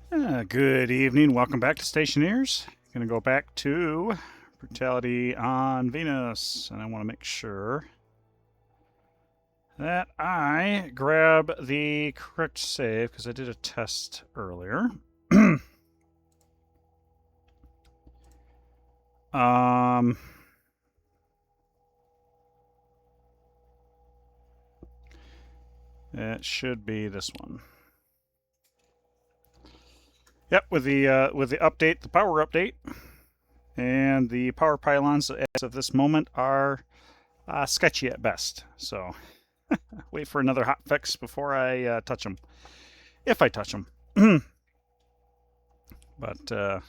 Good evening. Welcome back to Stationeers. Going to go back to Brutality on Venus, and I want to make sure that I grab the correct save because I did a test earlier. um, it should be this one. Yep, with the update, the power update, and the power pylons as of this moment are sketchy at best. So wait for another hot fix before I touch them, if I touch them. But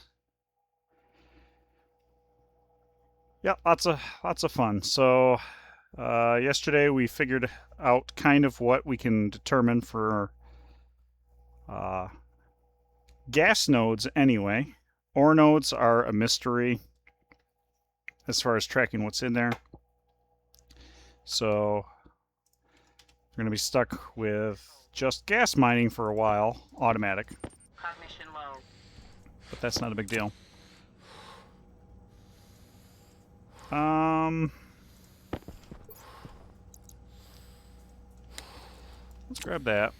yeah, lots of fun. So yesterday we figured out kind of what we can determine for uh, gas nodes anyway. Ore nodes are a mystery as far as tracking what's in there. So we're going to be stuck with just gas mining for a while, automatic. Cognition low. But that's not a big deal. Let's grab that.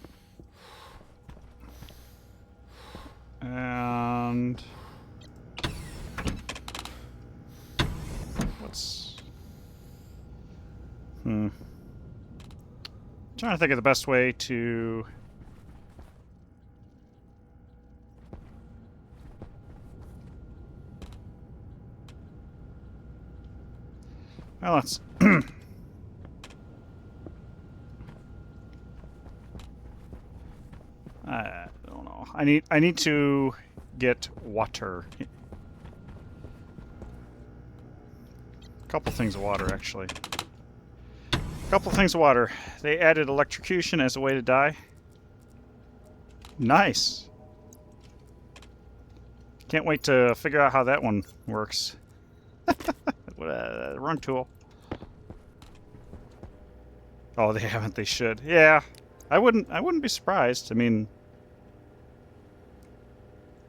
And what's trying to think of the best way to well, let's I don't know. I need to get water. A couple things of water, actually. A couple things of water. They added electrocution as a way to die. Nice. Can't wait to figure out how that one works. Run tool. Oh, they haven't. They should. Yeah, I wouldn't be surprised. I mean,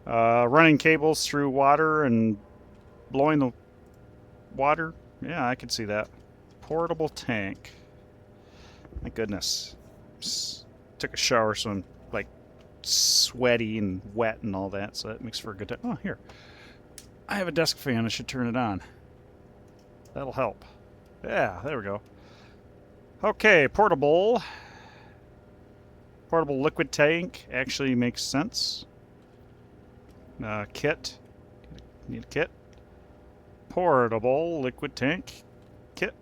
running cables through water and blowing the water. Yeah, I could see that. Portable tank. My goodness. Just took a shower, so I'm like sweaty and wet and all that. So that makes for a good time. Oh, here. I have a desk fan. I should turn it on. That'll help. Yeah, there we go. Okay, portable liquid tank actually makes sense. Kit. Need a kit. Portable liquid tank kit.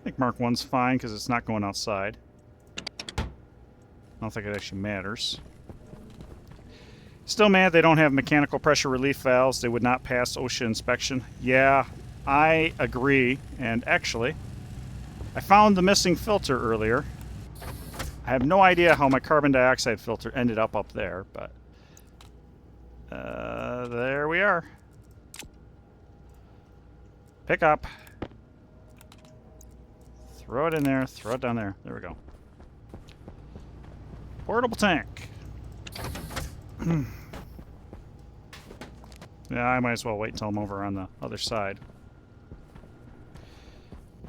I think Mark 1's fine because it's not going outside. I don't think it actually matters. Still mad they don't have mechanical pressure relief valves. They would not pass OSHA inspection. Yeah, I agree. And actually, I found the missing filter earlier. I have no idea how my carbon dioxide filter ended up there, but there we are. Pick up. Throw it in there. Throw it down there. There we go. Portable tank. Yeah, I might as well wait until I'm over on the other side.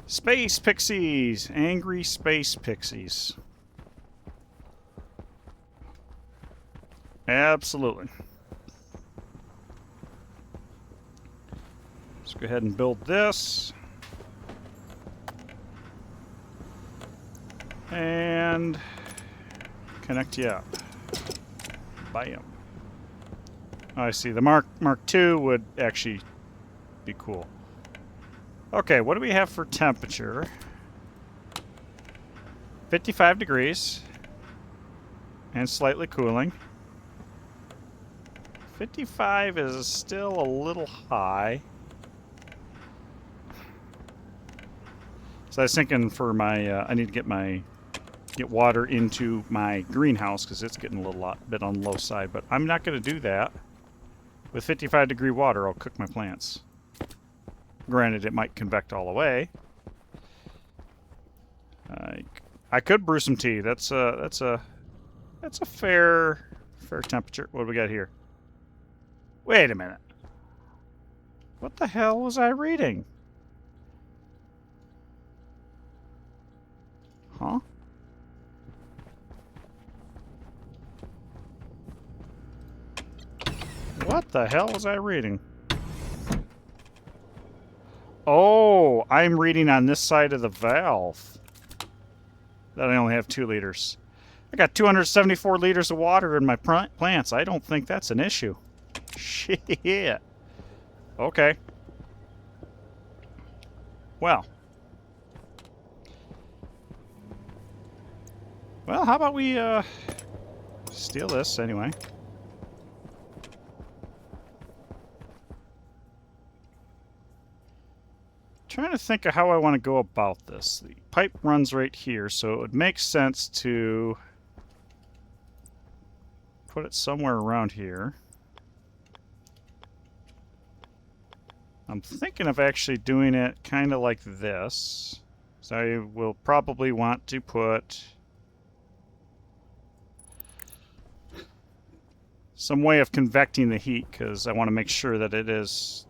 Space pixies. Angry space pixies. Absolutely. Let's go ahead and build this. And connect you up. Bam. Oh, I see. The Mark II would actually be cool. Okay, what do we have for temperature? 55 degrees. And slightly cooling. 55 is still a little high. So I was thinking for my, I need to get water into my greenhouse because it's getting a little bit on the low side. But I'm not going to do that. With 55 degree water, I'll cook my plants. Granted, it might convect all the way. I could brew some tea. That's a fair Fair temperature. What do we got here? Wait a minute. What the hell was I reading? Huh? What the hell was I reading? Oh, I'm reading on this side of the valve. That I only have 2 liters. I got 274 liters of water in my plants. I don't think that's an issue. Shit. Okay. Well, how about we steal this anyway? Trying to think of how I want to go about this. The pipe runs right here, so it would make sense to put it somewhere around here. I'm thinking of actually doing it kind of like this. So I will probably want to put some way of convecting the heat, because I want to make sure that it is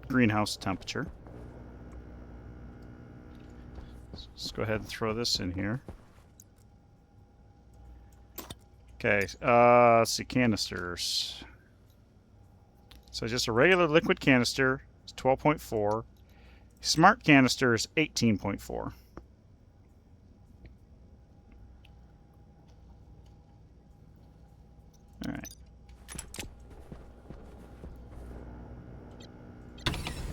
greenhouse temperature. So let's go ahead and throw this in here. Okay, let's see, canisters. So just a regular liquid canister is 12.4. Smart canister is 18.4. All right.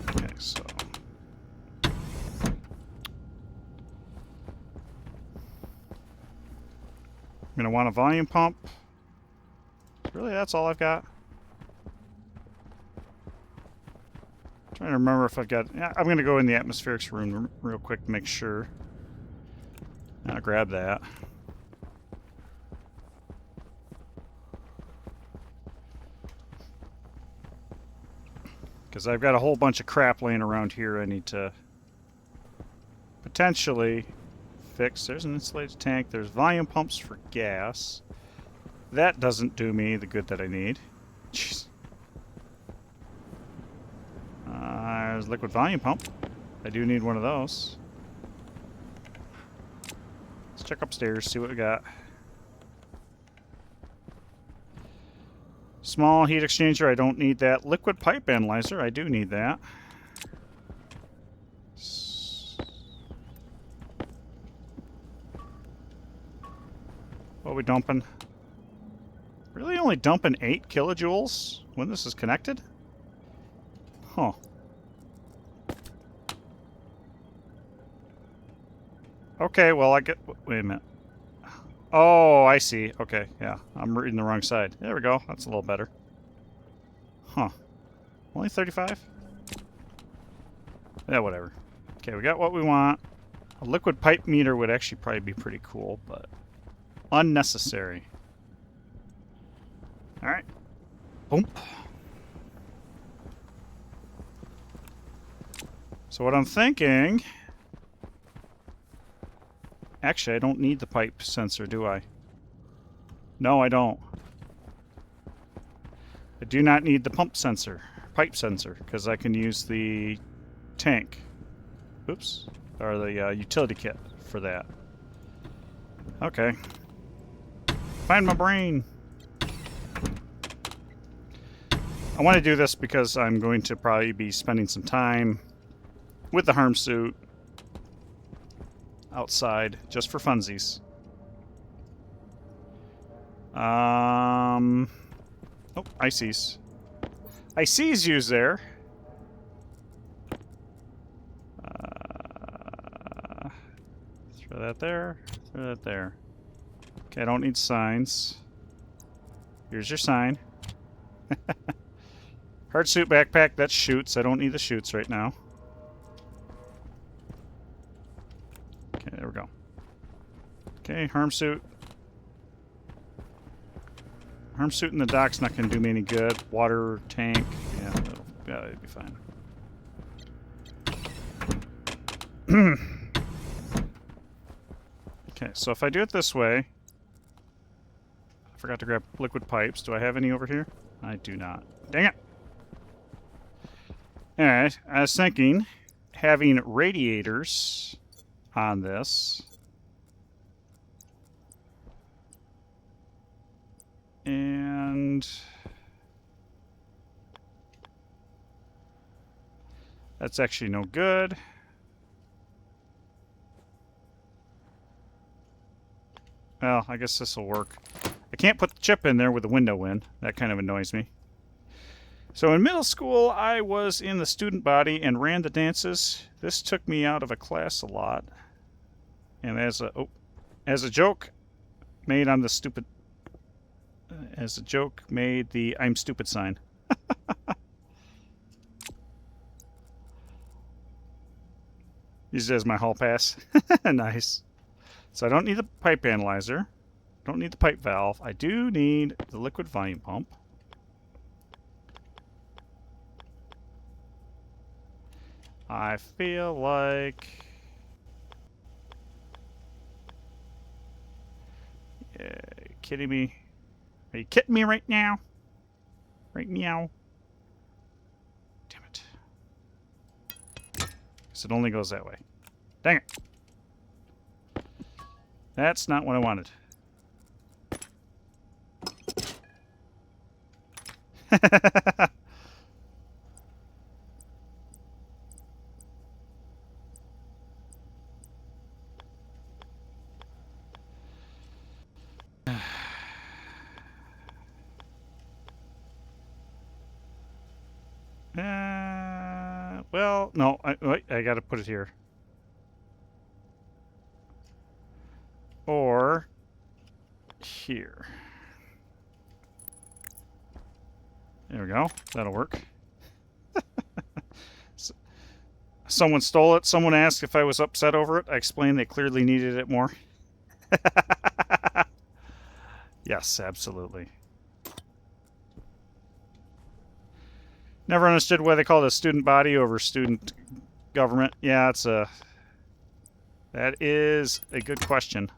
Okay, so I'm going to want a volume pump. Really, that's all I've got? Trying to remember if I've got... Yeah, I'm going to go in the atmospherics room real quick to make sure. I'll grab that. Because I've got a whole bunch of crap laying around here I need to potentially fix. There's an insulated tank. There's volume pumps for gas. That doesn't do me the good that I need. Jeez. There's a liquid volume pump. I do need one of those. Let's check upstairs, see what we got. Small heat exchanger, I don't need that. Liquid pipe analyzer, I do need that. What are we dumping? Really only dumping 8 kilojoules when this is connected? Huh. Okay, well I get... Wait a minute. Oh, I see. Okay, yeah. I'm reading the wrong side. There we go. That's a little better. Huh. Only 35? Yeah, whatever. Okay, we got what we want. A liquid pipe meter would actually probably be pretty cool, but unnecessary. Alright. Boom. So what I'm thinking... Actually, I don't need the pipe sensor, do I? No, I don't. I do not need the pump sensor, pipe sensor, because I can use the tank. Oops. Or the utility kit for that. Okay. Find my brain. I want to do this because I'm going to probably be spending some time with the harm suit outside just for funsies. Oh, ices. Ices used there. Throw that there. Throw that there. Okay, I don't need signs. Here's your sign. Hard suit backpack, that shoots. I don't need the shoots right now. Okay, there we go. Okay, harm suit. Harm suit in the dock's not going to do me any good. Water tank. Yeah, it'll be fine. Okay, so if I do it this way, I forgot to grab liquid pipes. Do I have any over here? I do not. Dang it! Alright, I was thinking having radiators on this. And that's actually no good. Well, I guess this will work. I can't put the chip in there with the window in. That kind of annoys me. So in middle school, I was in the student body and ran the dances. This took me out of a class a lot. And as a joke made on the stupid... As a joke made the I'm stupid sign. Used it as my hall pass. Nice. So I don't need the pipe analyzer. Don't need the pipe valve. I do need the liquid volume pump. I feel like... Yeah, you kidding me? Are you kidding me right now? Right meow. Damn it. Because it only goes that way. Dang it. That's not what I wanted. Well, no, I gotta put it here. Or here. There we go. That'll work. Someone stole it. Someone asked if I was upset over it. I explained they clearly needed it more. Yes, absolutely. Never understood why they call it a student body over student government. Yeah, that is a good question.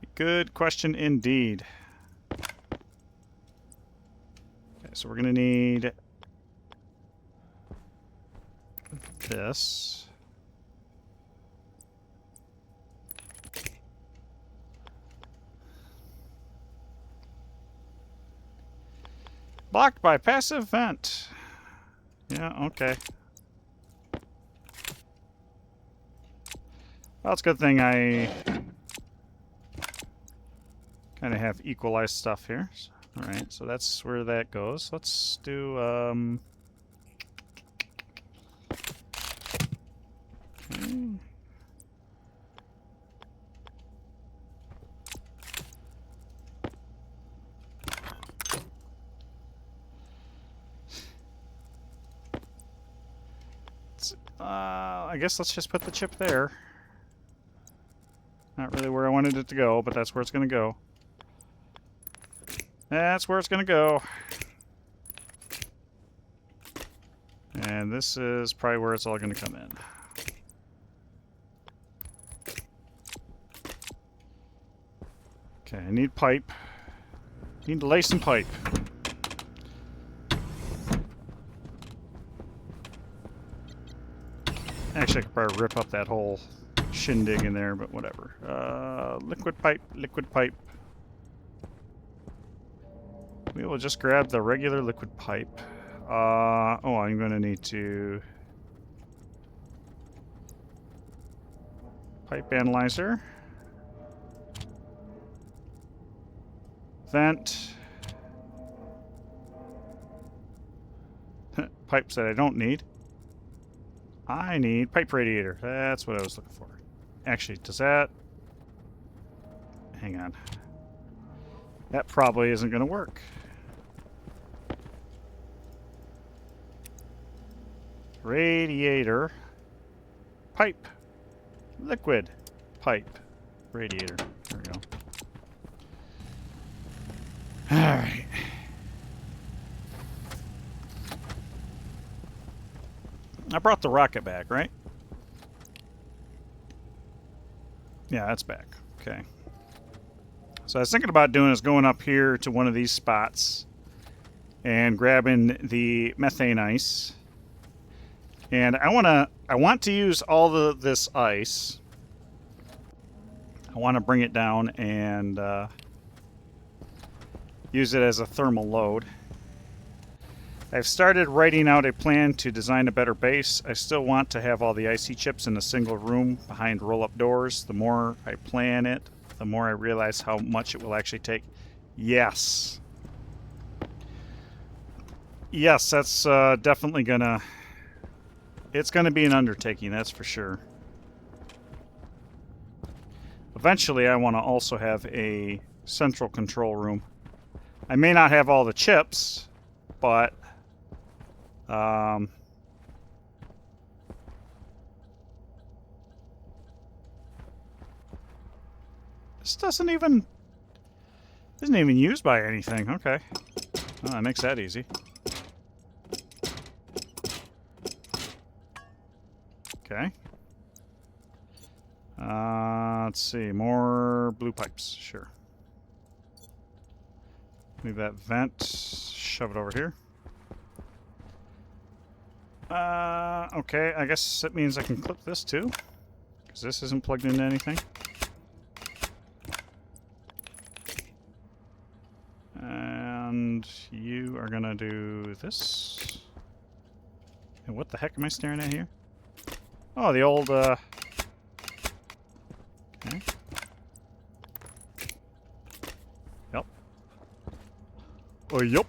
A good question indeed. Okay, so we're going to need this. Blocked by passive vent. Yeah, okay. Well, it's a good thing I kind of have equalized stuff here. Alright, so that's where that goes. Let's do, okay. I guess let's just put the chip there. Not really where I wanted it to go, but that's where it's going to go. That's where it's going to go. And this is probably where it's all going to come in. Okay, I need pipe. Need to lay some pipe. Actually, I could probably rip up that whole shindig in there, but whatever. Liquid pipe, liquid pipe. We will just grab the regular liquid pipe. Oh, I'm going to need to... Pipe analyzer. Vent. Pipes that I don't need. I need pipe radiator. That's what I was looking for. Actually, does that... Hang on. That probably isn't going to work. Radiator. Pipe. Liquid. Pipe. Radiator. There we go. Alright. I brought the rocket back, right? Yeah, that's back. Okay. So I was thinking about doing is going up here to one of these spots and grabbing the methane ice. And I want to use all this ice. I want to bring it down and use it as a thermal load. I've started writing out a plan to design a better base. I still want to have all the icy chips in a single room behind roll-up doors. The more I plan it, the more I realize how much it will actually take. Yes. Yes, that's definitely gonna... It's gonna be an undertaking, that's for sure. Eventually, I want to also have a central control room. I may not have all the chips, but... this isn't even used by anything. Okay. Oh, that makes that easy. Okay. Let's see. More blue pipes. Sure. Leave that vent. Shove it over here. Okay. I guess that means I can clip this too. Because this isn't plugged into anything. And you are gonna do this. And what the heck am I staring at here? Oh, the old, Okay. Yep. Oh, yep.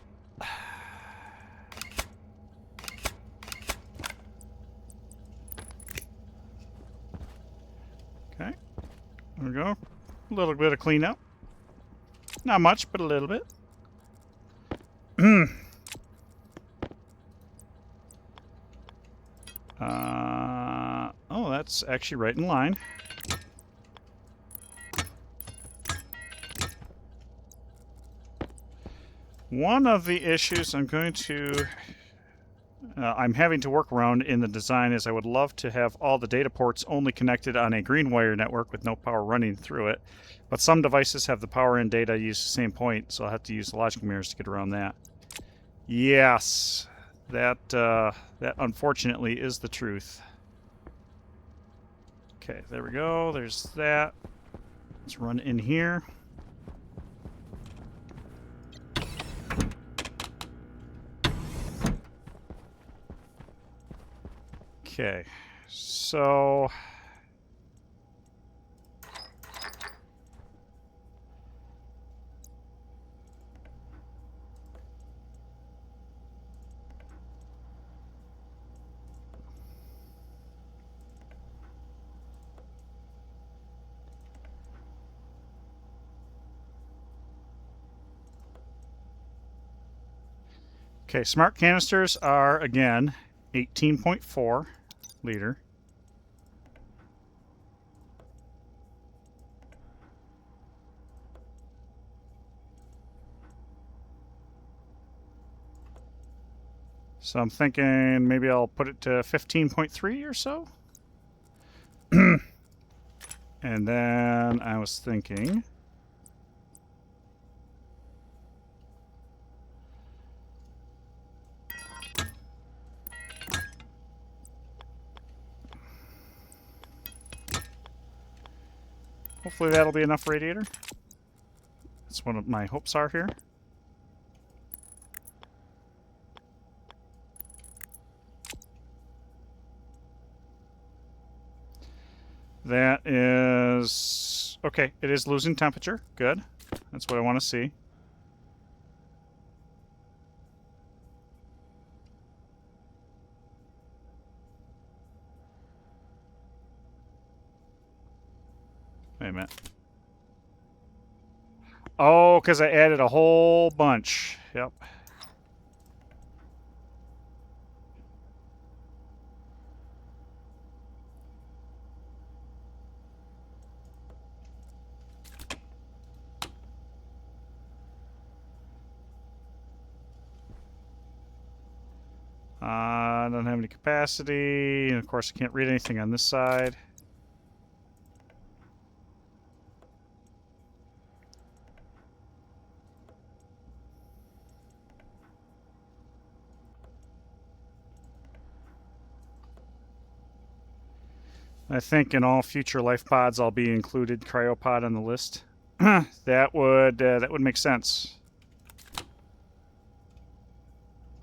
Okay. There we go. A little bit of cleanup. Not much, but a little bit. Oh, that's actually right in line. One of the issues I'm having to work around in the design is I would love to have all the data ports only connected on a green wire network with no power running through it. But some devices have the power and data use the same point, so I'll have to use the logic mirrors to get around that. Yes, that unfortunately is the truth. Okay, there we go. There's that. Let's run in here. Okay, so... Okay, smart canisters are, again, 18.4 liter. So I'm thinking maybe I'll put it to 15.3 or so. And then I was thinking... hopefully that'll be enough radiator. That's one of my hopes are here. That is... okay, it is losing temperature. Good. That's what I want to see. Wait a minute. Oh, because I added a whole bunch. Yep. I don't have any capacity, and of course I can't read anything on this side. I think in all future life pods I'll be included cryopod on the list. that would make sense.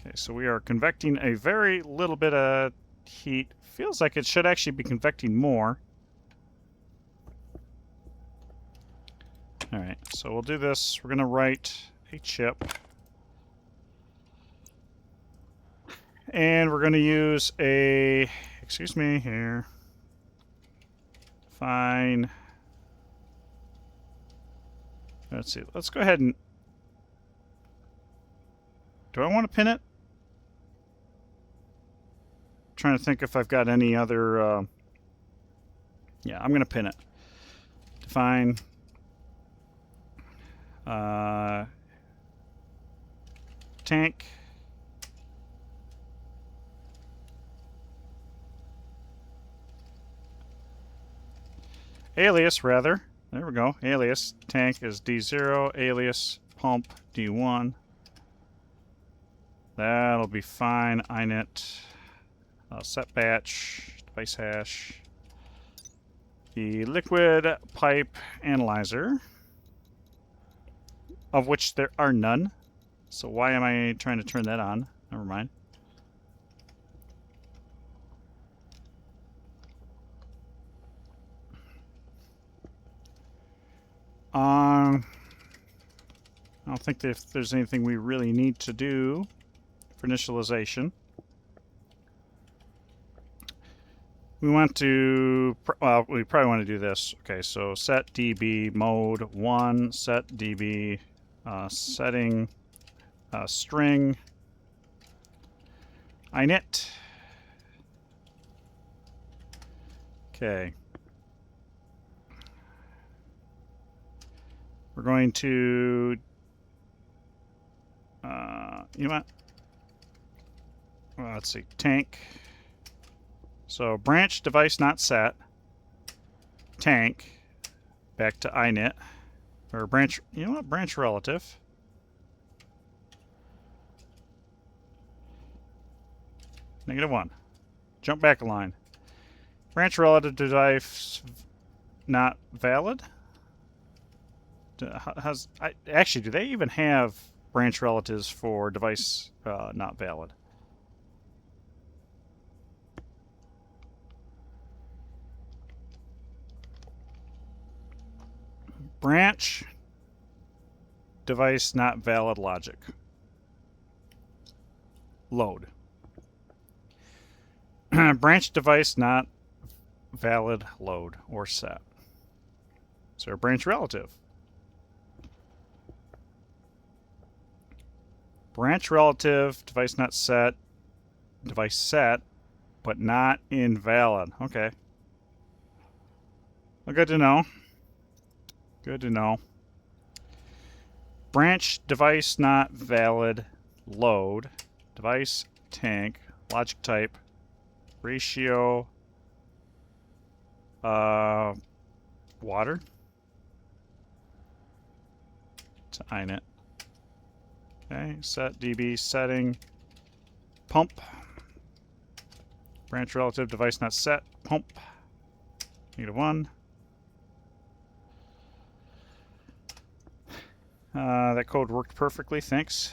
Okay, so we are convecting a very little bit of heat. Feels like it should actually be convecting more. Alright, so we'll do this. We're going to write a chip. And we're going to use a... Excuse me here. Fine. Let's see. Let's go ahead and... Do I want to pin it? I'm trying to think if I've got any other... Yeah, I'm going to pin it. Define... tank. Alias, rather. There we go. Alias. Tank is D0. Alias. Pump D1. That'll be fine. init. Set batch. Device hash. The liquid pipe analyzer, of which there are none. So why am I trying to turn that on? Never mind. I don't think that if there's anything we really need to do for initialization. We want to, well, we probably want to do this. Okay, so set db mode 1, set db setting string init. Okay. We're going to, you know what? Well, let's see, tank. So branch device not set, tank, back to init, or branch, you know what, branch relative. -1. Jump back a line. Branch relative device not valid. Actually, do they even have branch relatives for device not valid? Branch device not valid logic. Load. Branch device not valid load or set. So a branch relative. Branch relative, device not set, device set, but not invalid. Okay. Well, good to know. Good to know. Branch device not valid load, device tank, logic type, ratio, water to init. Okay, set db setting, pump, branch relative device not set, pump, -1. That code worked perfectly, thanks.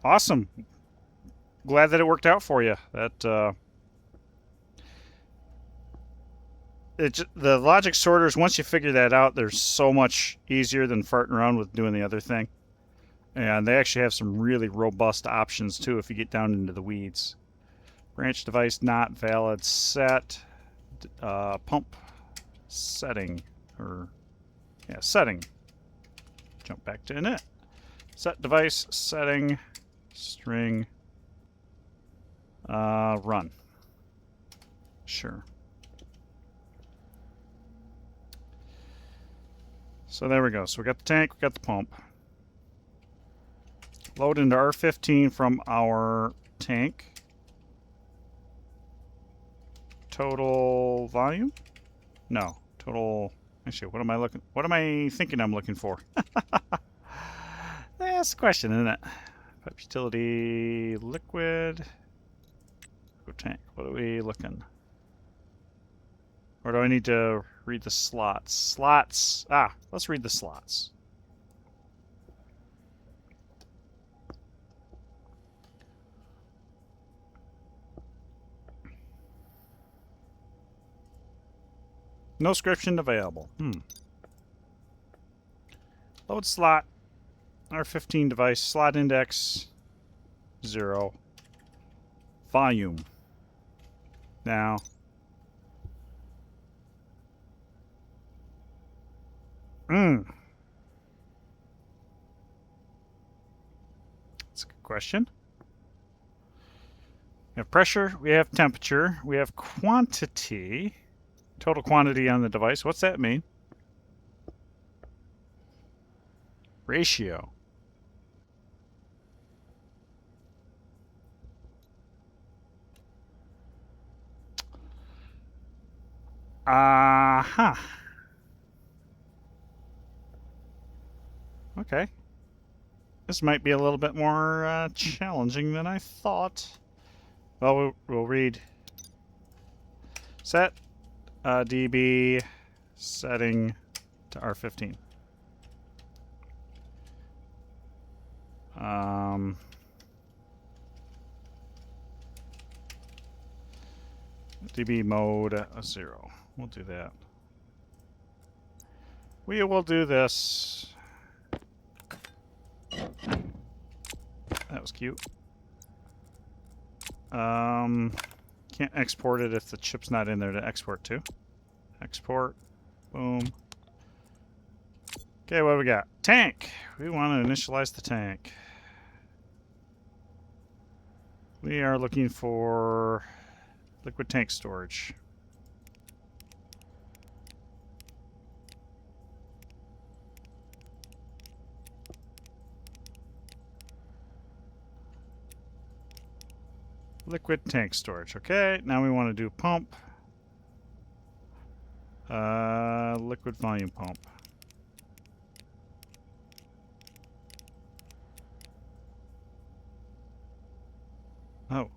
Awesome. Glad that it worked out for you. That the logic sorters, once you figure that out, they're so much easier than farting around with doing the other thing. And they actually have some really robust options too if you get down into the weeds. Branch device not valid set, pump setting, or yeah, setting. Jump back to init. Set device setting string run. Sure. So there we go. So we got the tank, we got the pump. Load into R15 from our tank. Total volume? No. Total. Actually, what am I thinking I'm looking for? That's the question, isn't it? Pipe utility liquid. Go tank. What are we looking? Or do I need to read the slots? Slots. Ah, let's read the slots. No scription available. Load slot. R15 device. Slot index 0. Volume. Now. That's a good question. We have pressure, we have temperature, we have quantity, total quantity on the device. What's that mean? Ratio. Uh-huh. Okay. This might be a little bit more challenging than I thought. Well, we'll read set dB setting to R15. dB mode 0. We'll do that. We will do this. That was cute. Can't export it if the chip's not in there to export to. Export. Boom. Okay, what do we got? Tank. We want to initialize the tank. We are looking for liquid tank storage. Liquid tank storage. Okay, now we want to do pump. Liquid volume pump. Oh.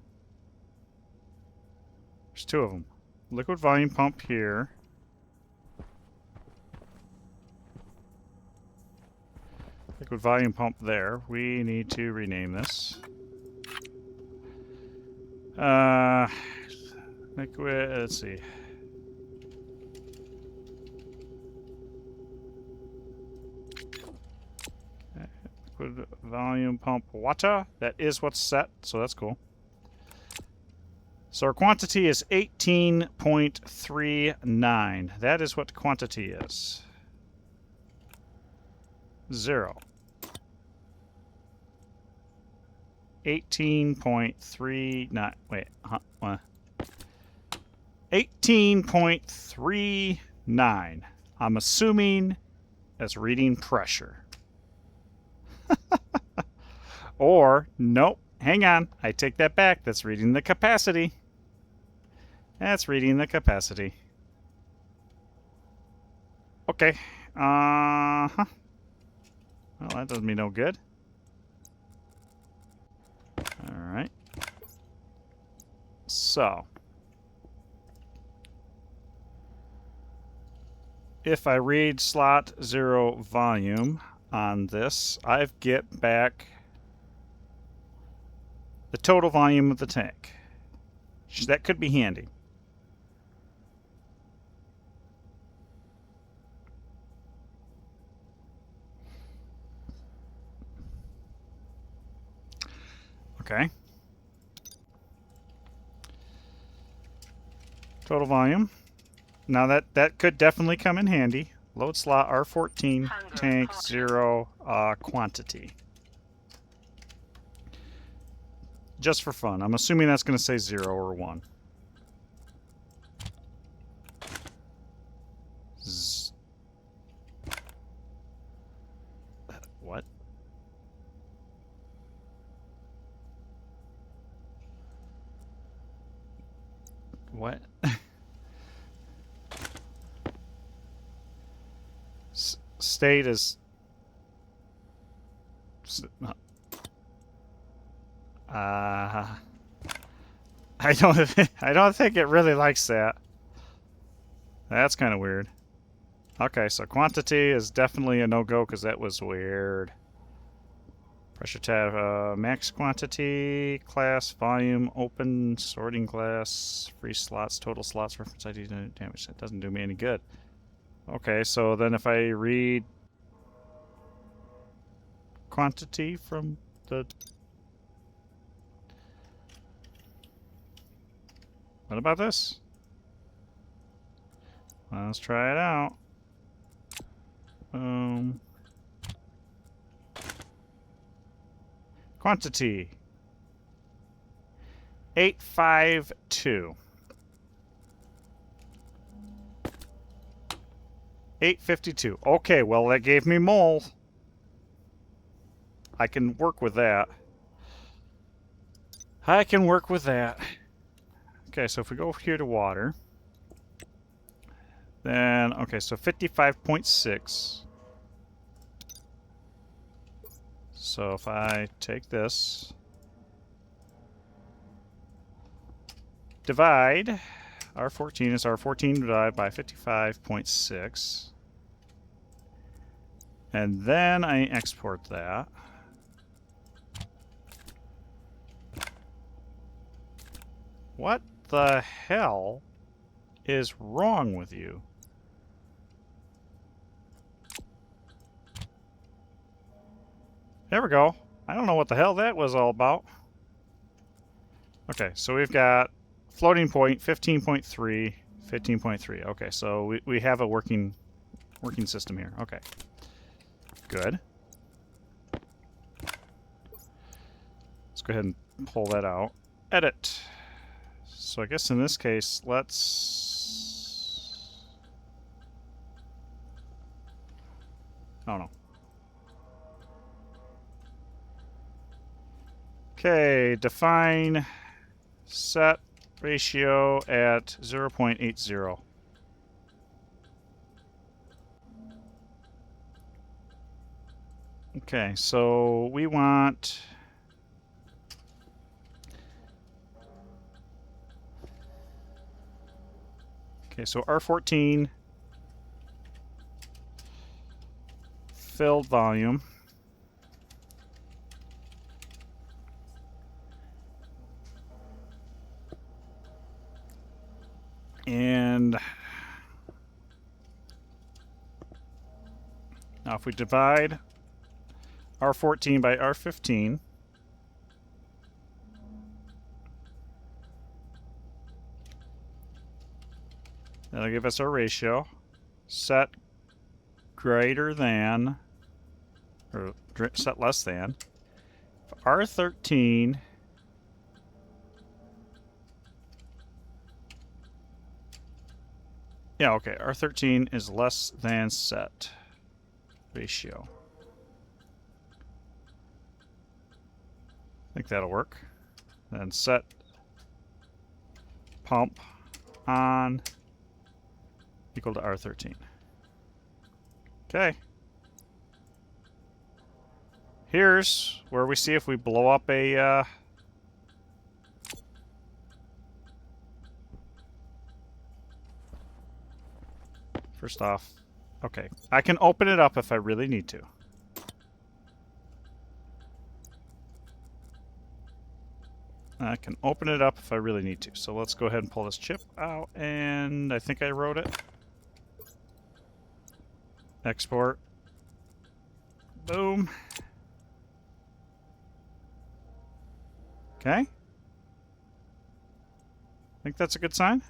There's two of them. Liquid volume pump here. Liquid volume pump there. We need to rename this. Liquid, let's see. Liquid volume pump water. That is what's set, so that's cool. So our quantity is 18.39. That is what quantity is. 0. 18.39. Wait, what? 18.39. I'm assuming that's reading pressure. Or, nope, hang on. I take that back. That's reading the capacity. That's reading the capacity. Okay. Uh-huh. Well, that does me no good. Alright. So. If I read slot 0 volume on this, I get back the total volume of the tank. That could be handy. Okay. Total volume. Now that could definitely come in handy. Load slot R14, tank 0, quantity. Just for fun. I'm assuming that's going to say 0 or 1. What? What? State is... I don't think it really likes that. That's kind of weird. Okay, so quantity is definitely a no-go because that was weird. Pressure tab, max quantity, class, volume, open, sorting class, free slots, total slots, reference ID, damage. That doesn't do me any good. Okay, so then if I read quantity from the... What about this? Let's try it out. Quantity. 852. 852. Okay, well that gave me mole. I can work with that. I can work with that. Okay, so if we go over here to water, then, okay, so 55.6. So if I take this, divide, R14 is R14 divided by 55.6. And then I export that. What the hell is wrong with you? There we go. I don't know what the hell that was all about. Okay, so we've got floating point 15.3, 15.3. Okay, so we have a working system here. Okay. Good. Let's go ahead and pull that out. Edit. So I guess in this case, let's... I don't know. Okay, define set ratio at 0.80. Okay, so we want... Okay, so R14 filled volume. And now if we divide R14 by R15, that'll give us our ratio. Set greater than, or set less than. R13 yeah, okay, R13 is less than set ratio. I think that'll work. Then set pump on equal to R13. Okay. Here's where we see if we blow up a first off, okay, I can open it up if I really need to. I can open it up if I really need to. So let's go ahead and pull this chip out, and I think I wrote it. Export. Boom. Okay. I think that's a good sign.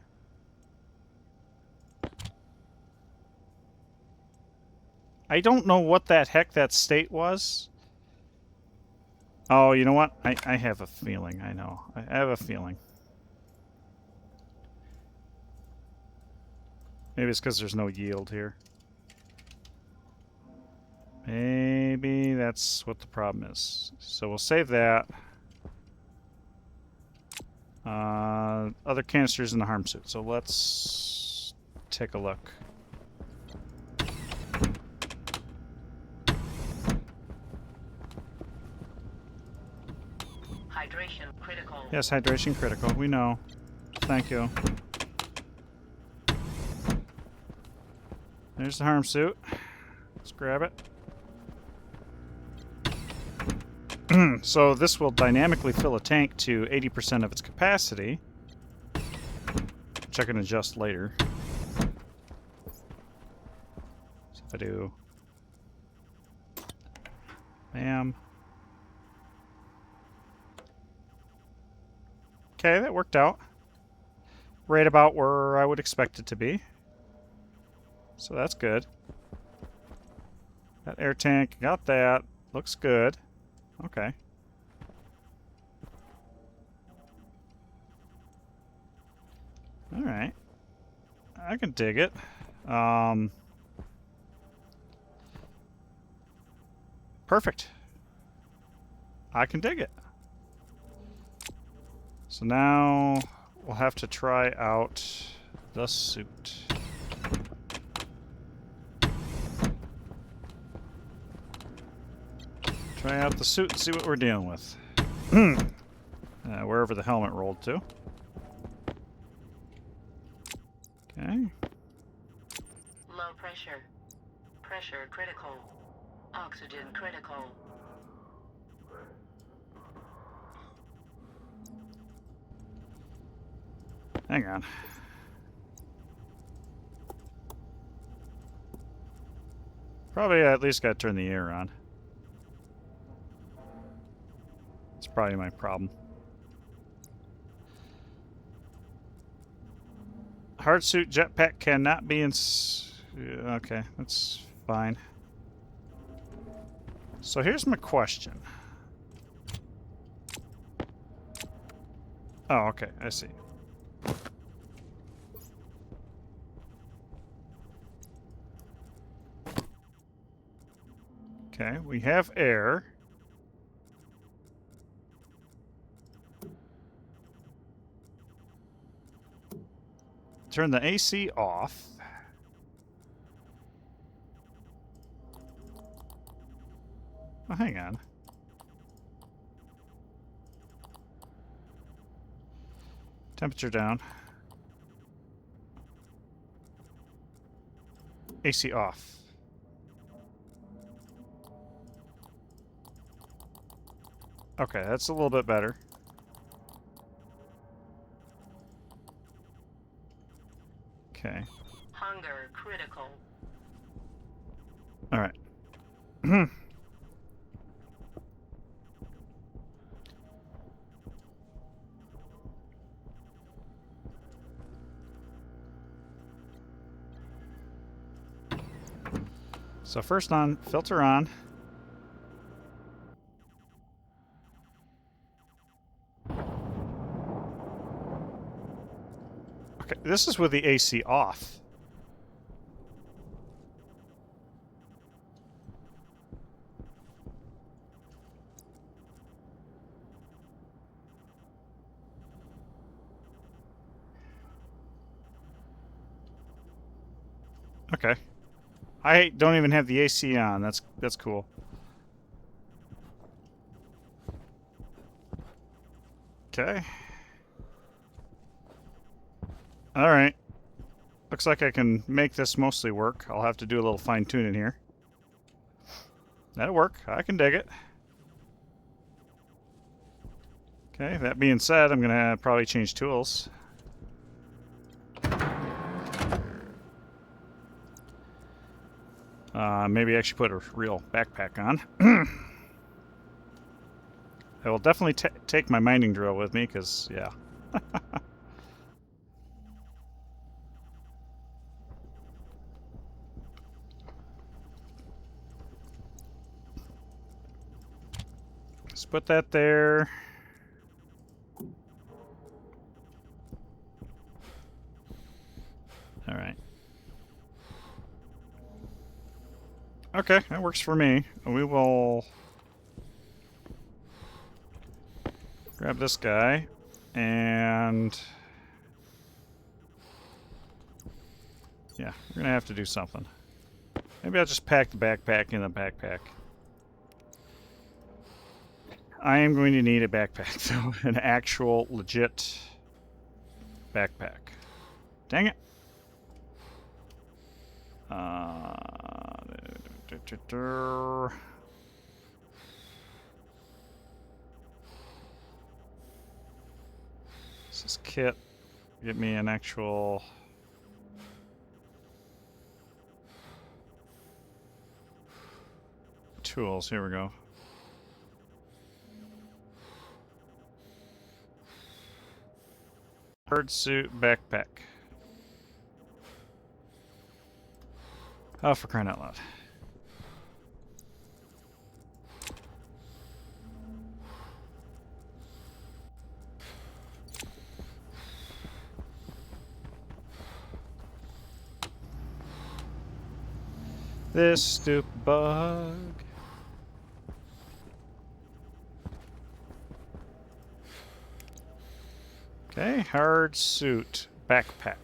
I don't know what that heck that state was. Oh, you know what? I have a feeling. I know. I have a feeling. Maybe it's because there's no yield here. Maybe that's what the problem is. So we'll save that. Other canisters in the harm suit. So let's take a look. Hydration critical. Yes, hydration critical. We know. Thank you. There's the harm suit. Let's grab it. So this will dynamically fill a tank to 80% of its capacity, which I can adjust later. So if I do... Bam. Okay, that worked out. Right about where I would expect it to be. So that's good. That air tank, got that. Looks good. Okay. Alright. I can dig it. Perfect. I can dig it. So now we'll have to try out the suit. Try out the suit and see what we're dealing with. Wherever the helmet rolled to. Okay. Low pressure. Pressure critical. Oxygen critical. Hang on. Probably at least got to turn the air on. That's probably my problem. Hardsuit jetpack cannot be in... Okay, that's fine. So here's my question. Oh, okay, I see. Okay, we have air. Turn the AC off. Oh, hang on. Temperature down. AC off. Okay, that's a little bit better. Okay. Hunger critical. All right. So first on, filter on. Okay, this is with the AC off. Okay. I don't even have the AC on. That's cool. Okay. All right. Looks like I can make this mostly work. I'll have to do a little fine-tuning here. That'll work. I can dig it. Okay, that being said, I'm going to probably change tools. Maybe actually put a real backpack on. I will definitely take my mining drill with me, because, yeah. Let's put that there. All right. Okay, that works for me. We will grab this guy and yeah, we're gonna have to do something. Maybe I'll just pack the backpack in the backpack. I am going to need a backpack though, an actual legit backpack. Dang it. This is kit. Get me an actual tools. Here we go. Bird suit backpack. Oh, for crying out loud. This stupid bug. Okay, hard suit backpack.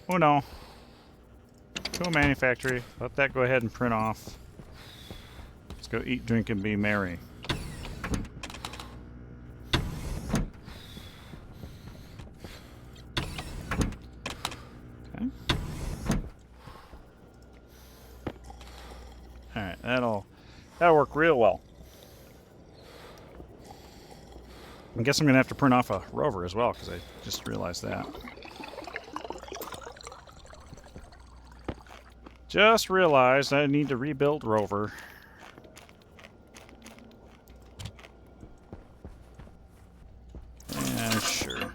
Oh no. Tool manufactory. Let that go ahead and print off. Let's go eat, drink, and be merry. Okay. Alright, that'll work real well. I guess I'm gonna have to print off a rover as well, because I just realized that. Just realized I need to rebuild rover. And sure.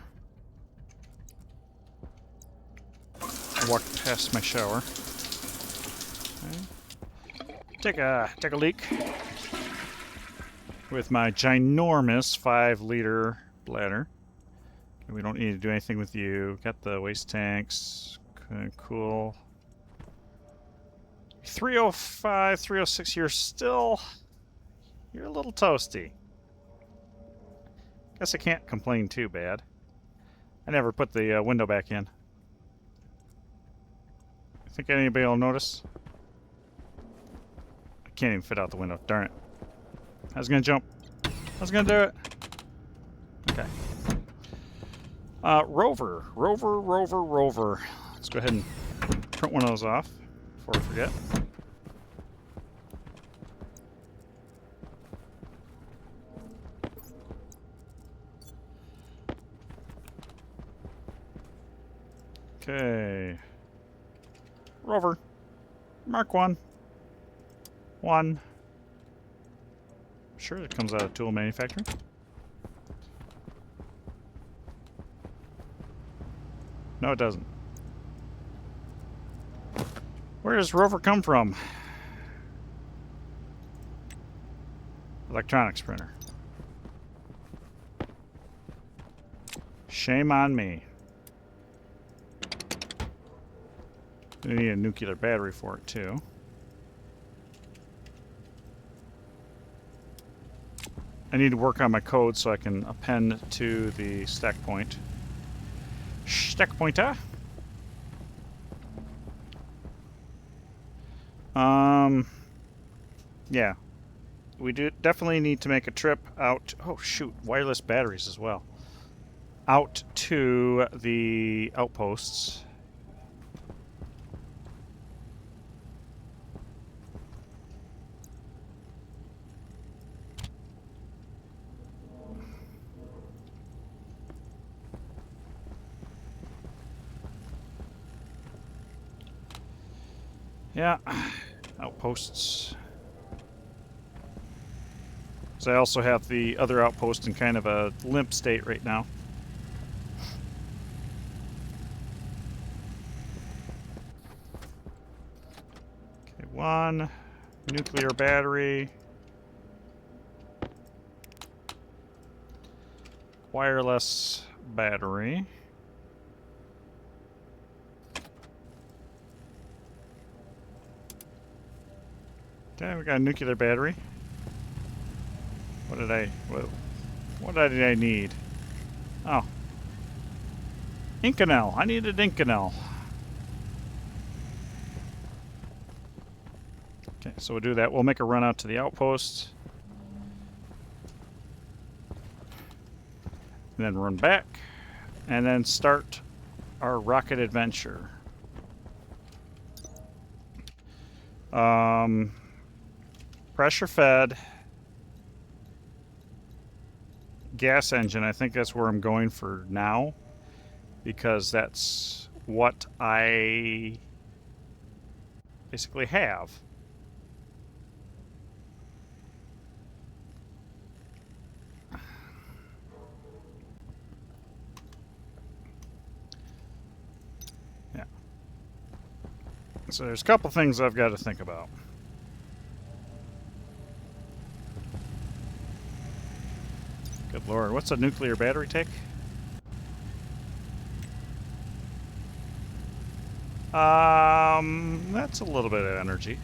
I walked past my shower. Okay. Take a leak with my ginormous 5-liter bladder. Okay, we don't need to do anything with you. Got the waste tanks. Okay, cool. 305, 306, you're a little toasty. Guess I can't complain too bad. I never put the window back in. Think anybody will notice? I can't even fit out the window, darn it. I was gonna jump. I was gonna do it. Okay. Rover. Let's go ahead and print one of those off before I forget. Okay. Rover. Mark 1. 1. Sure it comes out of tool manufacturing. No, it doesn't. Where does rover come from? Electronics printer. Shame on me. We need a nuclear battery for it too. I need to work on my code so I can append to the stack point. Stack pointer. Yeah. We do definitely need to make a trip out. Oh shoot, wireless batteries as well. Out to the outposts. Yeah, outposts. So I also have the other outpost in kind of a limp state right now. Okay, 1 nuclear battery. Wireless battery. Okay, we got a nuclear battery. What did I need? Oh. Inconel. I needed Inconel. Okay, so we'll do that. We'll make a run out to the outpost. And then run back. And then start our rocket adventure. Um, pressure fed gas engine. I think that's where I'm going for now, because that's what I basically have. Yeah. So there's a couple things I've got to think about. Good lord, what's a nuclear battery take? That's a little bit of energy.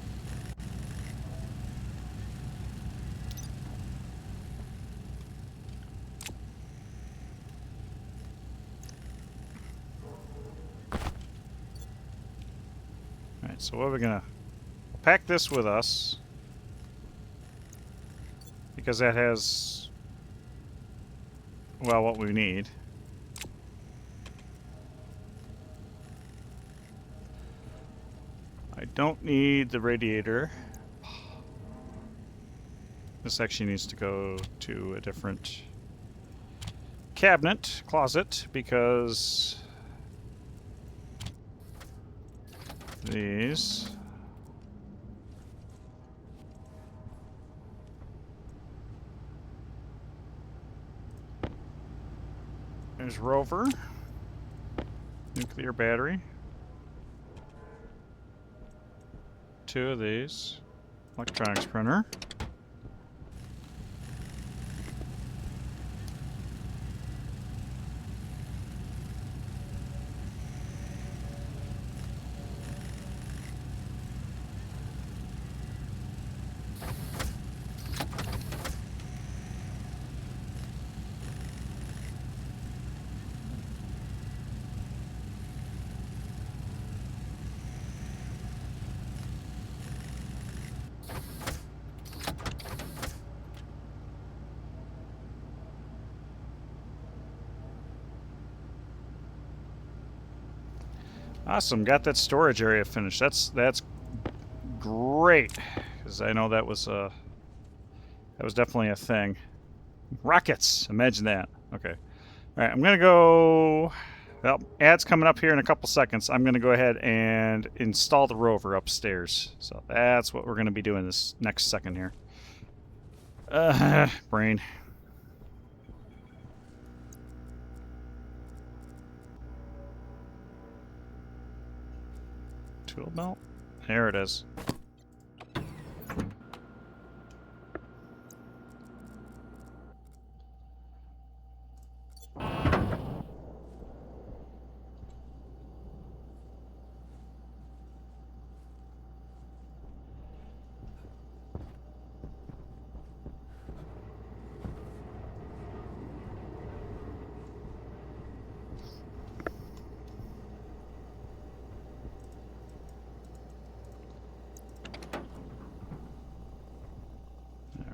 Alright, so what are we gonna pack this with us? Because that has, well, what we need. I don't need the radiator. This actually needs to go to a different cabinet, closet, because these. There's rover, nuclear battery, 2 of these, electronics printer. Awesome, got that storage area finished. That's great, because I know that was definitely a thing. Rockets, imagine that. Okay, all right, I'm gonna go. Well, ad's coming up here in a couple seconds. I'm gonna go ahead and install the rover upstairs. So that's what we're gonna be doing this next second here. Brain. Tool belt. There it is.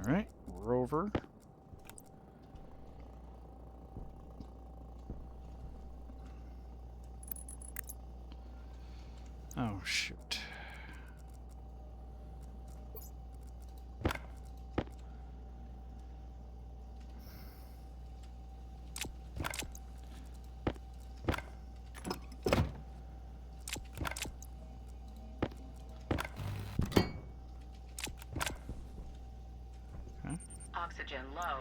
All right, rover. Oh, shoot. Okay. Oxygen low.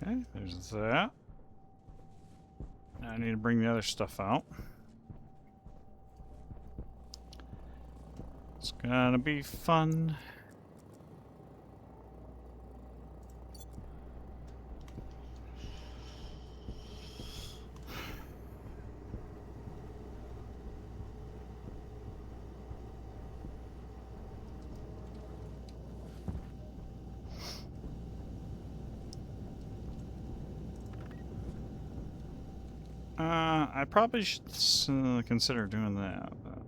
Okay, there's that. Now I need to bring the other stuff out. It's gonna be fun. I probably should consider doing that. But...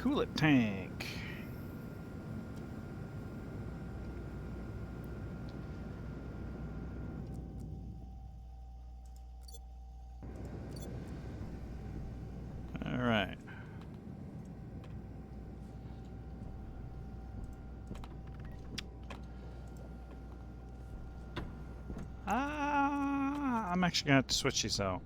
coolant tank. All right. I'm actually gonna have to switch these out.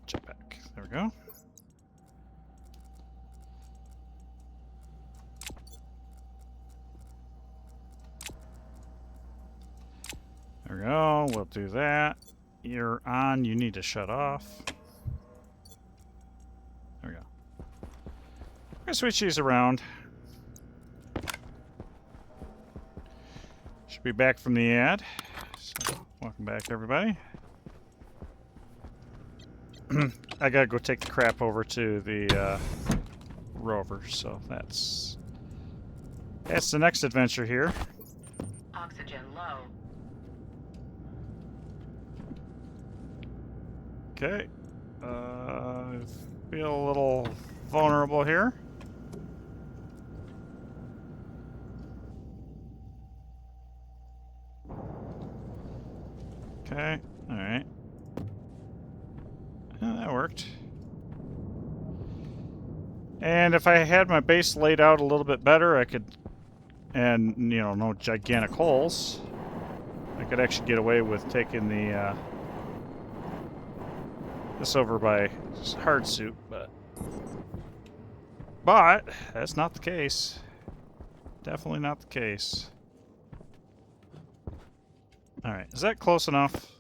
Jetpack. There we go. There we go. We'll do that. You're on. You need to shut off. There we go. I'm gonna switch these around. Should be back from the ad. So, welcome back, everybody. I gotta go take the crap over to the rover, so that's the next adventure here. Oxygen low. Okay. I feel a little vulnerable here. Okay. All right. Yeah, that worked. And if I had my base laid out a little bit better, I could, and you know, no gigantic holes, I could actually get away with taking the this over by hard suit, but that's not the case. Definitely not the case. All right, is that close enough?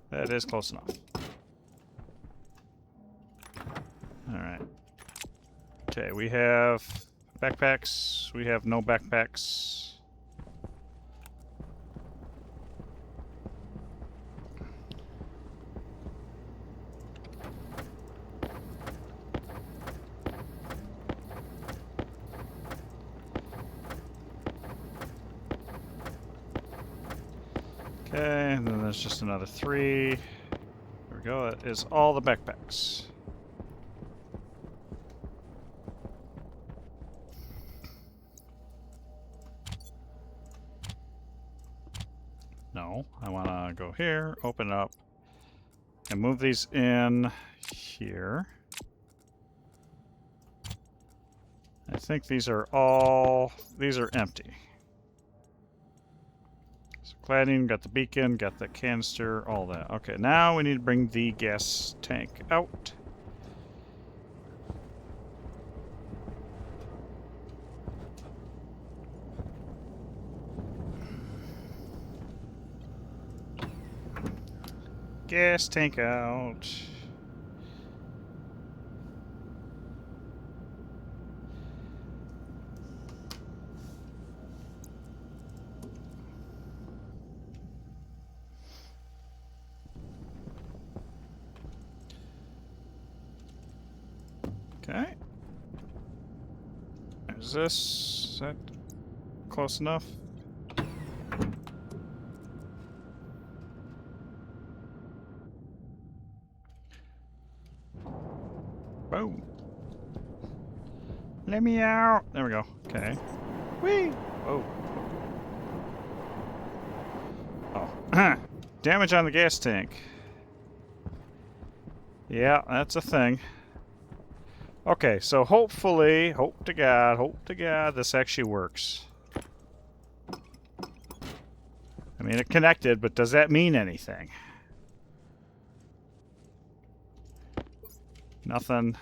That is close enough. All right. Okay, we have backpacks. We have no backpacks. Okay, and then there's just another 3. There we go. That is all the backpacks. No, I want to go here, open it up, and move these in here. I think these are empty. So cladding, got the beacon, got the canister, all that. Okay, now we need to bring the gas tank out. Gas tank out. Okay. Is that close enough? Boom. Let me out. There we go. Okay. Whee! Whoa. Oh. Damage on the gas tank. Yeah, that's a thing. Okay, so hopefully, hope to God, this actually works. I mean, it connected, but does that mean anything? Nothing.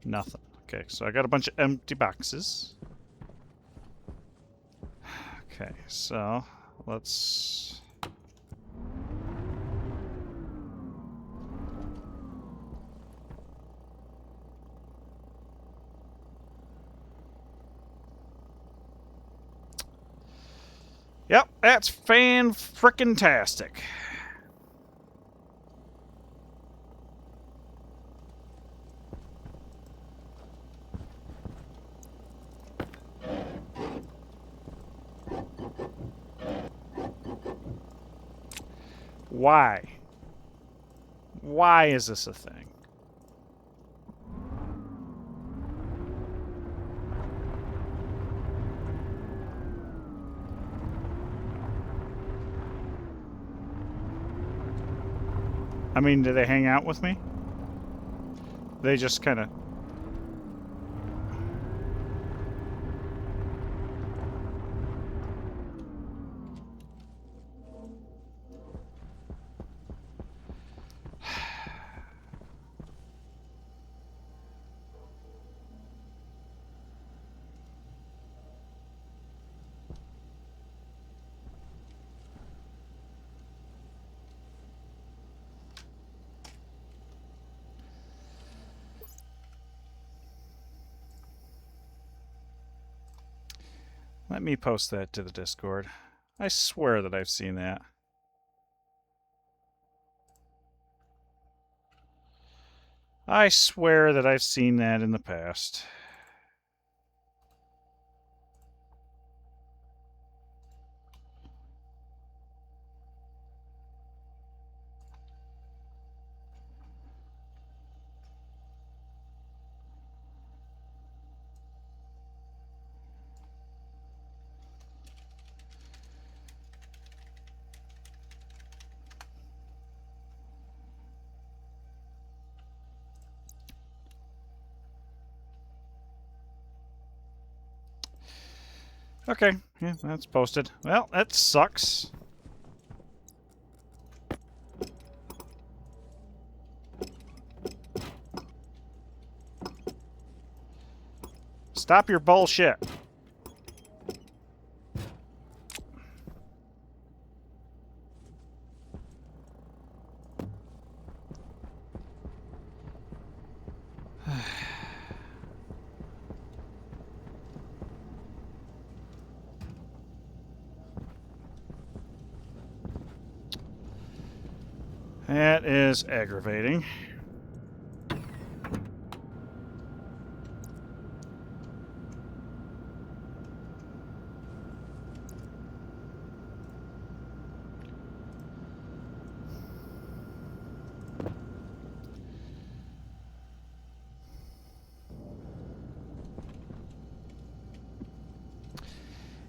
Nothing. Okay, so I got a bunch of empty boxes. Okay, so let's... Yep, that's fan-frickin-tastic. Why? Why is this a thing? I mean, do they hang out with me? They just kind of... Let me post that to the Discord. I swear that I've seen that. I swear that I've seen that in the past. Okay, yeah, that's posted. Well, that sucks. Stop your bullshit. That is aggravating.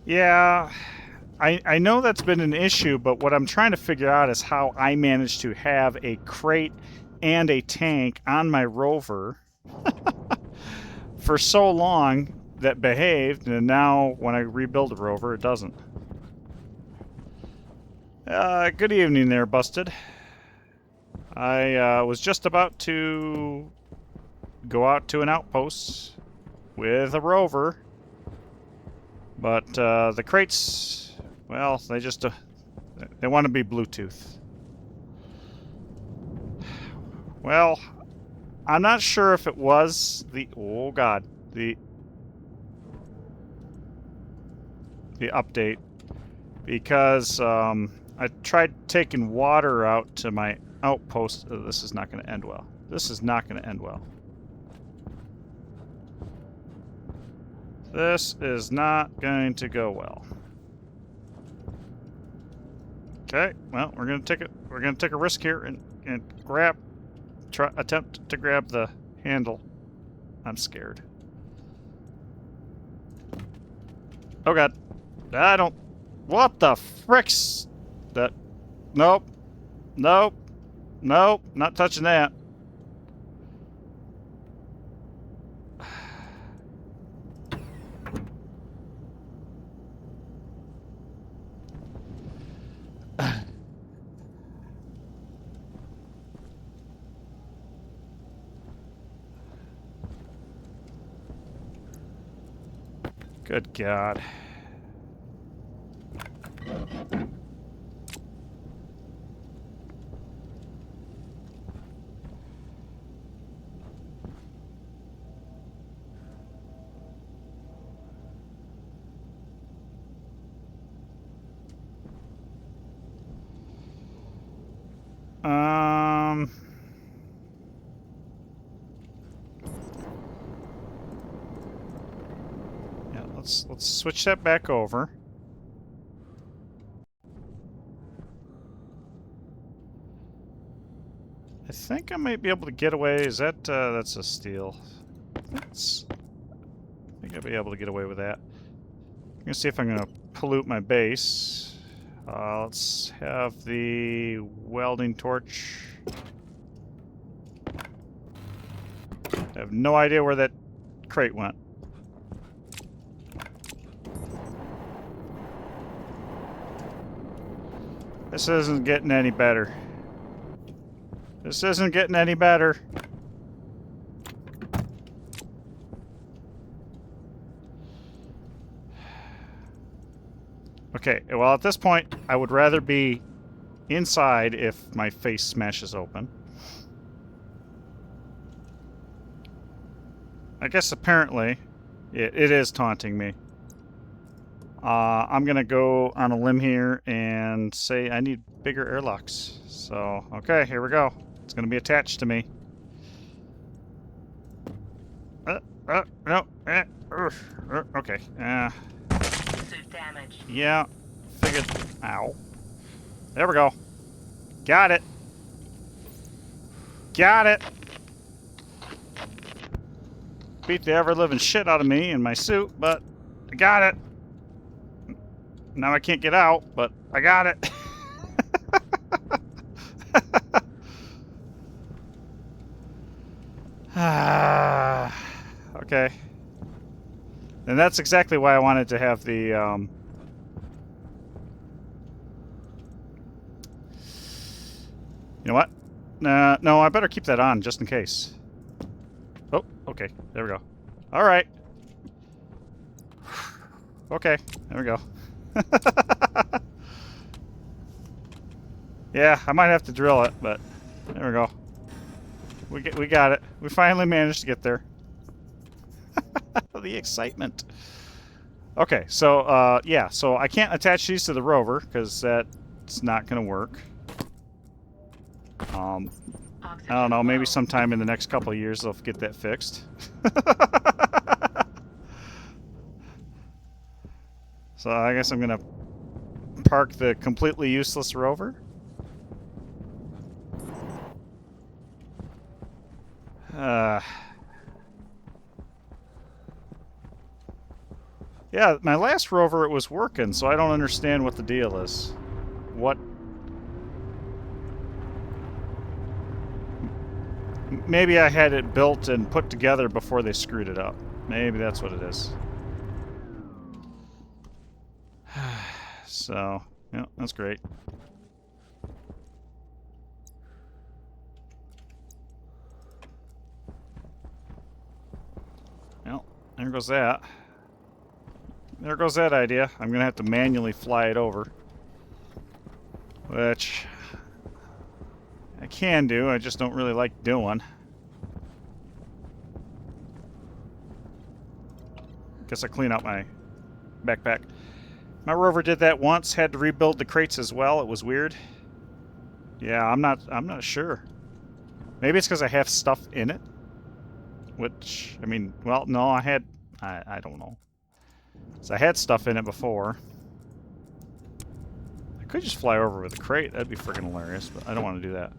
Yeah, I know that's been an issue, but what I'm trying to figure out is how I managed to have a crate and a tank on my rover for so long that behaved, and now when I rebuild the rover, it doesn't. Good evening there, Busted. I was just about to go out to an outpost with a rover, but the crates, well, they just they want to be Bluetooth. Well, I'm not sure if it was the oh god the update because I tried taking water out to my outpost. Oh, this is not going to end well. This is not going to end well. This is not going to go well. Okay, well, we're gonna take it. We're gonna take a risk here and attempt to grab the handle. I'm scared. Oh god, I don't. What the fricks? That? Nope, nope, nope. Not touching that. Good god. let's switch that back over. I think I might be able to get away. Is that that's a steal? I think I'll be able to get away with that. I'm gonna see if I'm gonna pollute my base. Let's have the welding torch. I have no idea where that crate went. This isn't getting any better. This isn't getting any better. Okay, well at this point, I would rather be inside if my face smashes open. I guess apparently it is taunting me. I'm gonna go on a limb here and say I need bigger airlocks. So, okay, here we go. It's gonna be attached to me. No. Okay. Suit damage. Yeah. Figured. Ow. There we go. Got it. Got it. Beat the ever-living shit out of me in my suit, but I got it. Now I can't get out, but I got it. Okay. And that's exactly why I wanted to have the, you know what? No, I better keep that on just in case. Oh, okay. There we go. All right. Okay, there we go. Yeah, I might have to drill it, but there we go. We got it. We finally managed to get there. The excitement. Okay, so yeah, so I can't attach these to the rover because that's not going to work. I don't know, maybe sometime in the next couple of years they'll get that fixed. So I guess I'm going to park the completely useless rover. Yeah, my last rover, it was working, so I don't understand what the deal is. What? Maybe I had it built and put together before they screwed it up. Maybe that's what it is. So, yeah, that's great. Well, there goes that. There goes that idea. I'm going to have to manually fly it over. Which I can do, I just don't really like doing. Guess I clean out my backpack. My rover did that once, had to rebuild the crates as well. It was weird. Yeah, I'm not sure. Maybe it's because I have stuff in it. Which, I mean, well, no, I don't know. So I had stuff in it before. I could just fly over with a crate. That'd be freaking hilarious, but I don't want to do that.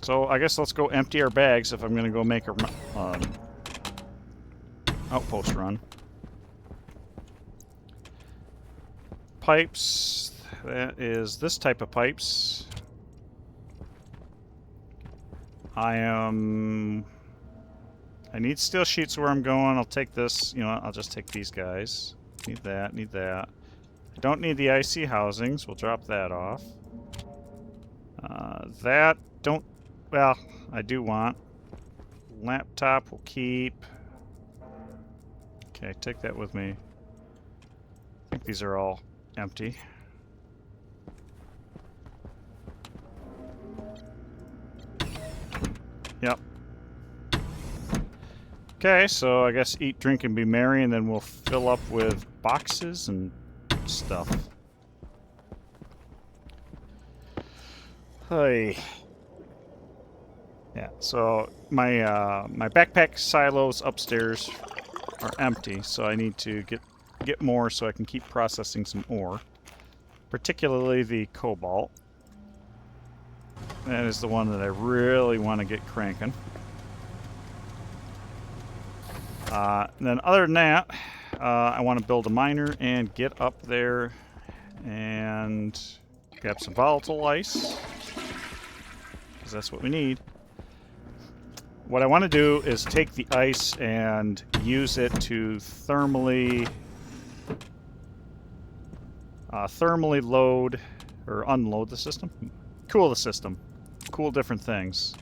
So I guess let's go empty our bags if I'm going to go make a outpost run. Pipes. That is this type of pipes. I need steel sheets where I'm going. I'll take this. You know what? I'll just take these guys. Need that. Need that. I don't need the IC housings. We'll drop that off. That don't... Well, I do want. Laptop will keep. Okay, take that with me. I think these are all empty. Yep. Okay, so I guess eat, drink, and be merry, and then we'll fill up with boxes and stuff. Hey. Yeah, so my backpack silos upstairs are empty, so I need to get more so I can keep processing some ore, particularly the cobalt. That is the one that I really want to get cranking. And then other than that, I want to build a miner and get up there and grab some volatile ice, because that's what we need. What I want to do is take the ice and use it to thermally load or unload the system. Cool the system. Cool different things.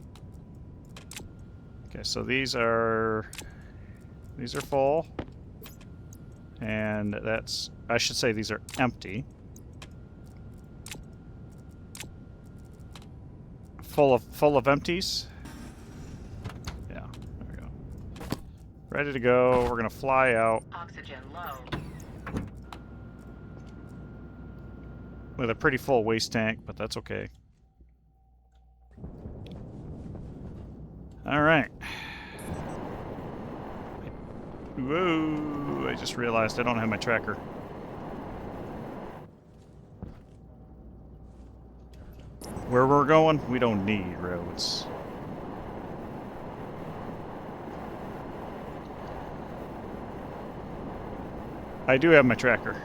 Okay, so these are full. And I should say these are empty. Full of empties. Yeah, there we go. Ready to go. We're gonna fly out. Oxygen low. With a pretty full waste tank, but that's okay. Alright. Whoa! I just realized I don't have my tracker. Where we're going, we don't need roads. I do have my tracker.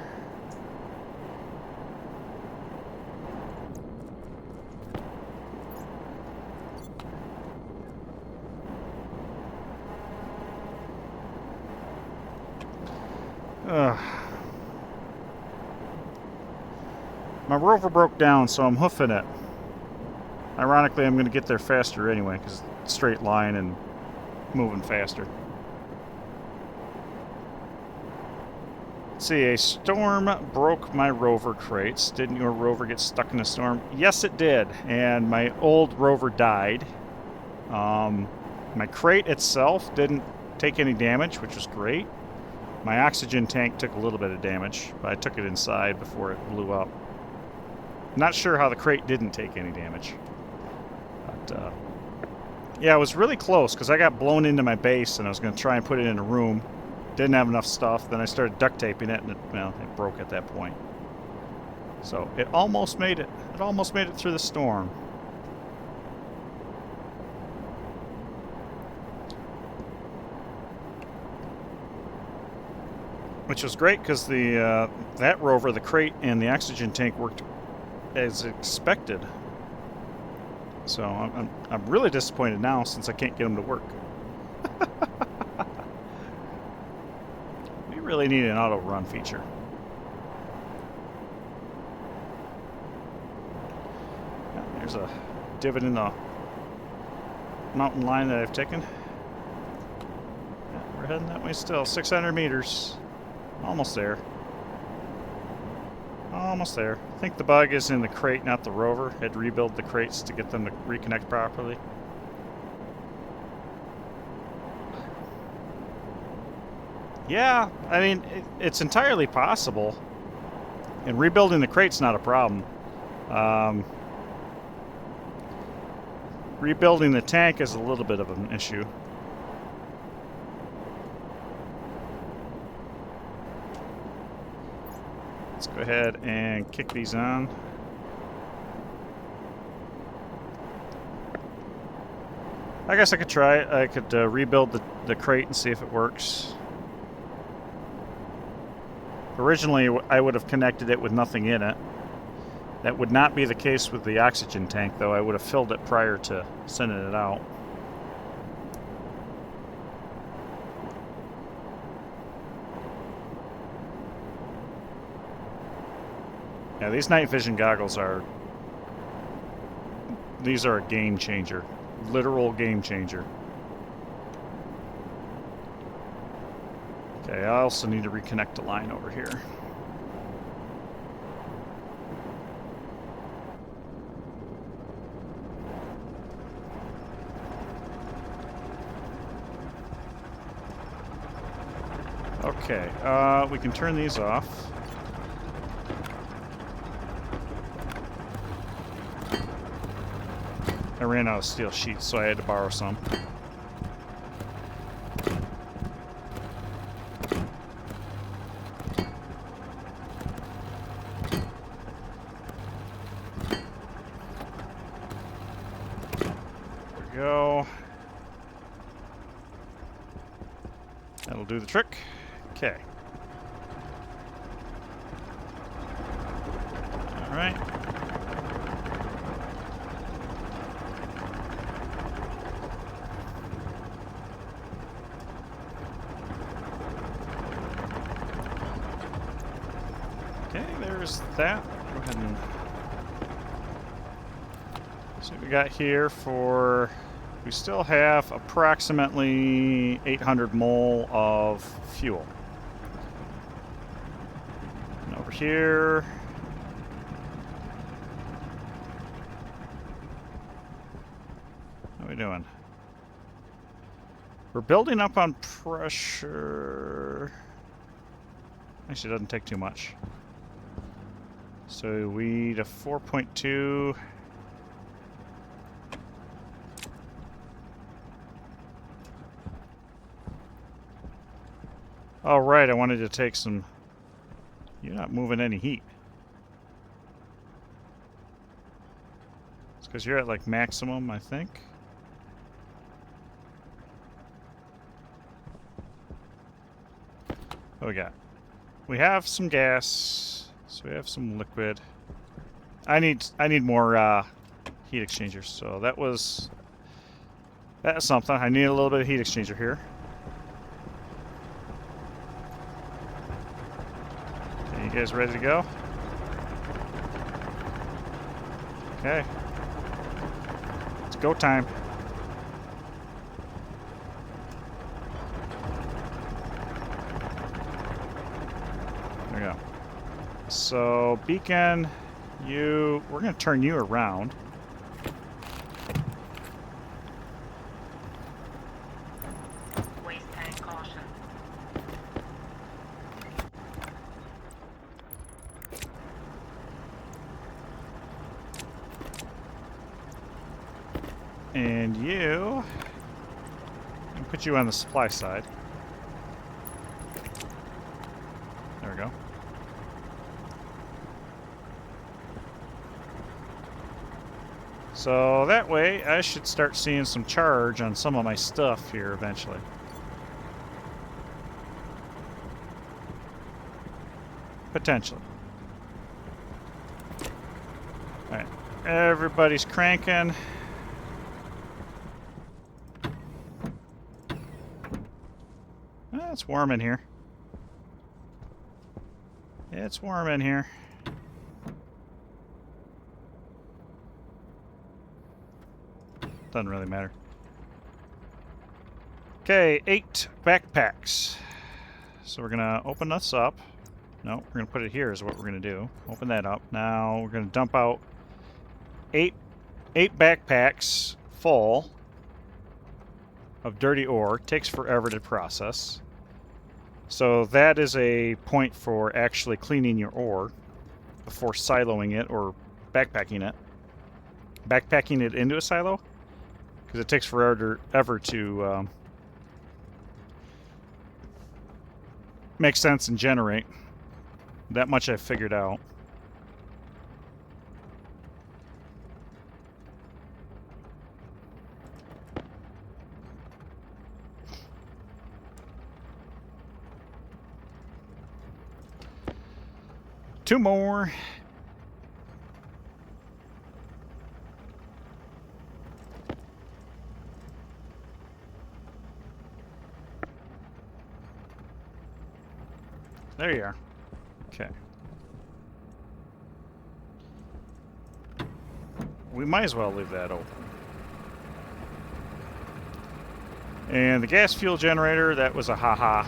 My rover broke down, so I'm hoofing it. Ironically, I'm going to get there faster anyway, because it's straight line and moving faster. Let's see, a storm broke my rover crates. Didn't your rover get stuck in a storm? Yes, it did, and my old rover died. My crate itself didn't take any damage, which was great. My oxygen tank took a little bit of damage, but I took it inside before it blew up. Not sure how the crate didn't take any damage. But, yeah, it was really close, because I got blown into my base, and I was going to try and put it in a room. Didn't have enough stuff. Then I started duct taping it, and it broke at that point. So it almost made it. It almost made it through the storm. Which was great, because that rover, the crate, and the oxygen tank worked as expected. So I'm really disappointed now, since I can't get them to work. We really need an auto run feature. Yeah, there's a divot in the mountain line that I've taken. Yeah, we're heading that way still. 600 meters. Almost there. Almost there. I think the bug is in the crate, not the rover. Had to rebuild the crates to get them to reconnect properly. Yeah, I mean, it's entirely possible. And rebuilding the crate's not a problem. Rebuilding the tank is a little bit of an issue. Let's go ahead and kick these on. I guess I could try it. I could rebuild the crate and see if it works. Originally, I would have connected it with nothing in it. That would not be the case with the oxygen tank, though. I would have filled it prior to sending it out. Yeah, these night vision goggles these are a game changer. Literal game changer. Okay, I also need to reconnect the line over here. Okay, we can turn these off. I ran out of steel sheets, so I had to borrow some. There we go. That'll do the trick. Okay. All right. Okay, there's that. Go ahead and see what we got here for... We still have approximately 800 mole of fuel. And over here... How are we doing? We're building up on pressure. Actually, it doesn't take too much. So we need a 4.2. Oh, right, I wanted to take some... You're not moving any heat. It's because you're at like maximum, I think. What we got? We have some gas, so we have some liquid. I need more heat exchangers. So that's something. I need a little bit of heat exchanger here. Okay, you guys ready to go? Okay. It's go time. There we go. So, beacon, we're going to turn you around. Waste tank caution. And I'll put you on the supply side. There we go. So that way, I should start seeing some charge on some of my stuff here eventually. Potentially. Alright, everybody's cranking. It's warm in here. It's warm in here. Doesn't really matter. Okay, 8 backpacks. So we're gonna open this up. No, we're gonna put it here is what we're gonna do. Open that up. Now we're gonna dump out eight backpacks full of dirty ore. Takes forever to process. So that is a point for actually cleaning your ore before siloing it or backpacking it. Backpacking it into a silo, because it takes forever to make sense and generate. That much I've figured out. Two more. There you are. Okay. We might as well leave that open. And the gas fuel generator, that was a haha.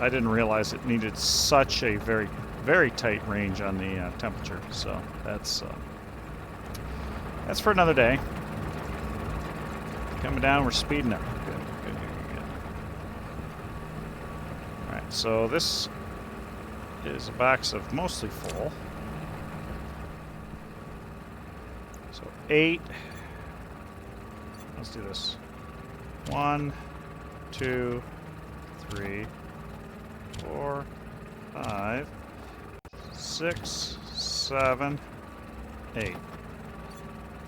I didn't realize it needed such a very, very tight range on the temperature. So that's for another day. Coming down, we're speeding up. Good. All right, so this is a box of mostly full. So 8 let's do this. 1, 2, 3, 4, 5, 6, 7, 8.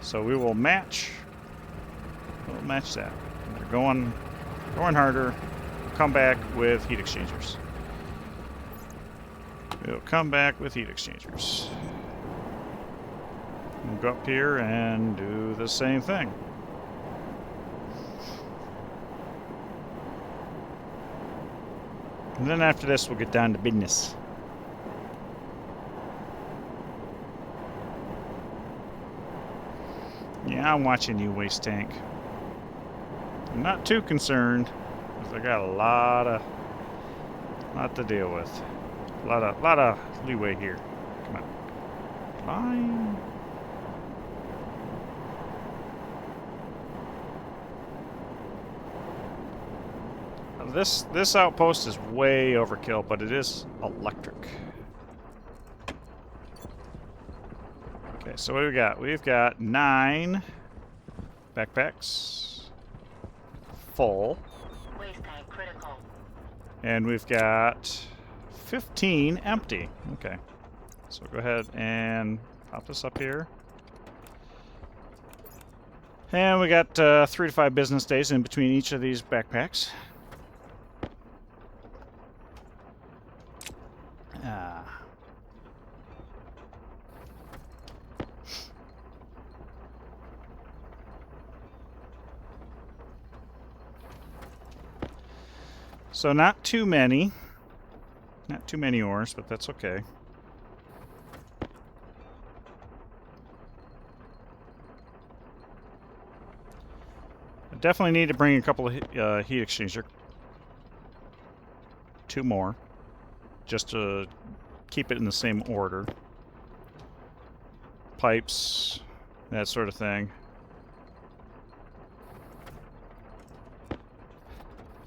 So we will match. We'll match that. They're going harder. We'll come back with heat exchangers. We'll come back with heat exchangers. We'll go up here and do the same thing. And then after this, we'll get down to business. Yeah, I'm watching you, waste tank. I'm not too concerned, because I got a lot to deal with. A lot of leeway here. Come on, climb. This outpost is way overkill, but it is electric. Okay, so what do we got? We've got 9 backpacks full. Waste tank critical. And we've got 15 empty. Okay. So go ahead and pop this up here. And we got 3 to 5 business days in between each of these backpacks. So not too many. Not too many ores, but that's okay. I definitely need to bring a couple of heat exchanger. 2 more. Just to keep it in the same order. Pipes, that sort of thing.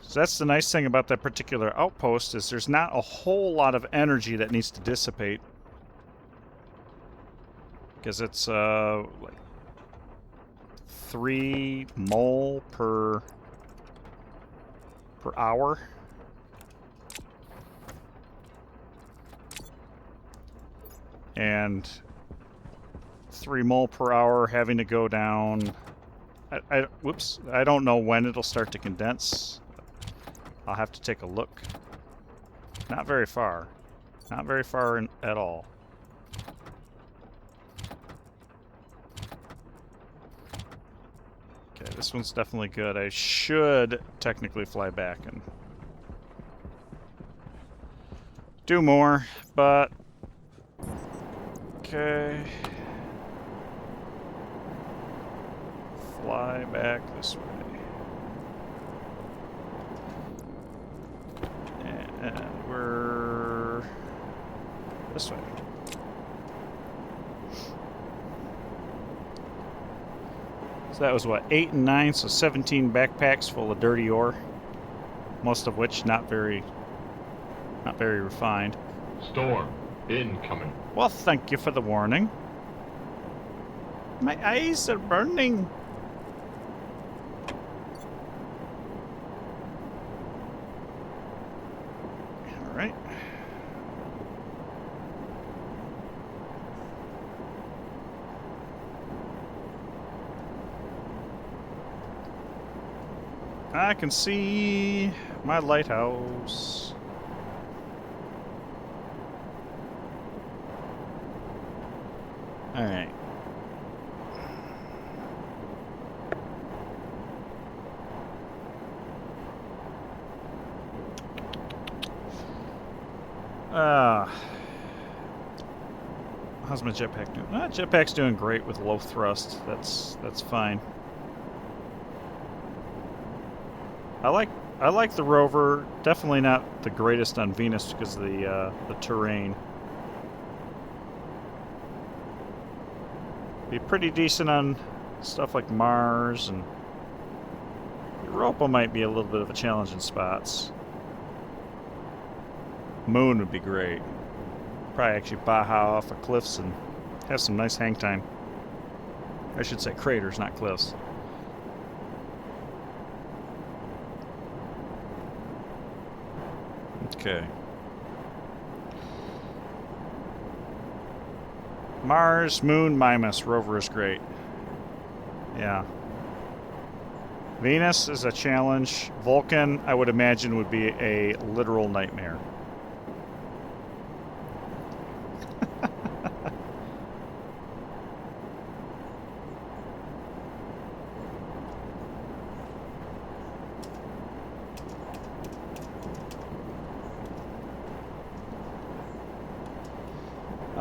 So that's the nice thing about that particular outpost, is there's not a whole lot of energy that needs to dissipate. Because it's like 3 mole per hour. And 3 mole per hour having to go down. Whoops, I don't know when it'll start to condense. I'll have to take a look. Not very far. Not very far at all. Okay, this one's definitely good. I should technically fly back and do more, but okay. Fly back this way. And we're this way. So that was what, 8 and 9, so 17 backpacks full of dirty ore. Most of which not very refined. Storm incoming. Well, thank you for the warning. My eyes are burning. All right. I can see my lighthouse. All right. How's my jetpack doing? Jetpack's doing great with low thrust. That's fine. I like the rover. Definitely not the greatest on Venus because of the terrain. Be pretty decent on stuff like Mars, and Europa might be a little bit of a challenge in spots. Moon would be great. Probably actually baja off of cliffs and have some nice hang time. I should say craters, not cliffs. Okay. Mars, Moon, Mimas. Rover is great. Yeah. Venus is a challenge. Vulcan, I would imagine, would be a literal nightmare.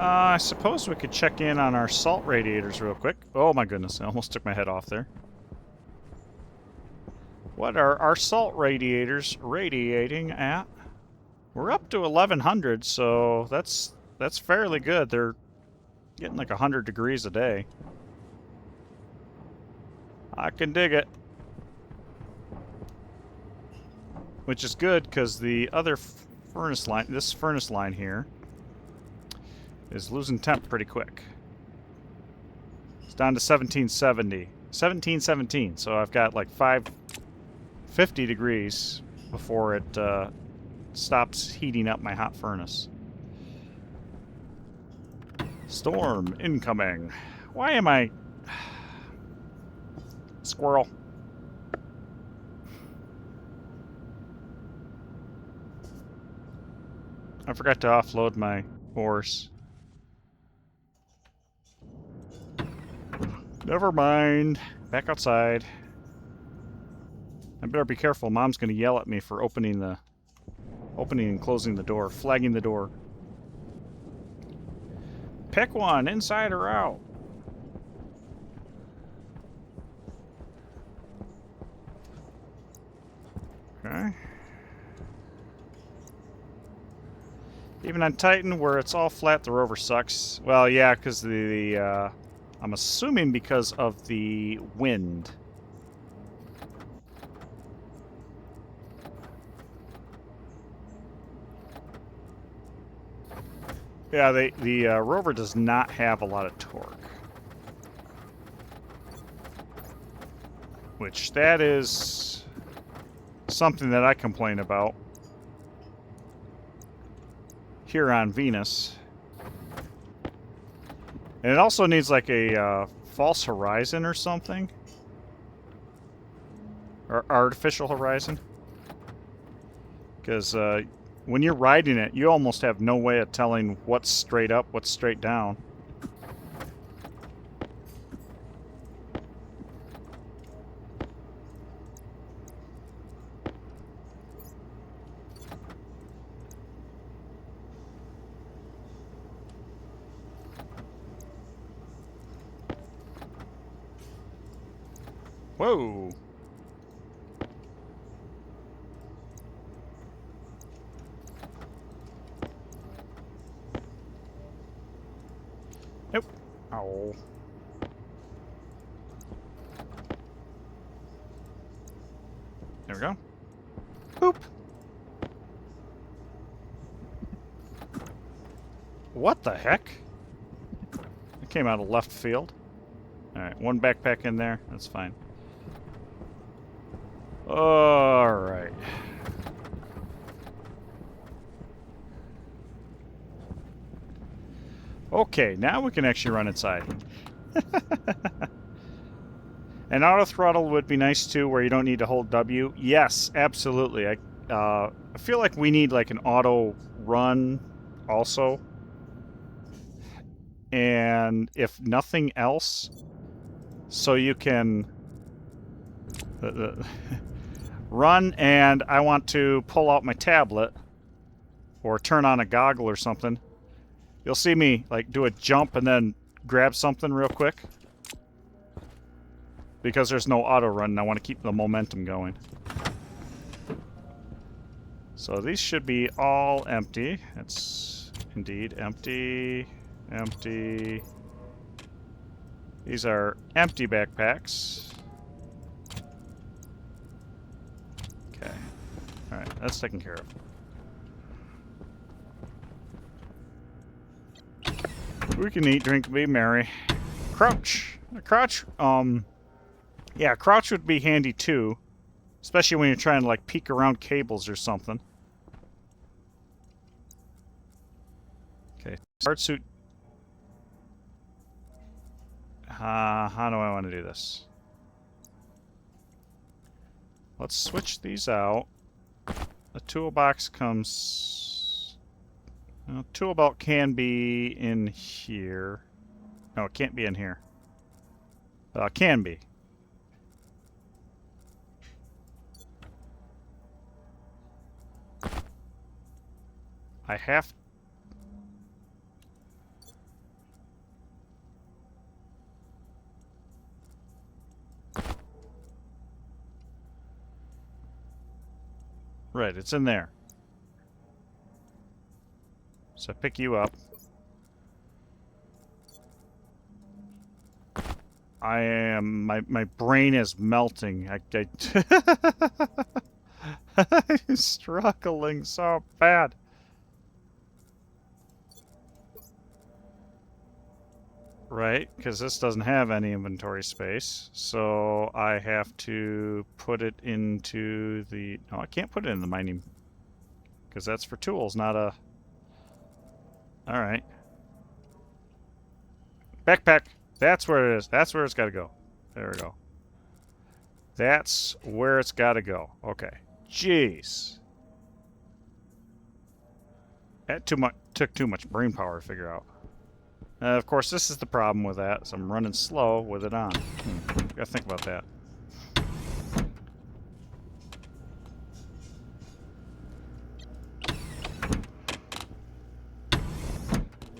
I suppose we could check in on our salt radiators real quick. Oh my goodness, I almost took my head off there. What are our salt radiators radiating at? We're up to 1100, so that's fairly good. They're getting like 100 degrees a day. I can dig it. Which is good because the other furnace line, this furnace line here, is losing temp pretty quick. It's down to 1770. 1717, so I've got like 550 degrees before it stops heating up my hot furnace. Storm incoming. Why am I... Squirrel. I forgot to offload my horse. Never mind. Back outside. I better be careful. Mom's gonna yell at me for opening and closing the door, flagging the door. Pick one, inside or out. Okay. Even on Titan, where it's all flat, the rover sucks. Well, yeah, because I'm assuming because of the wind. Yeah, the rover does not have a lot of torque. Which, that is something that I complain about here on Venus. And it also needs like a false horizon or something. Or artificial horizon. Because when you're riding it, you almost have no way of telling what's straight up, what's straight down. Whoa! Nope. Ow. There we go. Boop. What the heck? It came out of left field. Alright, one backpack in there. That's fine. Alright. Okay, now we can actually run inside. An auto throttle would be nice too, where you don't need to hold W. Yes, absolutely. I feel like we need like an auto run also. And if nothing else, so you can run and I want to pull out my tablet or turn on a goggle or something. You'll see me like do a jump and then grab something real quick. Because there's no auto run and I want to keep the momentum going. So these should be all empty. It's indeed empty, empty. These are empty backpacks. Okay. Alright, that's taken care of. We can eat, drink, be merry. Crouch. Crouch, yeah, crouch would be handy too. Especially when you're trying to like peek around cables or something. Hard suit. How do I want to do this? Let's switch these out. The toolbox comes... Well, tool belt can be in here. No, it can't be in here. Can be. I have... Right, it's in there. So I pick you up. I am... My brain is melting. I'm struggling so bad. Right, because this doesn't have any inventory space. So I have to put it into the... No, I can't put it in the mining. Because that's for tools, not a... Alright. Backpack! That's where it is. That's where it's got to go. There we go. That's where it's got to go. Okay. Jeez. That took too much brain power to figure out. Of course, this is the problem with that, so I'm running slow with it on. Gotta think about that.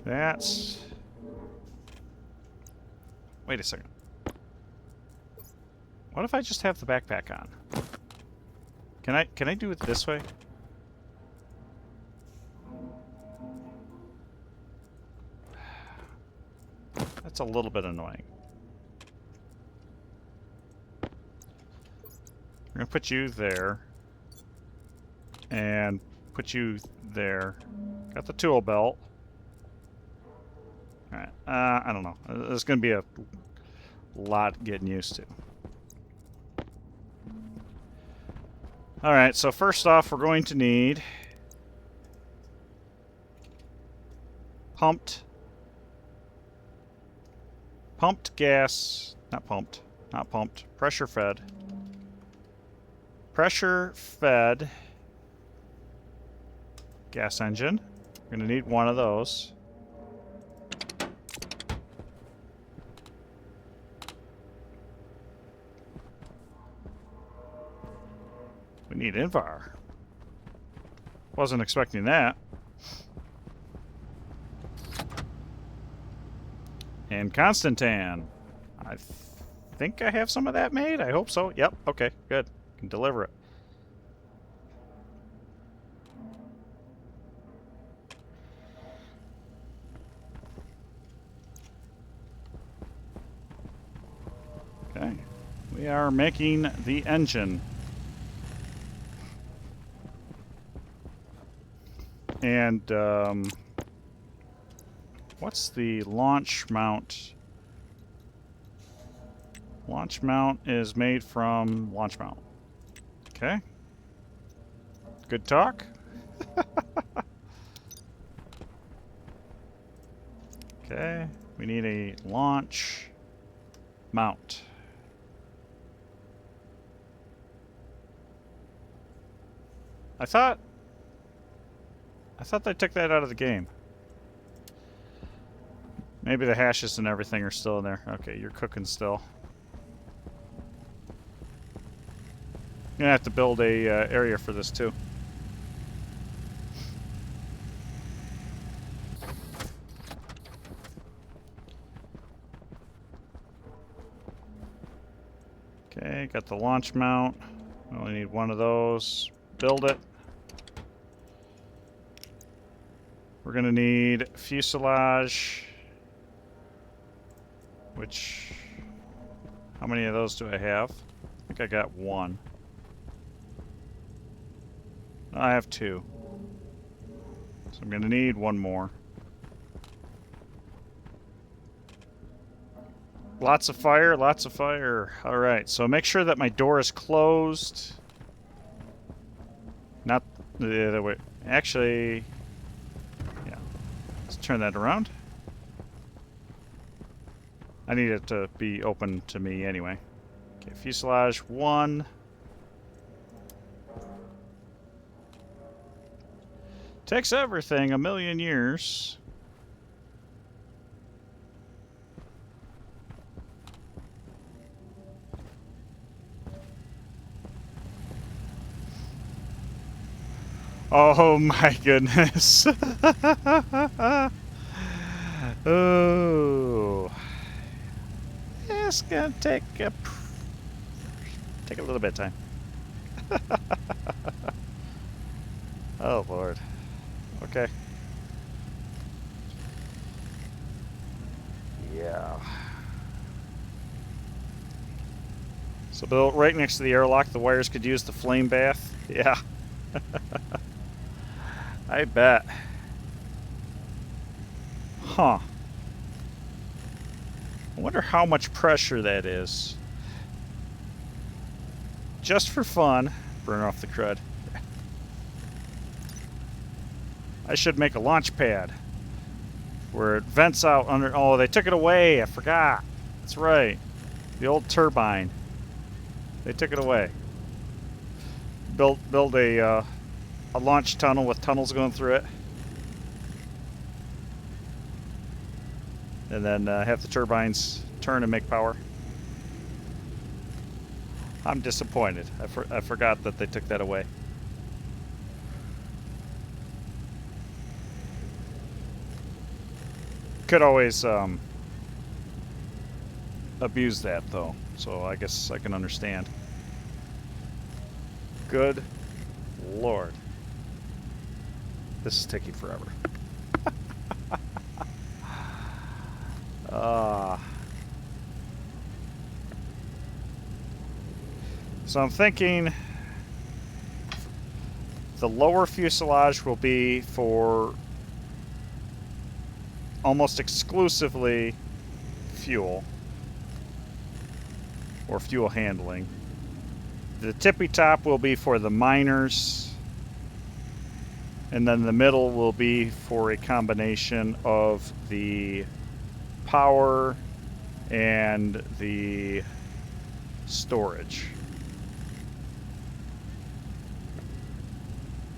That's... Wait a second. What if I just have the backpack on? Can I do it this way? That's a little bit annoying. We're gonna put you there. And put you there. Got the tool belt. Alright, I don't know. There's gonna be a lot getting used to. Alright, so first off, we're going to need pumped gas, not pumped, pressure fed gas engine. We're going to need one of those. We need Invar. Wasn't expecting that. And Constantan. I think I have some of that made. I hope so. Yep. Okay. Good. Can deliver it. Okay. We are making the engine. And, what's the launch mount? Launch mount is made from launch mount. Okay. Good talk. Okay. We need a launch mount. I thought they took that out of the game. Maybe the hashes and everything are still in there. Okay, you're cooking still. You're gonna have to build a area for this too. Okay, got the launch mount. We only need one of those. Build it. We're gonna need fuselage. Which... How many of those do I have? I think I got one. I have two. So I'm gonna need one more. Lots of fire, lots of fire. Alright, so make sure that my door is closed. Not the other way. Actually... Yeah. Let's turn that around. I need it to be open to me anyway. Okay, fuselage 1. Takes everything a million years. Oh my goodness. Oh. It's gonna take a little bit of time. Oh Lord. Okay. Yeah. So built right next to the airlock, the wires could use the flame bath. Yeah. I bet. Huh. I wonder how much pressure that is. Just for fun. Burn off the crud. I should make a launch pad where it vents out under... Oh, they took it away. I forgot. That's right. The old turbine. They took it away. Build a launch tunnel with tunnels going through it. And then have the turbines turn and make power. I'm disappointed. I forgot that they took that away. Could always abuse that though, so I guess I can understand. Good Lord. This is taking forever. So I'm thinking the lower fuselage will be for almost exclusively fuel or fuel handling. The tippy top will be for the miners, and then the middle will be for a combination of the power and the storage.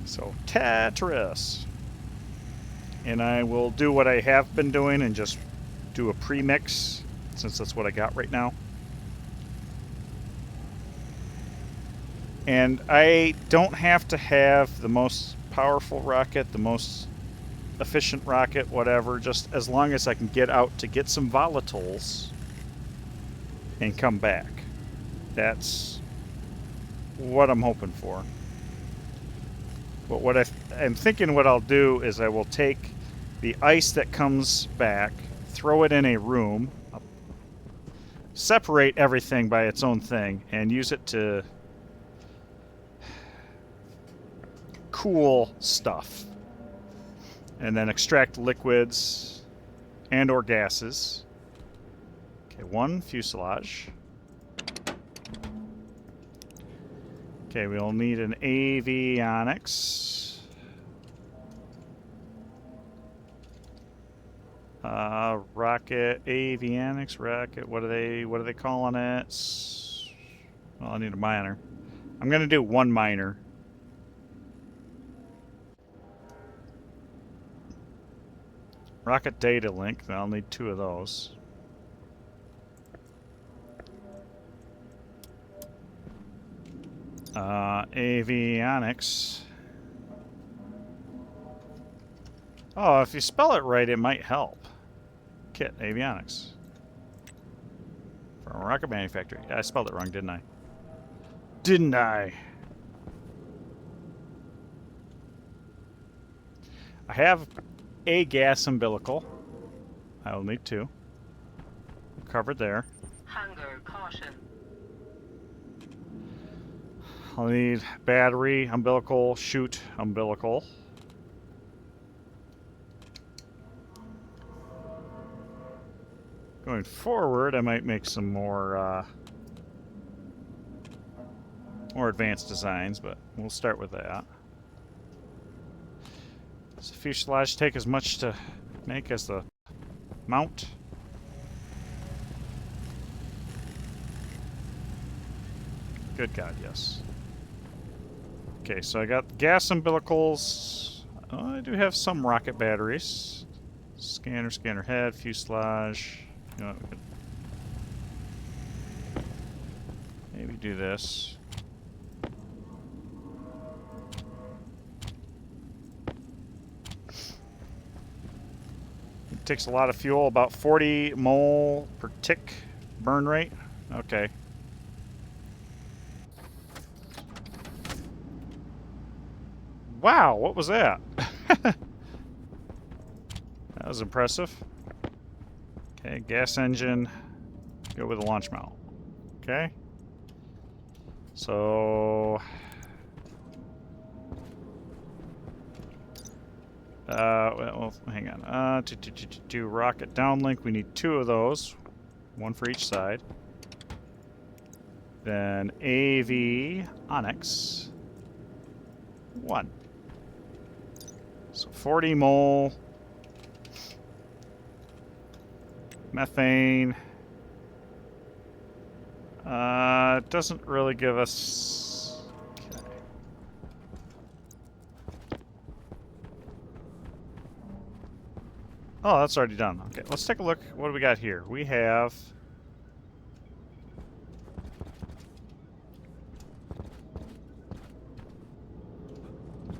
So Tetris. And I will do what I have been doing and just do a pre-mix, since that's what I got right now. And I don't have to have the most powerful rocket, the most efficient rocket, whatever, just as long as I can get out to get some volatiles and come back. That's what I'm hoping for. But what I'm thinking what I'll do is I will take the ice that comes back, throw it in a room, separate everything by its own thing, and use it to cool stuff. And then extract liquids and or gases. Okay, 1 fuselage. Okay, we'll need an avionics. Rocket, avionics, rocket, what are they calling it? Well, I need a miner. I'm gonna do 1 miner. Rocket data link, I'll need 2 of those. Avionics. Oh, if you spell it right, it might help. Kit, avionics. From a rocket manufacturer. Yeah, I spelled it wrong, didn't I? Didn't I? I have a gas umbilical. I will need 2. Covered there. Hunger caution. I'll need battery, umbilical, chute, umbilical. Going forward, I might make some more advanced designs, but we'll start with that. Does the fuselage take as much to make as the mount. Good God, yes. Okay, so I got gas umbilicals. I do have some rocket batteries. Scanner, scanner head, fuselage. You know what, we could maybe do this. It takes a lot of fuel, about 40 mole per tick burn rate. Okay. Wow, what was that? That was impressive. Okay, gas engine. Go with the launch mount. Okay. So... well, hang on. To rocket downlink, we need 2 of those. 1 for each side. Then AV Onyx. 1. So 40 mole. Methane. It doesn't really give us... Okay. Oh, that's already done. Okay, let's take a look. What do we got here? We have...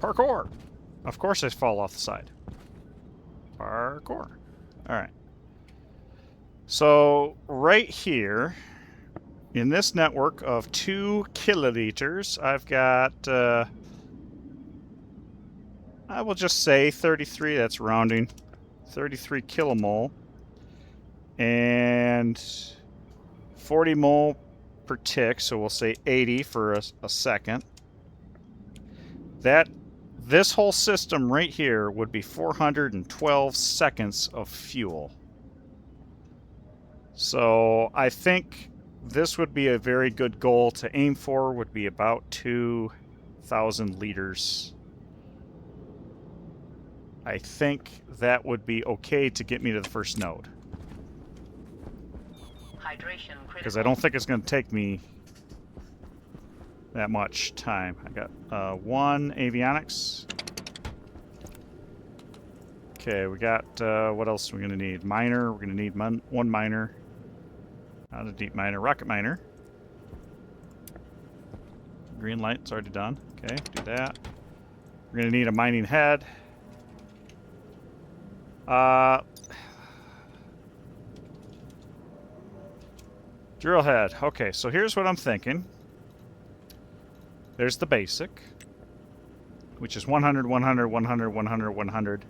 Parkour! Of course I fall off the side. Parkour. Alright. So, right here, in this network of 2 kiloliters, I've got, I will just say 33, that's rounding, 33 kilomole, and 40 mole per tick, so we'll say 80 for a second. This whole system right here would be 412 seconds of fuel. So I think this would be a very good goal to aim for, would be about 2,000 liters. I think that would be okay to get me to the first node. Hydration critical. Because I don't think it's going to take me that much time. I got 1 avionics. Okay, we got, what else are we going to need? Miner, we're going to need 1 miner. Not a deep miner, rocket miner. Green light's already done. Okay, do that. We're going to need a mining head. Drill head. Okay, so here's what I'm thinking. There's the basic, which is 100, 100, 100, 100, 100.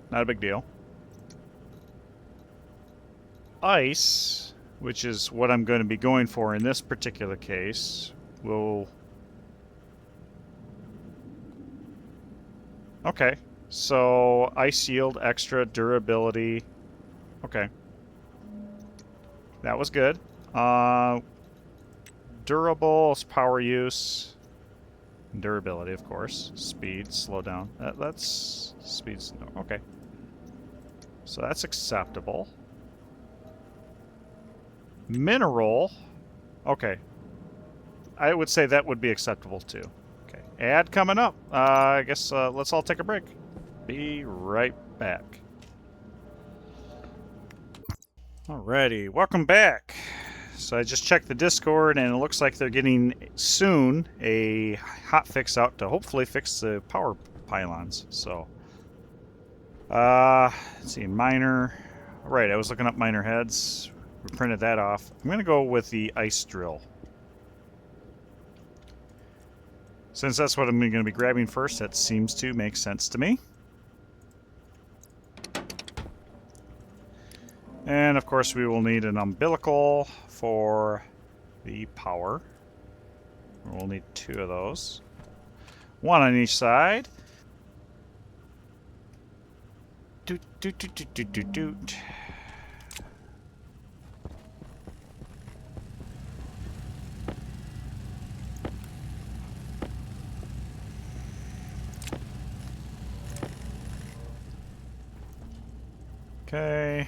Not a big deal. Ice, which is what I'm going to be going for in this particular case, will... Okay, so ice yield, extra durability. Okay. That was good. Durable, power use. Durability, of course. Speed, slow down. That's... Speed's... No, okay. So that's acceptable. Mineral. Okay. I would say that would be acceptable too. Okay. Ad coming up. I guess let's all take a break. Be right back. Alrighty. Welcome back. So I just checked the Discord and it looks like they're getting soon a hotfix out to hopefully fix the power pylons. So, let's see. Miner. Right. I was looking up miner heads. We printed that off. I'm going to go with the ice drill. Since that's what I'm going to be grabbing first, that seems to make sense to me. And of course we will need an umbilical for the power. We'll need 2 of those. 1 on each side. Doot, doot, doot, doot, doot, doot, doot. Okay.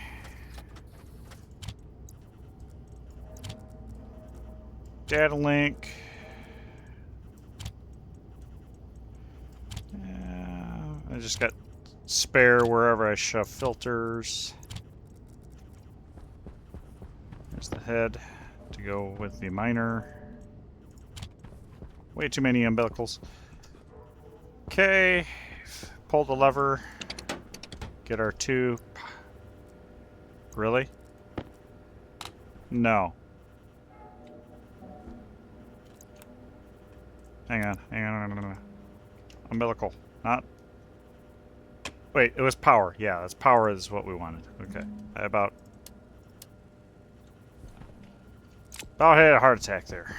Data link. I just got spare wherever I shove filters. There's the head to go with the miner. Way too many umbilicals. Okay. Pull the lever. Get our two. Really? No. Hang on. Umbilical. Not. Wait, it was power. Yeah, that's power is what we wanted. Okay. I about had a heart attack there.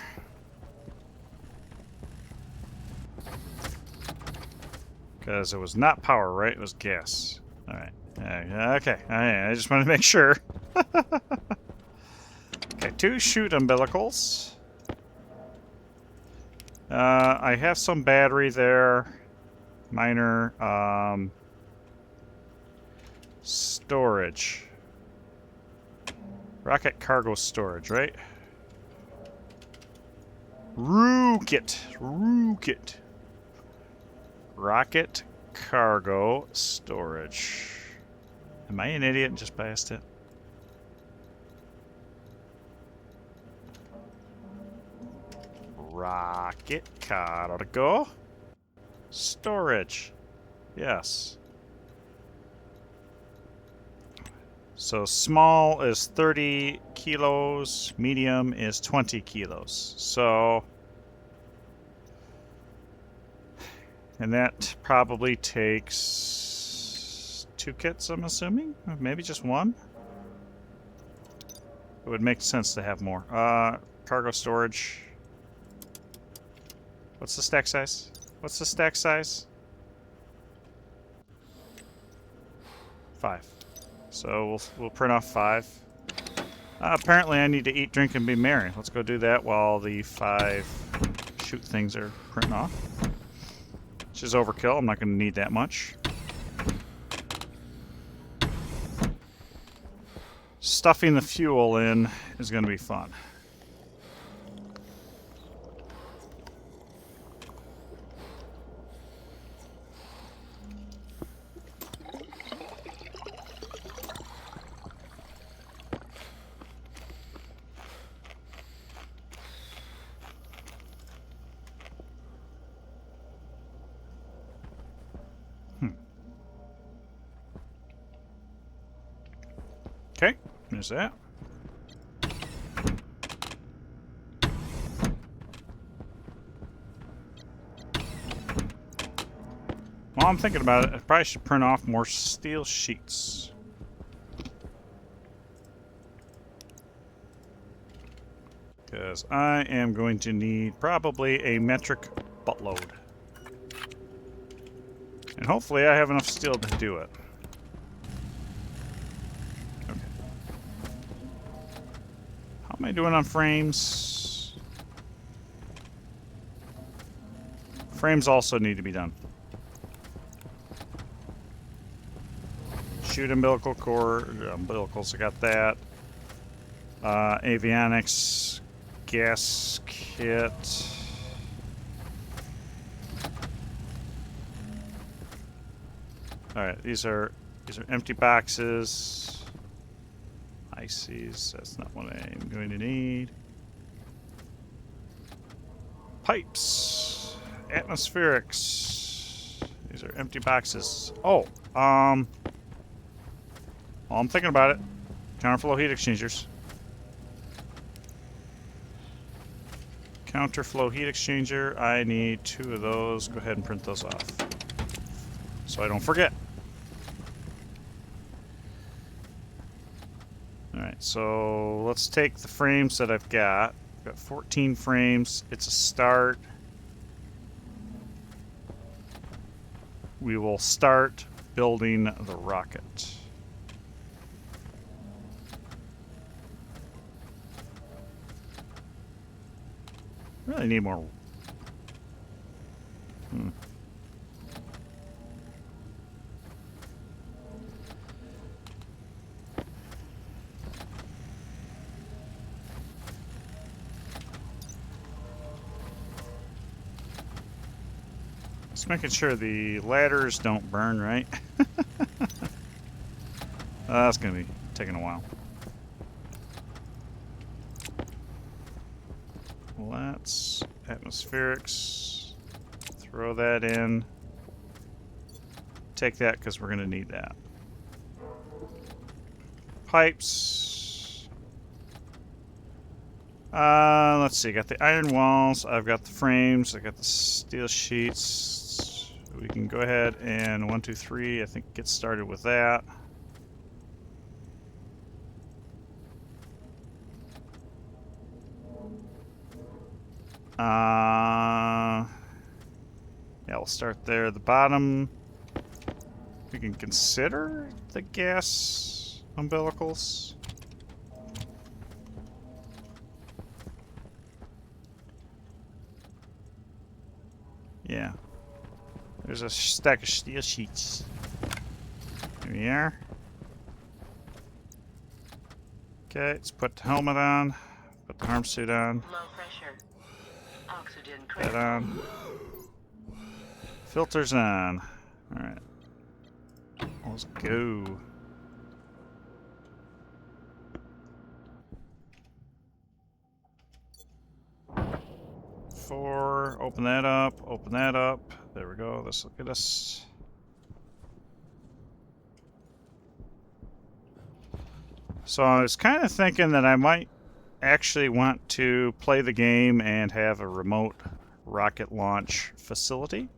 Because it was not power, right? It was gas. Alright. Okay. I just wanted to make sure. Okay, 2 shoot umbilicals. I have some battery there. Miner. Storage. Rocket cargo storage, right? Rocket. Rocket cargo storage. Am I an idiot and just passed it? Rocket cargo storage. Yes. So small is 30 kilos, medium is 20 kilos. So, and that probably takes 2 kits, I'm assuming? Maybe just 1? It would make sense to have more. Cargo storage. What's the stack size? What's the stack size? 5. So we'll print off 5. Apparently I need to eat, drink, and be merry. Let's go do that while the 5 shoot things are printing off. Which is overkill. I'm not going to need that much. Stuffing the fuel in is going to be fun. Okay, there's that. While I'm thinking about it, I probably should print off more steel sheets. Because I am going to need probably a metric buttload. And hopefully I have enough steel to do it. Okay. How am I doing on frames? Frames also need to be done. Shoot umbilical cord, umbilicals, I got that. Avionics, gas kit. Alright, these are empty boxes. Ices, that's not what I'm going to need. Pipes. Atmospherics. These are empty boxes. Oh, while I'm thinking about it, counterflow heat exchangers. Counterflow heat exchanger, I need 2 of those. Go ahead and print those off so I don't forget. Alright, so let's take the frames that I've got. I've got 14 frames. It's a start. We will start building the rocket. Really need more. Just making sure the ladders don't burn, right? That's gonna be taking a while. Let's atmospherics. Throw that in. Take that because we're gonna need that. Pipes. Let's see. Got the iron walls. I've got the frames. I got the steel sheets. We can go ahead and 1, 2, 3. I think get started with that. Yeah, we'll start there at the bottom. We can consider the gas umbilicals. Yeah. There's a stack of steel sheets. Here we are. Okay, let's put the helmet on. Put the arm suit on. Low pressure. Oxygen That critical. on. Filters on. Alright. Let's go. Four. Open that up. Open that up. There we go. Let's look at this. So I was kind of thinking that I might actually want to play the game and have a remote rocket launch facility.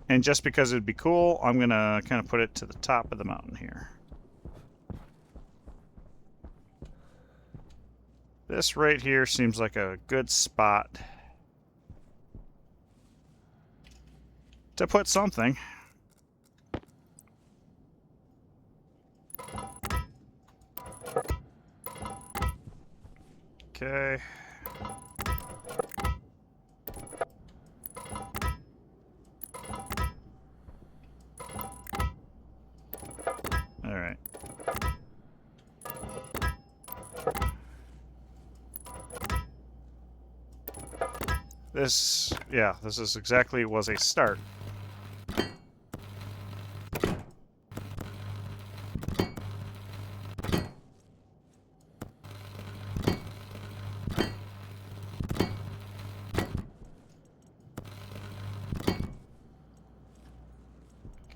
And just because it'd be cool, I'm going to kind of put it to the top of the mountain here. This right here seems like a good spot to put something. Okay. All right. This is exactly was a start.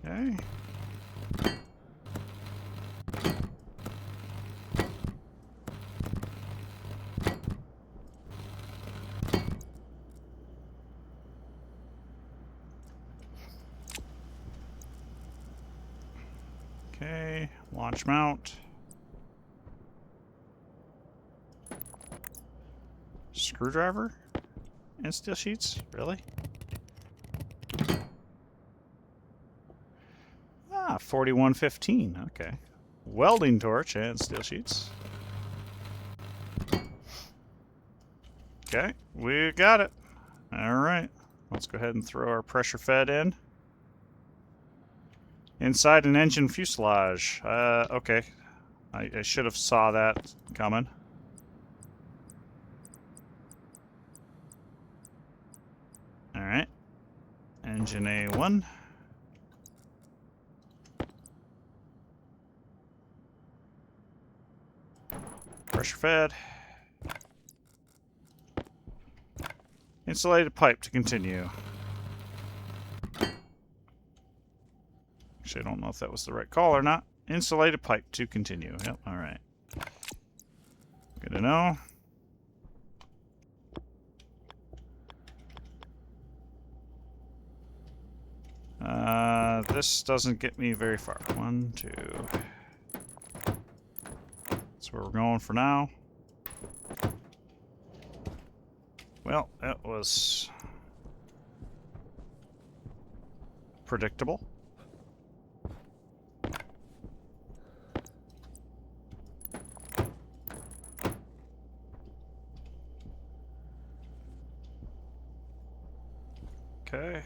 Okay. Okay, launch mount. Screwdriver and steel sheets? Really? Ah, 4115. Okay. Welding torch and steel sheets. Okay, we got it. All right. Let's go ahead and throw our pressure fed in. Inside an engine fuselage. Okay. I should have saw that coming. All right. Engine A1. Pressure fed. Insulated pipe to continue. Actually, I don't know if that was the right call or not. Insulated pipe to continue. Yep, alright. Good to know. This doesn't get me very far. 1, 2. That's where we're going for now. Well, that was predictable. Okay.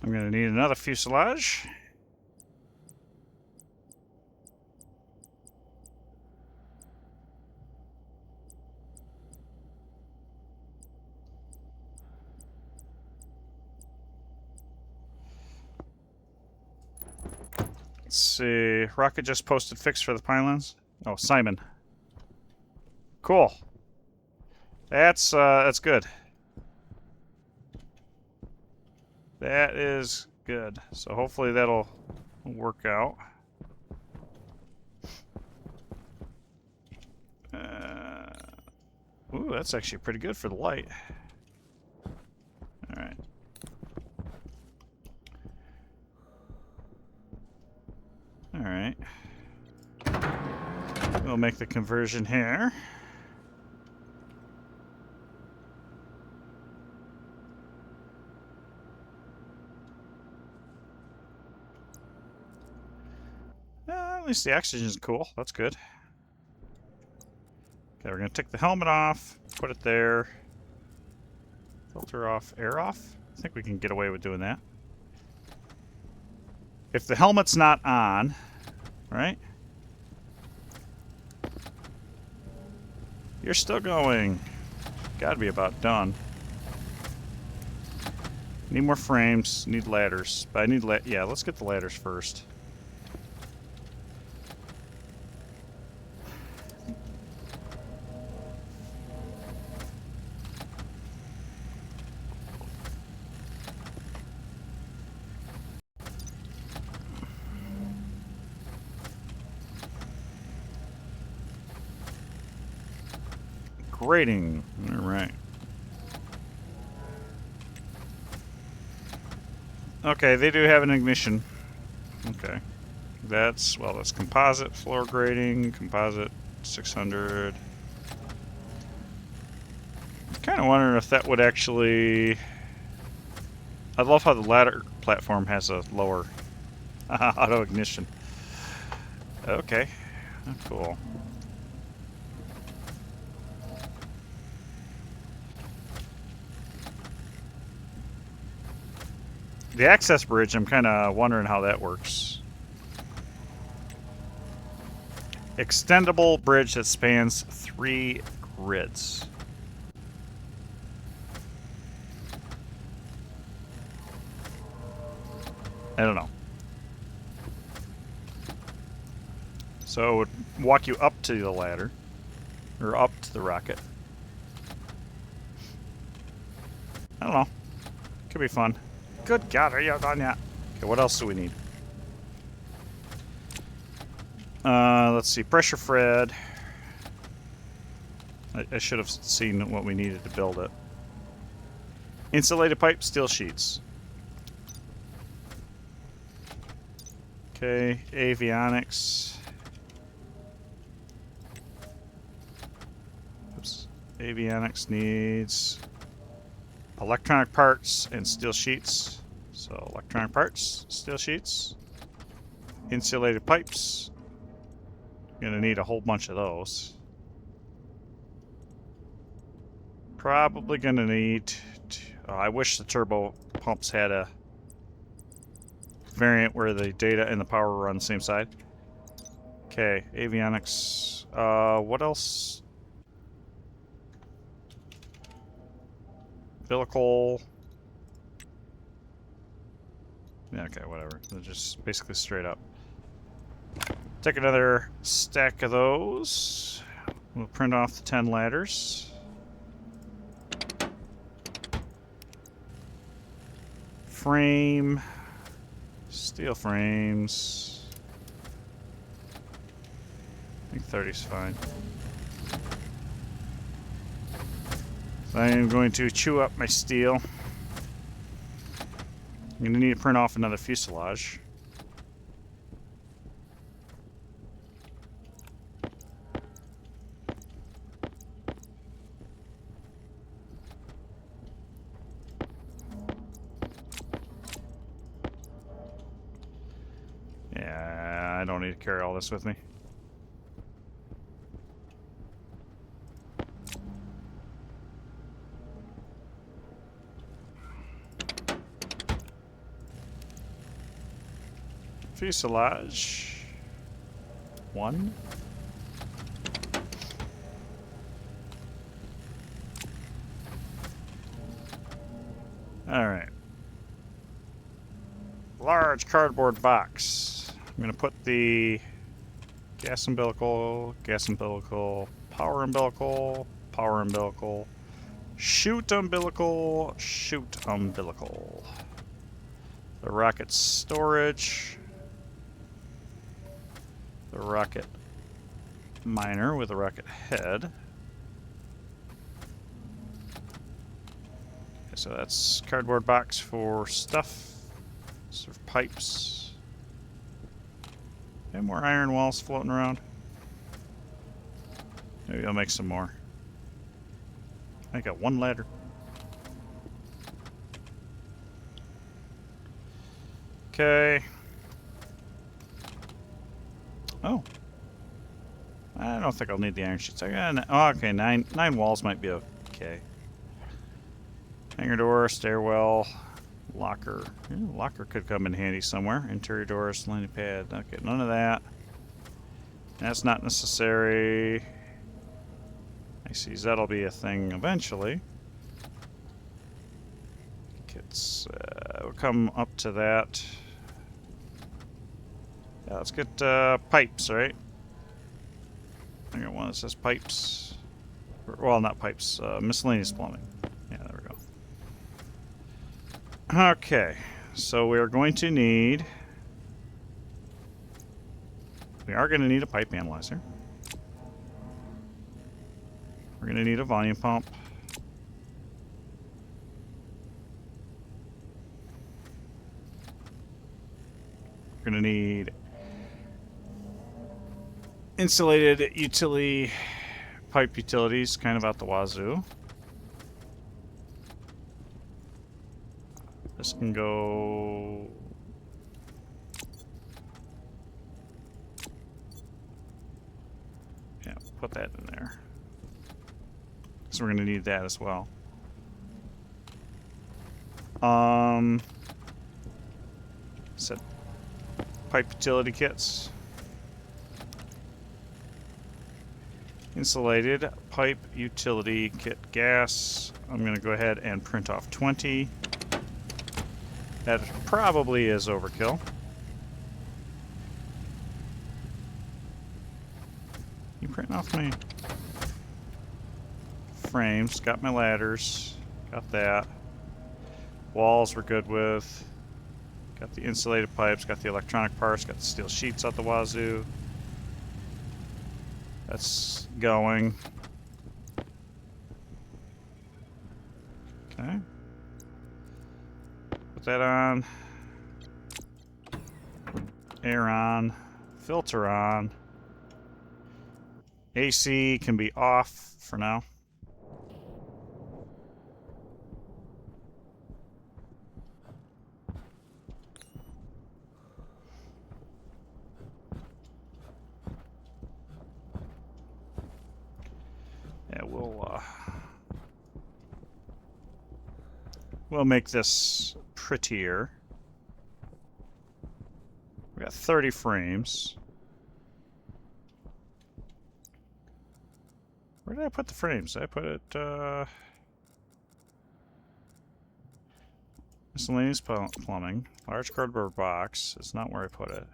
I'm going to need another fuselage. Let's see. Rocket just posted fix for the pylons. Oh, Simon. Cool. That's good. That is good. So hopefully that'll work out. Ooh, that's actually pretty good for the light. All right. All right. We'll make the conversion here. At least the oxygen's cool. That's good. Okay, we're going to take the helmet off, put it there. Filter off, air off. I think we can get away with doing that. If the helmet's not on, right? You're still going. Gotta be about done. Need more frames, need ladders. But I need yeah, let's get the ladders first. Grating. All right. Okay, they do have an ignition. Okay. That's composite floor grating, composite 600. I'm kind of wondering if that would actually... I love how the ladder platform has a lower auto ignition. Okay. Cool. The access bridge, I'm kind of wondering how that works. Extendable bridge that spans 3 grids. I don't know. So it would walk you up to the ladder, or up to the rocket. I don't know. Could be fun. Good God, are you done yet? Okay, what else do we need? Let's see. Pressure Fred. I should have seen what we needed to build it. Insulated pipe, steel sheets. Okay, avionics. Oops. Avionics needs electronic parts and steel sheets. So electronic parts, steel sheets, insulated pipes. Gonna need a whole bunch of those. Probably gonna need... I wish the turbo pumps had a variant where the data and the power were on the same side. Okay, avionics. What else? Umbilical. Yeah, okay, whatever. They're just basically straight up. Take another stack of those. We'll print off the 10 ladders. Frame. Steel frames. I think 30 is fine. I am going to chew up my steel. I'm going to need to print off another fuselage. Yeah, I don't need to carry all this with me. Fuselage. 1. All right. Large cardboard box. I'm going to put the gas umbilical, power umbilical, shoot umbilical, shoot umbilical. The rocket storage. The rocket miner with a rocket head. Okay, so that's cardboard box for stuff. Sort of pipes. And more iron walls floating around. Maybe I'll make some more. I got one ladder. Okay. Oh. I don't think I'll need the iron sheets. I got oh, okay, nine walls might be okay. Hangar door, stairwell, locker. Yeah, locker could come in handy somewhere. Interior doors, landing pad. Okay, none of that. That's not necessary. I see that'll be a thing eventually. Kits. We'll come up to that. Yeah, let's get pipes, right? I got one that says pipes. Well, not pipes. Miscellaneous plumbing. Yeah, there we go. Okay, so we're going to need... We are going to need a pipe analyzer. We're going to need a volume pump. We're going to need insulated utility pipe utilities, kind of out the wazoo. This can go... Yeah, put that in there. So we're going to need that as well. Set pipe utility kits. Insulated pipe utility kit gas. I'm going to go ahead and print off 20. That probably is overkill. You printing off my frames. Got my ladders. Got that. Walls we're good with. Got the insulated pipes. Got the electronic parts. Got the steel sheets out the wazoo. That's going. Okay. Put that on. Air on. Filter on. AC can be off for now. Yeah, we'll make this prettier. We got 30 frames. Where did I put the frames? I put it, miscellaneous plumbing. Large cardboard box. It's not where I put it.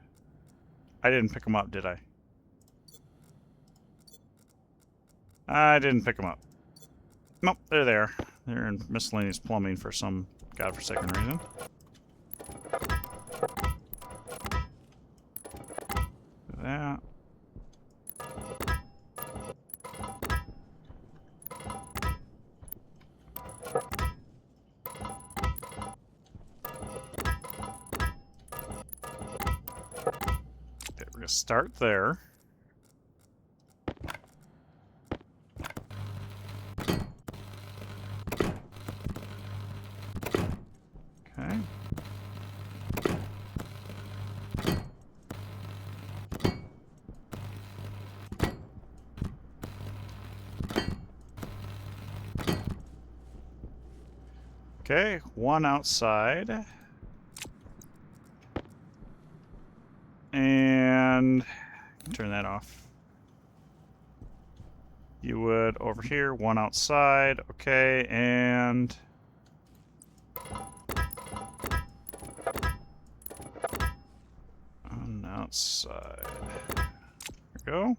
I didn't pick them up, did I? I didn't pick them up. Nope, they're there. They're in miscellaneous plumbing for some godforsaken reason. That. Okay, we're gonna start there. Okay. Okay, one outside. And turn that off. You would over here, one outside. Okay, and oh no, outside. There we go.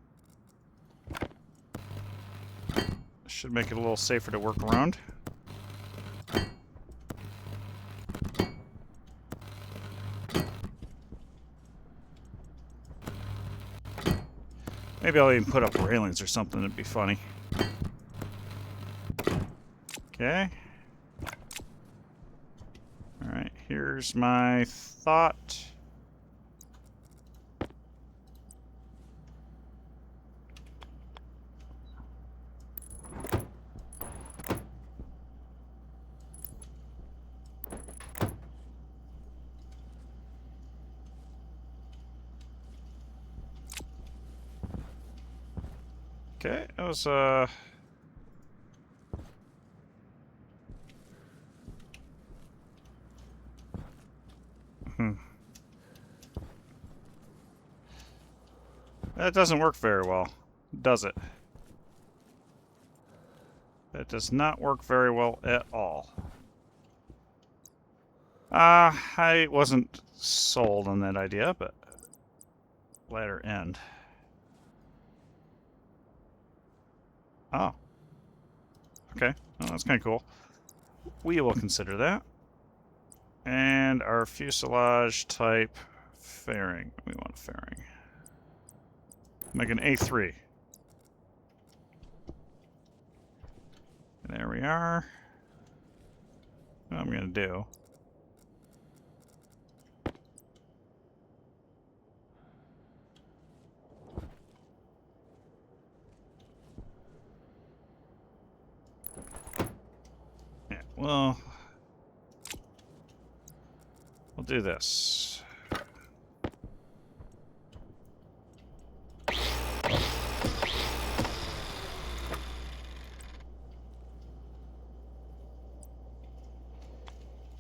Should make it a little safer to work around. Maybe I'll even put up railings or something. It'd be funny. Okay. Alright, here's my thought. Okay, that was that doesn't work very well, does it? That does not work very well at all. I wasn't sold on that idea, but ladder end. Oh. Okay, well, that's kind of cool. We will consider that. And our fuselage type fairing. We want a fairing. Make an A3. There we are. What I'm going to do. Yeah, well, we'll do this.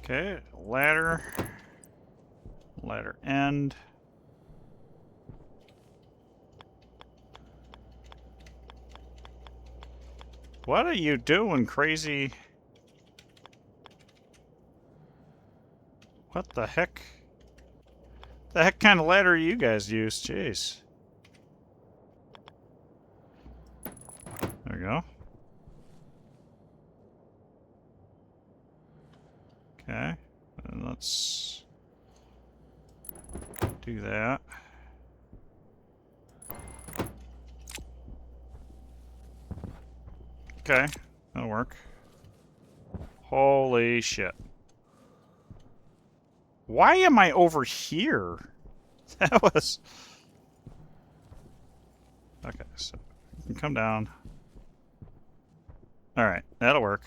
Okay, ladder. Ladder end. What are you doing, crazy? What the heck? The heck kind of ladder you guys use? Jeez. There we go. Okay. And let's do that. Okay. That'll work. Holy shit. Why am I over here? That was... Okay, so you can come down. Alright, that'll work.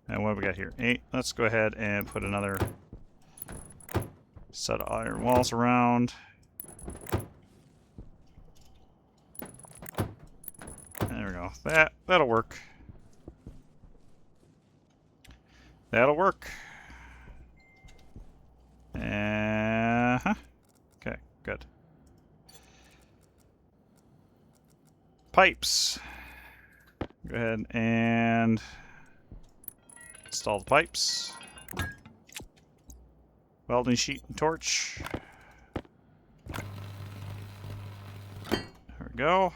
And what have we got here? 8. Let's go ahead and put another set of iron walls around. There we go. That'll work. That'll work. Okay, good. Pipes. Go ahead and install the pipes. Welding sheet and torch. There we go.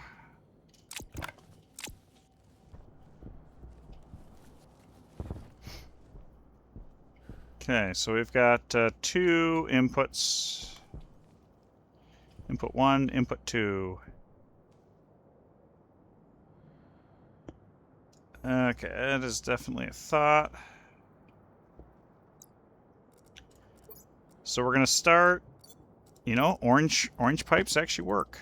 Okay, so we've got 2 inputs. Input 1, input 2. Okay, that is definitely a thought. So we're gonna start, you know, orange pipes actually work.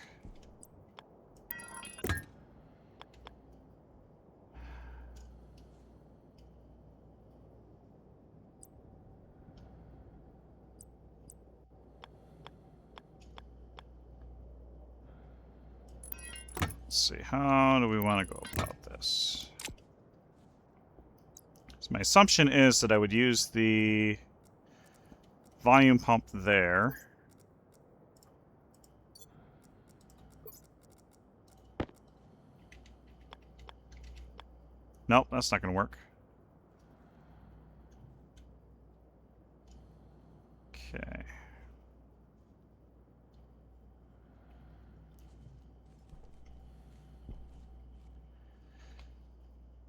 Let's see, how do we want to go about this? So my assumption is that I would use the volume pump there. Nope, that's not going to work. Okay.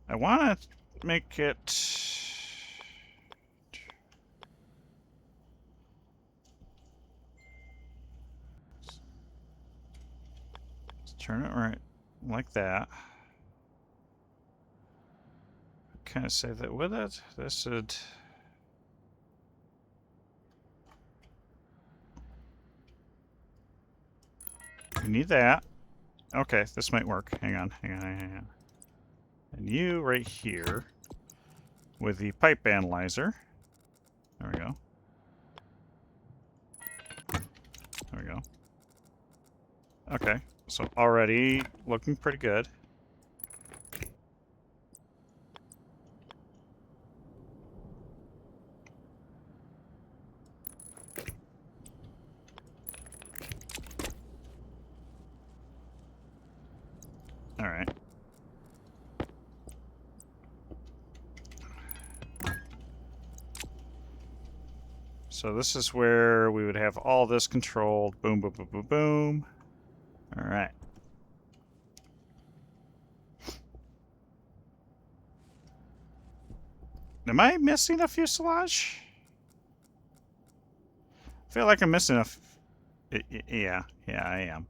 I want to make it... Let's turn it right like that. Kind of say that with it. This should... We need that. Okay, this might work. Hang on. And you right here with the pipe analyzer. There we go. There we go. Okay, so already looking pretty good. All right. So this is where we would have all this controlled. Boom, boom, boom, boom, boom. All right. Am I missing a fuselage? I feel like I'm missing yeah, I am.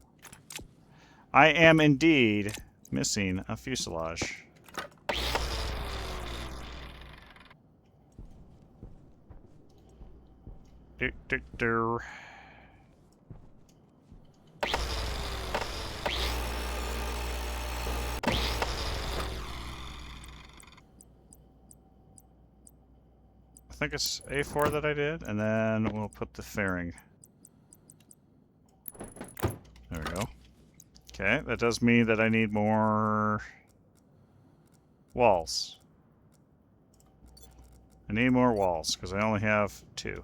I am indeed missing a fuselage. Do, do, do. I think it's A4 that I did, and then we'll put the fairing. There we go. Okay, that does mean that I need more walls. I need more walls, because I only have 2.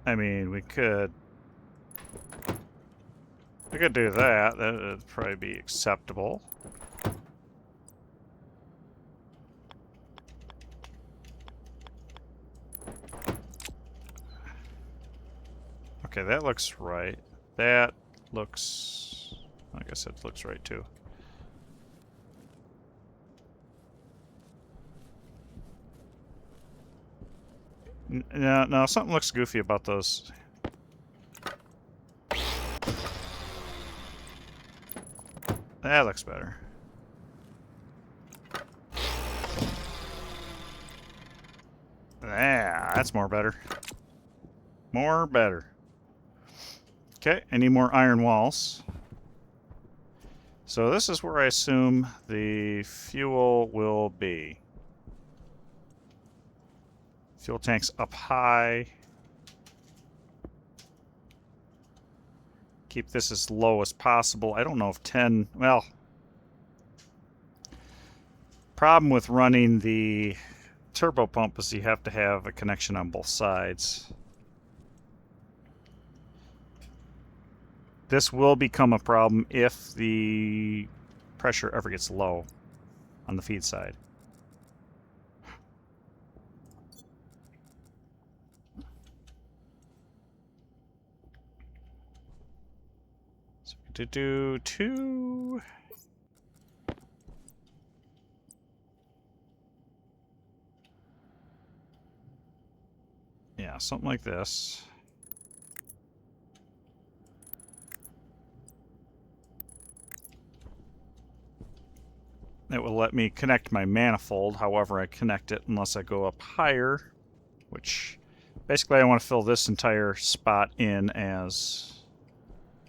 I mean, we could do that. That would probably be acceptable. Okay, that looks right. That looks... I guess it looks right, too. No, something looks goofy about those. That looks better. Yeah, that's more better. More better. Okay, I need more iron walls. So this is where I assume the fuel will be. Fuel tank's up high. Keep this as low as possible. I don't know if 10... Well, problem with running the turbo pump is you have to have a connection on both sides. This will become a problem if the pressure ever gets low on the feed side. So to do 2... Yeah, something like this. It will let me connect my manifold however I connect it unless I go up higher, which basically I want to fill this entire spot in as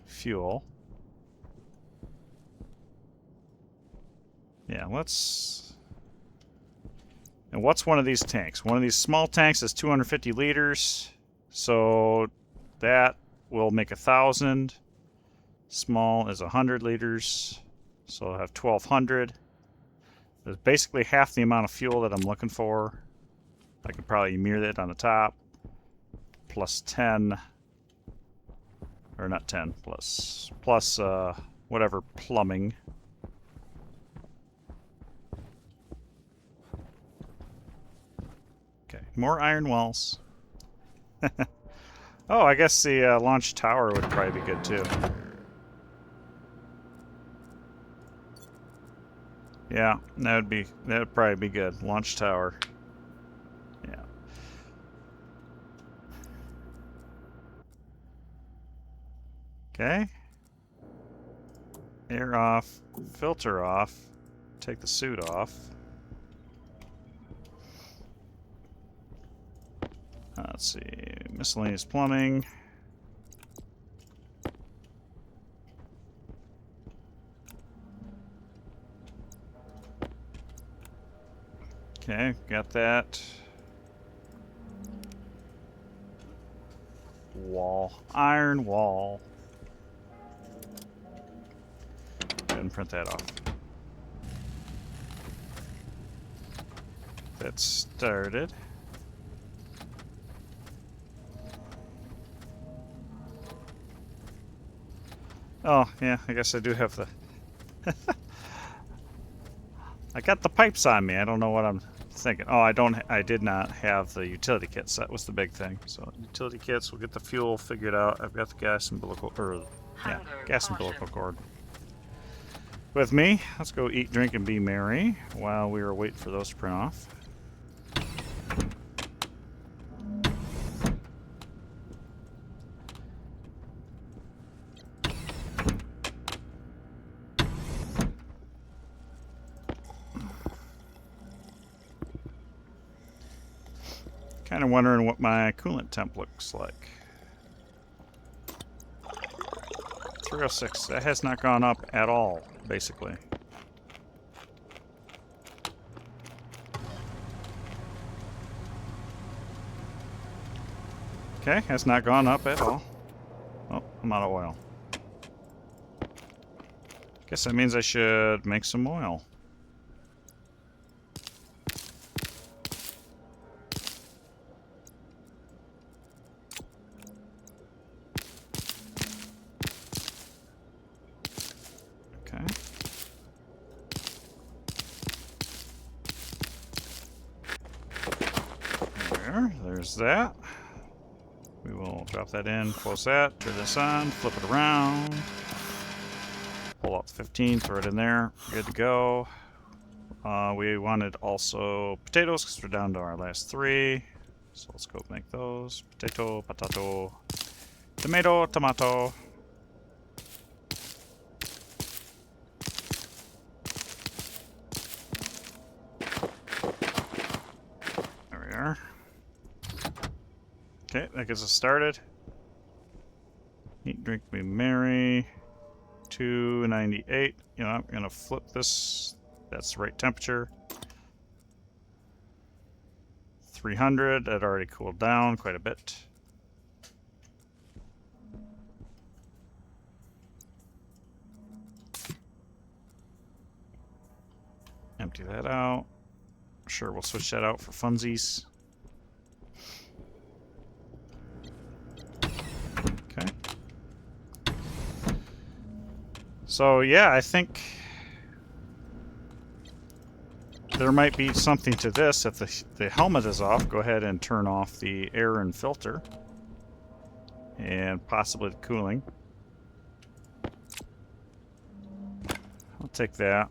fuel. Yeah, let's... And what's one of these tanks? One of these small tanks is 250 liters, so that will make 1,000. Small is 100 liters, so I'll have 1,200. There's basically half the amount of fuel that I'm looking for. I could probably mirror that on the top. Plus 10. Or not 10, plus whatever plumbing. More iron walls. Oh, I guess the launch tower would probably be good too. Yeah, that would probably be good. Launch tower. Yeah. Okay. Air off, filter off. Take the suit off. Let's see, miscellaneous plumbing. Okay, got that. Wall. Iron wall. Go ahead and print that off. That started. Oh, yeah, I guess I do have the... I got the pipes on me. I don't know what I'm thinking. Oh, I did not have the utility kits. That was the big thing. So, utility kits, we'll get the fuel figured out. I've got the gas umbilical... gas umbilical cord. With me, let's go eat, drink, and be merry while we are waiting for those to print off. Kind of wondering what my coolant temp looks like. 306. That has not gone up at all, basically. Okay, has not gone up at all. Oh, I'm out of oil. Guess that means I should make some oil. Okay. There's that. We will drop that in, close that, turn this on, flip it around. Pull out the 15, throw it in there. Good to go. We wanted also potatoes because we're down to our last 3. So let's go make those. Potato, potato, tomato, tomato. There we are. Okay, that gets us started. Eat, drink, be merry. 298. You know, I'm gonna flip this. That's the right temperature. 300. That already cooled down quite a bit. Empty that out. Sure, we'll switch that out for funsies. Okay. So yeah, I think there might be something to this. If the helmet is off, go ahead and turn off the air and filter. And possibly the cooling. I'll take that.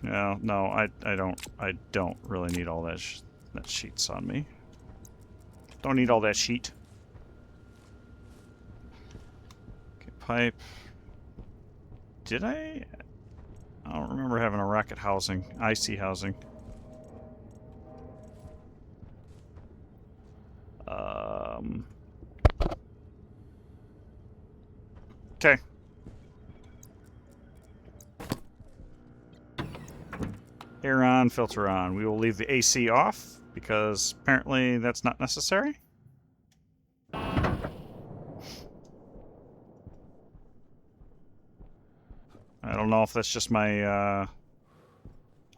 No, I don't really need all that sheets on me. Don't need all that sheet. Okay, pipe. Did I don't remember having a rocket housing, IC housing. Okay. Air on, filter on. We will leave the AC off because apparently that's not necessary. I don't know if that's just my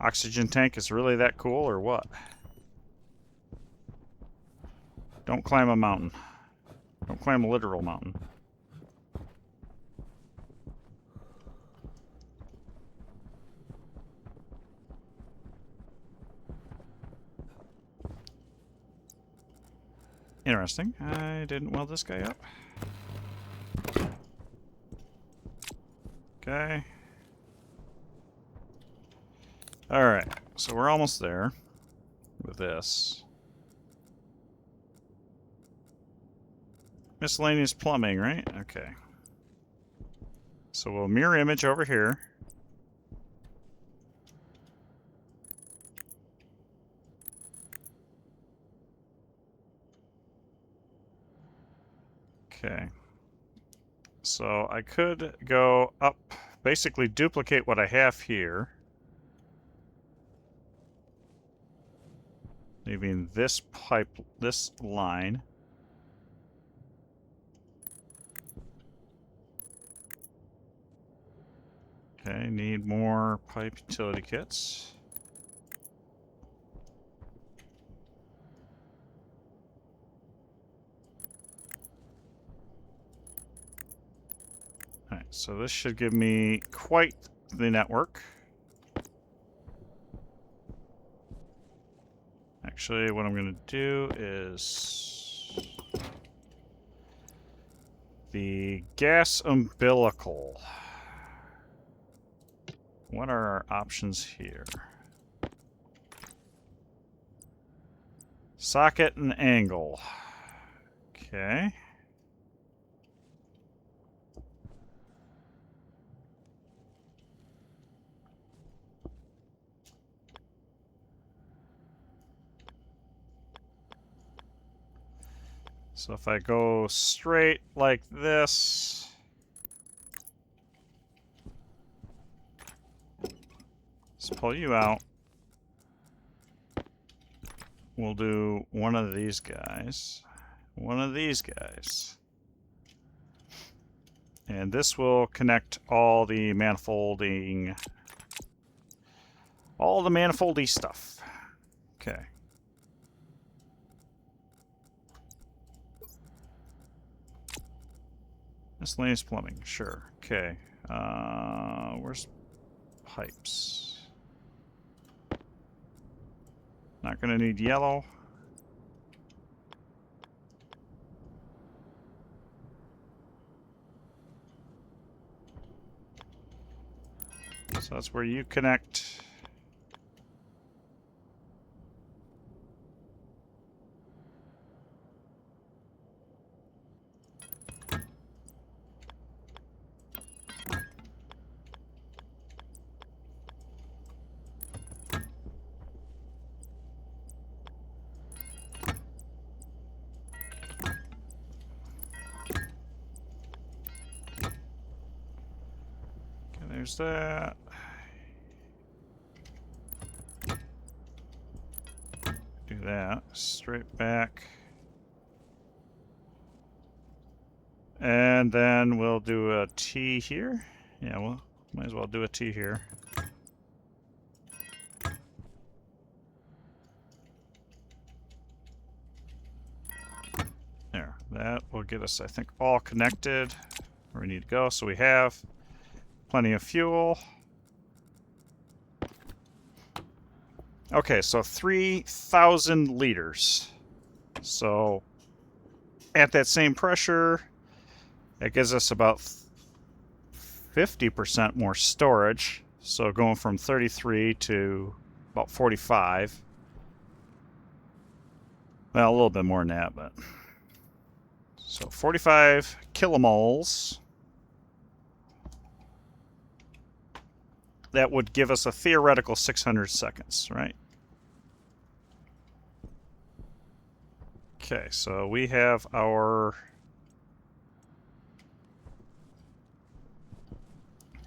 oxygen tank is really that cool or what. Don't climb a mountain. Don't climb a literal mountain. Interesting. I didn't weld this guy up. Okay. Alright, so we're almost there with this. Miscellaneous plumbing, right? Okay. So we'll mirror image over here. Okay. So I could go up, basically duplicate what I have here. Leaving this pipe, this line. Okay, need more pipe utility kits. Alright, so this should give me quite the network. Actually, what I'm going to do is the gas umbilical. What are our options here? Socket and angle. Okay. So if I go straight like this, let's pull you out. We'll do one of these guys, one of these guys. And this will connect all the manifolding, all the manifoldy stuff. Okay. Miscellaneous plumbing, sure. Okay. Where's pipes? Not gonna need yellow. So that's where you connect. Okay, there's that. Do that. Straight back. And then we'll do a T here. Yeah, well, might as well do a T here. There. That will get us, I think, all connected where we need to go. So we have plenty of fuel. Okay, so 3,000 liters. So at that same pressure, it gives us about 50% more storage. So going from 33 to about 45. Well, a little bit more than that, but... So 45 kilomoles. That would give us a theoretical 600 seconds, right? Okay, so we have our...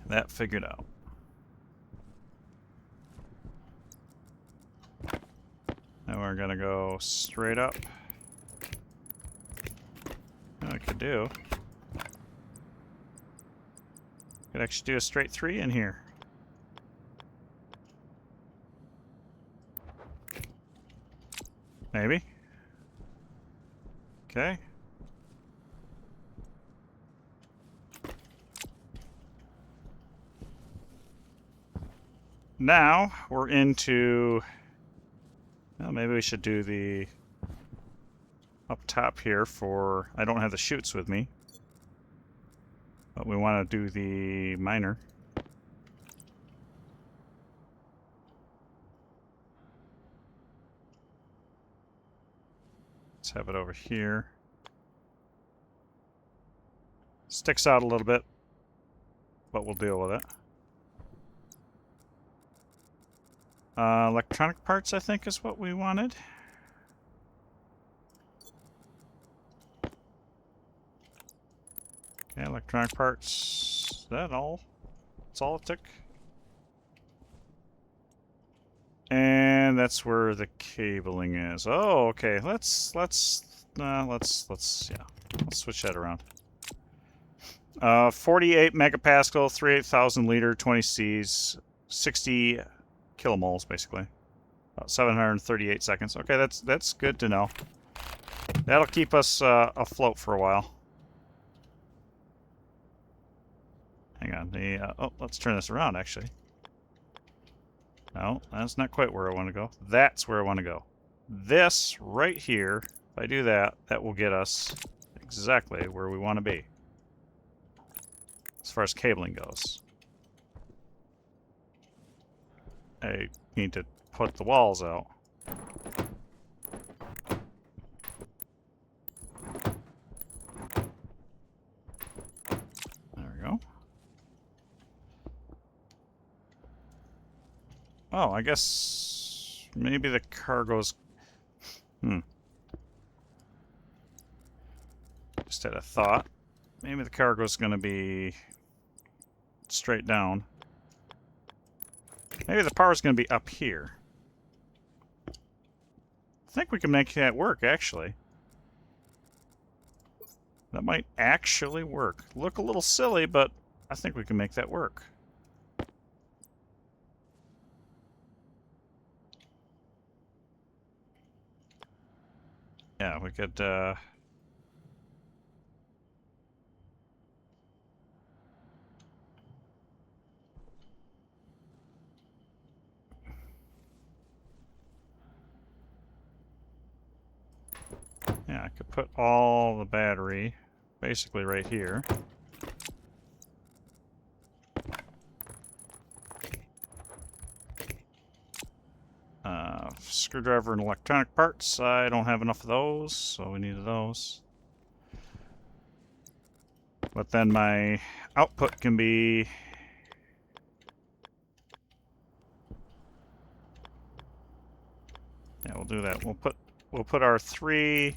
that figured out. Now we're gonna go straight up. What I could do... could actually do a straight 3 in here. Maybe. Okay. Now we're into... well, maybe we should do the up top here for... I don't have the chutes with me. But we want to do the miner. Let's have it over here. Sticks out a little bit, but we'll deal with it. Electronic parts, I think, is what we wanted. Okay, electronic parts. Is that all? That's all it took. And that's where the cabling is. Oh, okay. Let's switch that around. 48 megapascal, 38,000 liter, 20 Cs, 60 kilomoles, basically. About 738 seconds. Okay, that's good to know. That'll keep us afloat for a while. Hang on. Oh, let's turn this around, actually. No, that's not quite where I want to go. That's where I want to go. This right here, if I do that, that will get us exactly where we want to be. As far as cabling goes. I need to put the walls out. There we go. Oh, I guess maybe the cargo's... Just had a thought. Maybe the cargo's going to be straight down. Maybe the power's going to be up here. I think we can make that work, actually. That might actually work. Look a little silly, but I think we can make that work. Yeah, we could, yeah, I could put all the battery basically right here. Screwdriver and electronic parts. I don't have enough of those, so we needed those. But then my output can be... Yeah, we'll do that. We'll put our 3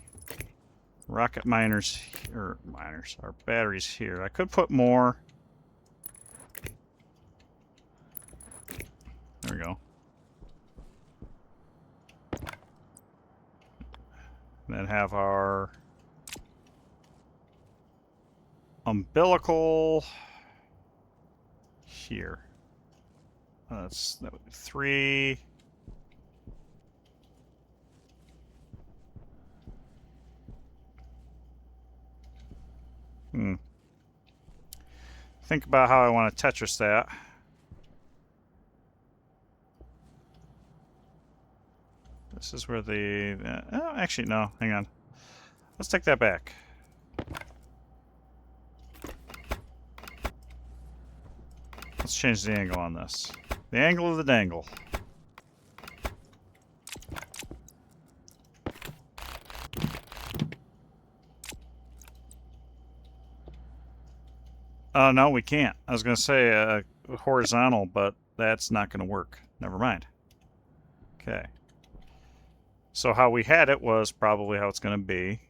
rocket miners, or miners, our batteries here. I could put more. There we go. And then have our umbilical here. That would be 3. Think about how I want to Tetris that. This is where the... oh, actually, no. Hang on. Let's take that back. Let's change the angle on this. The angle of the dangle. No, we can't. I was going to say horizontal, but that's not going to work. Never mind. Okay. So how we had it was probably how it's going to be.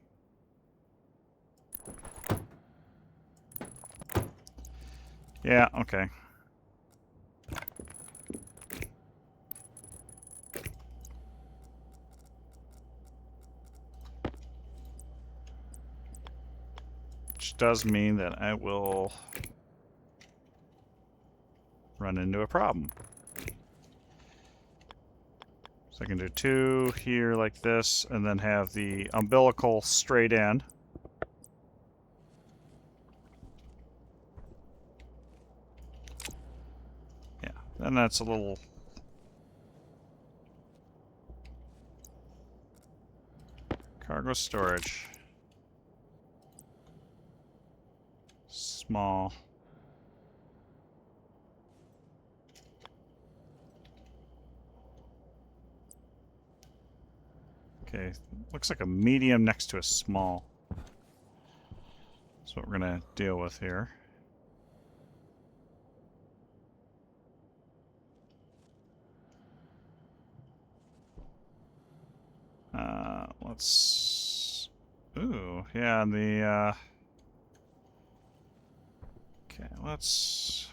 Yeah, okay. Which does mean that I will run into a problem. So I can do 2 here like this, and then have the umbilical straight in. Yeah, then that's a little... cargo storage. small. Okay, looks like a medium next to a small. That's what we're gonna deal with here. Let's... Ooh, yeah, the, Okay, let's...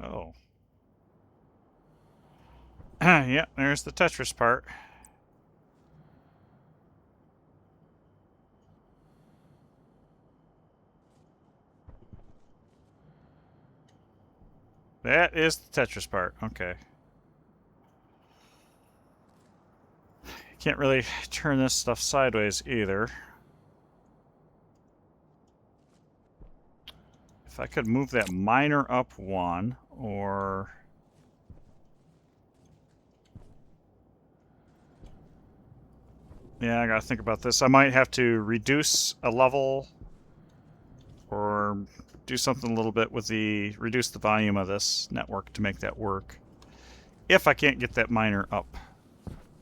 Oh. Yeah, there's the Tetris part. That is the Tetris part. Okay. Can't really turn this stuff sideways either. If I could move that miner up one, or... Yeah, I gotta think about this. I might have to reduce a level, or do something a little bit with the... reduce the volume of this network to make that work. If I can't get that miner up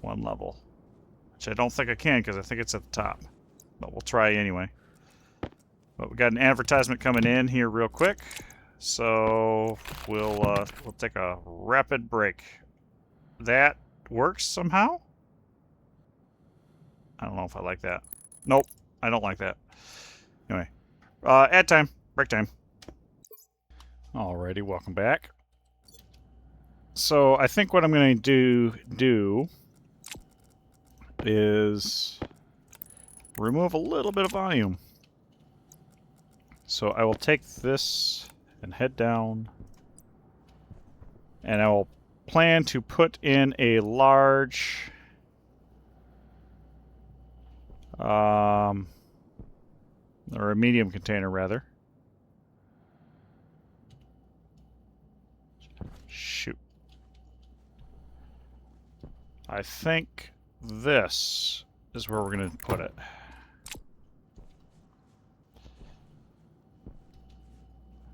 one level. Which I don't think I can, because I think it's at the top. But we'll try anyway. But we got an advertisement coming in here real quick. So we'll take a rapid break. That works somehow? I don't know if I like that. Nope, I don't like that. Anyway, ad time, break time. Alrighty, welcome back. So I think what I'm going to do is remove a little bit of volume. So I will take this and head down, and I will plan to put in a large or a medium container rather. Shoot. I think this is where we're going to put it.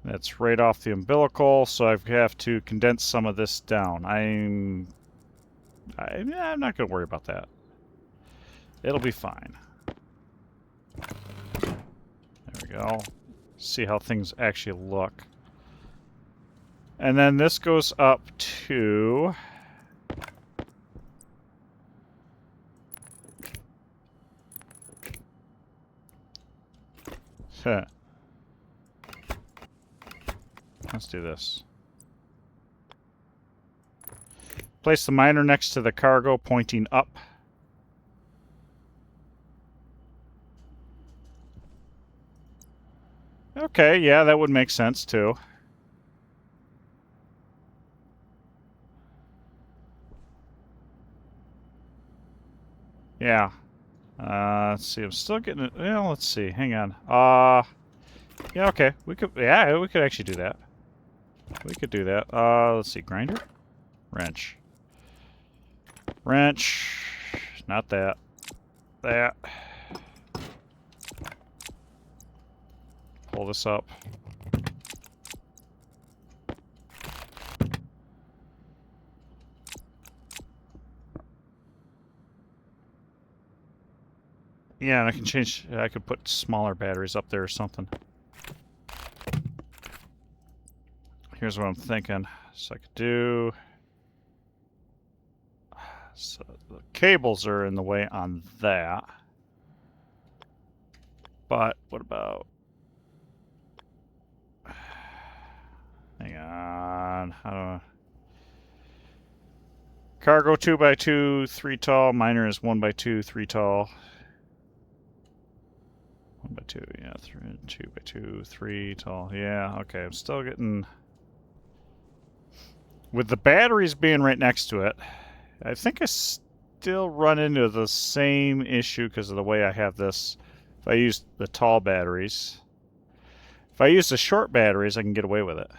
That's right off the umbilical, so I have to condense some of this down. I'm not going to worry about that. It'll be fine. There we go. See how things actually look. And then this goes up to... Let's do this. Place the miner next to the cargo, pointing up. Okay, yeah, that would make sense too. Yeah. Let's see. I'm still getting it. Well, let's see. Hang on. Yeah, okay. We could actually do that. We could do that. Let's see. Grinder? Wrench. Wrench. Not that. That. Pull this up. Yeah, and I can change... I could put smaller batteries up there or something. Here's what I'm thinking. So I could do... So the cables are in the way on that. But what about... Hang on. How do I... Cargo 2x2, 3 tall. Miner is 1x2, 3 tall. 1x2, yeah, 2x2, 3 tall. Yeah, okay. I'm still getting... With the batteries being right next to it, I think I still run into the same issue because of the way I have this. If I use the tall batteries. If I use the short batteries, I can get away with it.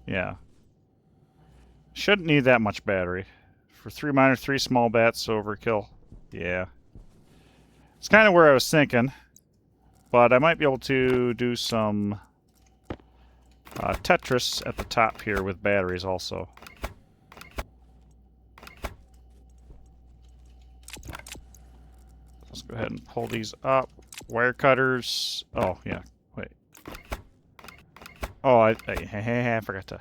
Yeah. Shouldn't need that much battery. For 3 minor, 3 small bats, overkill. Yeah. It's kind of where I was thinking. But I might be able to do some Tetris at the top here with batteries also. Let's go ahead and pull these up. Wire cutters. Oh, yeah. Wait. Oh, I forgot to.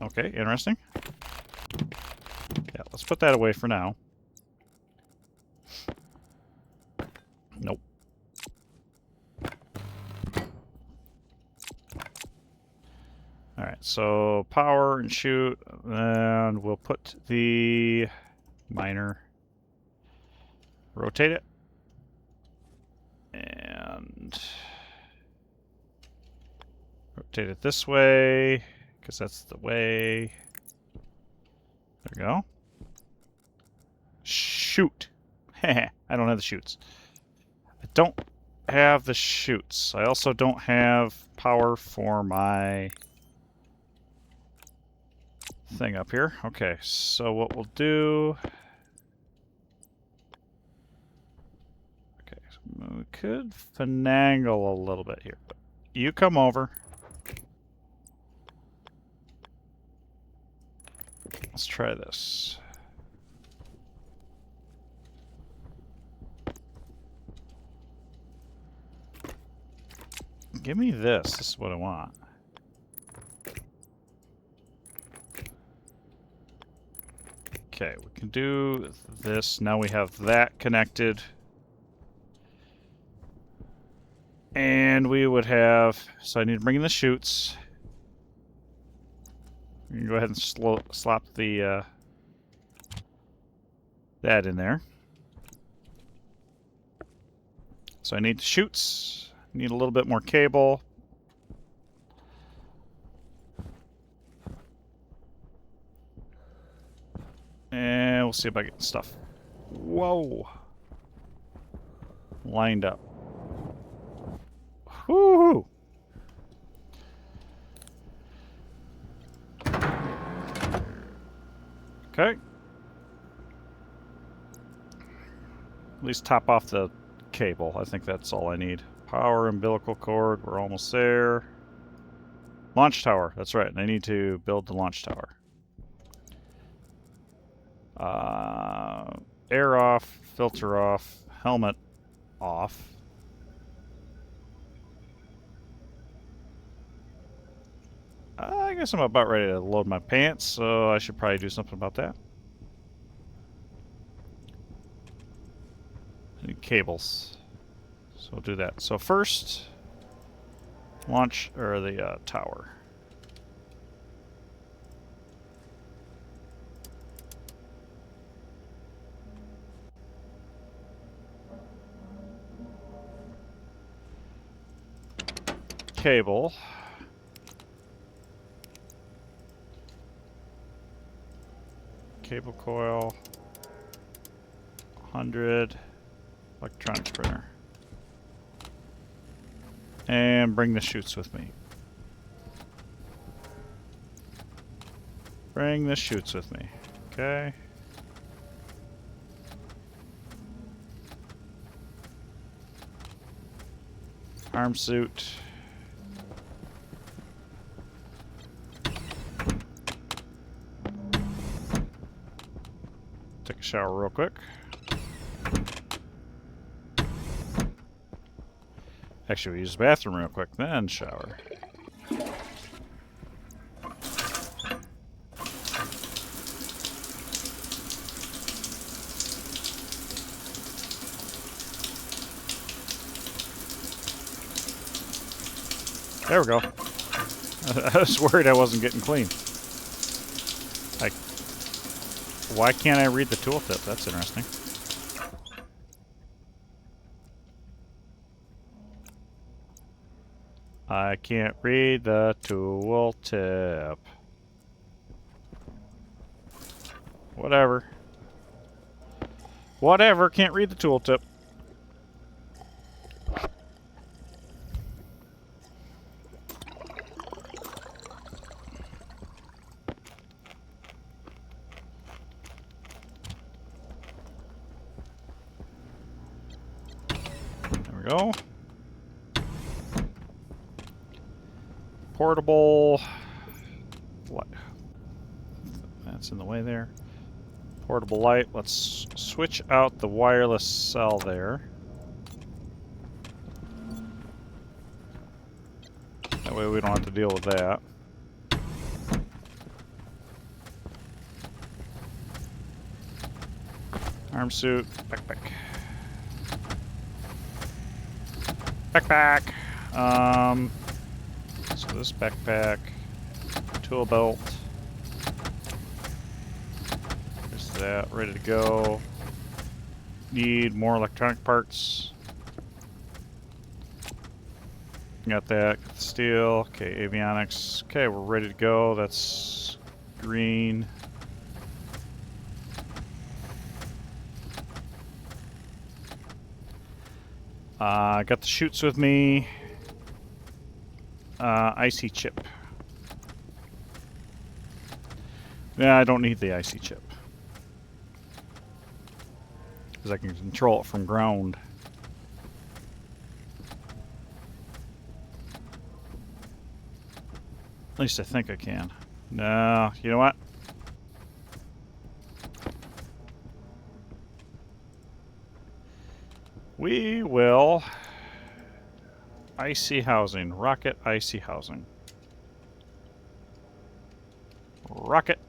Okay, interesting. Yeah, let's put that away for now. Nope. Alright, so power and shoot, and we'll put the miner, rotate it, and rotate it this way, because that's the way. There we go. Shoot! I don't have the shoots. I don't have the shoots. I also don't have power for my thing up here. Okay, so what we'll do... Okay, so we could finagle a little bit here, but you come over. Let's try this. Give me this. This is what I want. Okay, we can do this. Now we have that connected. And we would have... So I need to bring in the chutes. You can go ahead and slap the that in there. So I need the chutes. Need a little bit more cable. And we'll see if I get stuff. Whoa. Lined up. Whoo! Okay. At least top off the cable. I think that's all I need. Power, umbilical cord, we're almost there. Launch tower, that's right. I need to build the launch tower. Air off, filter off, helmet off. I guess I'm about ready to load my pants, so I should probably do something about that. I need cables. So we'll do that. So first, launch, or the tower. Cable. Cable coil. 100. Electronics printer. And bring the chutes with me. Bring the chutes with me. Okay. Arm suit. Take a shower real quick. Actually, we use the bathroom real quick, then shower. There we go. I was worried I wasn't getting clean. Like, why can't I read the tooltip? That's interesting. I can't read the tooltip. Whatever. Whatever, can't read the tooltip. go. Portable. What? That's in the way there. Portable light. Let's switch out the wireless cell there. That way we don't have to deal with that. Arm suit, backpack. Backpack! So this backpack, tool belt. There's that, ready to go. Need more electronic parts. Got that, got the steel. Okay, avionics. Okay, we're ready to go. That's green. Got the chutes with me. IC chip. Yeah, I don't need the IC chip. Because I can control it from ground. At least I think I can. No, you know what? We will... IC housing. Rocket IC housing. Rocket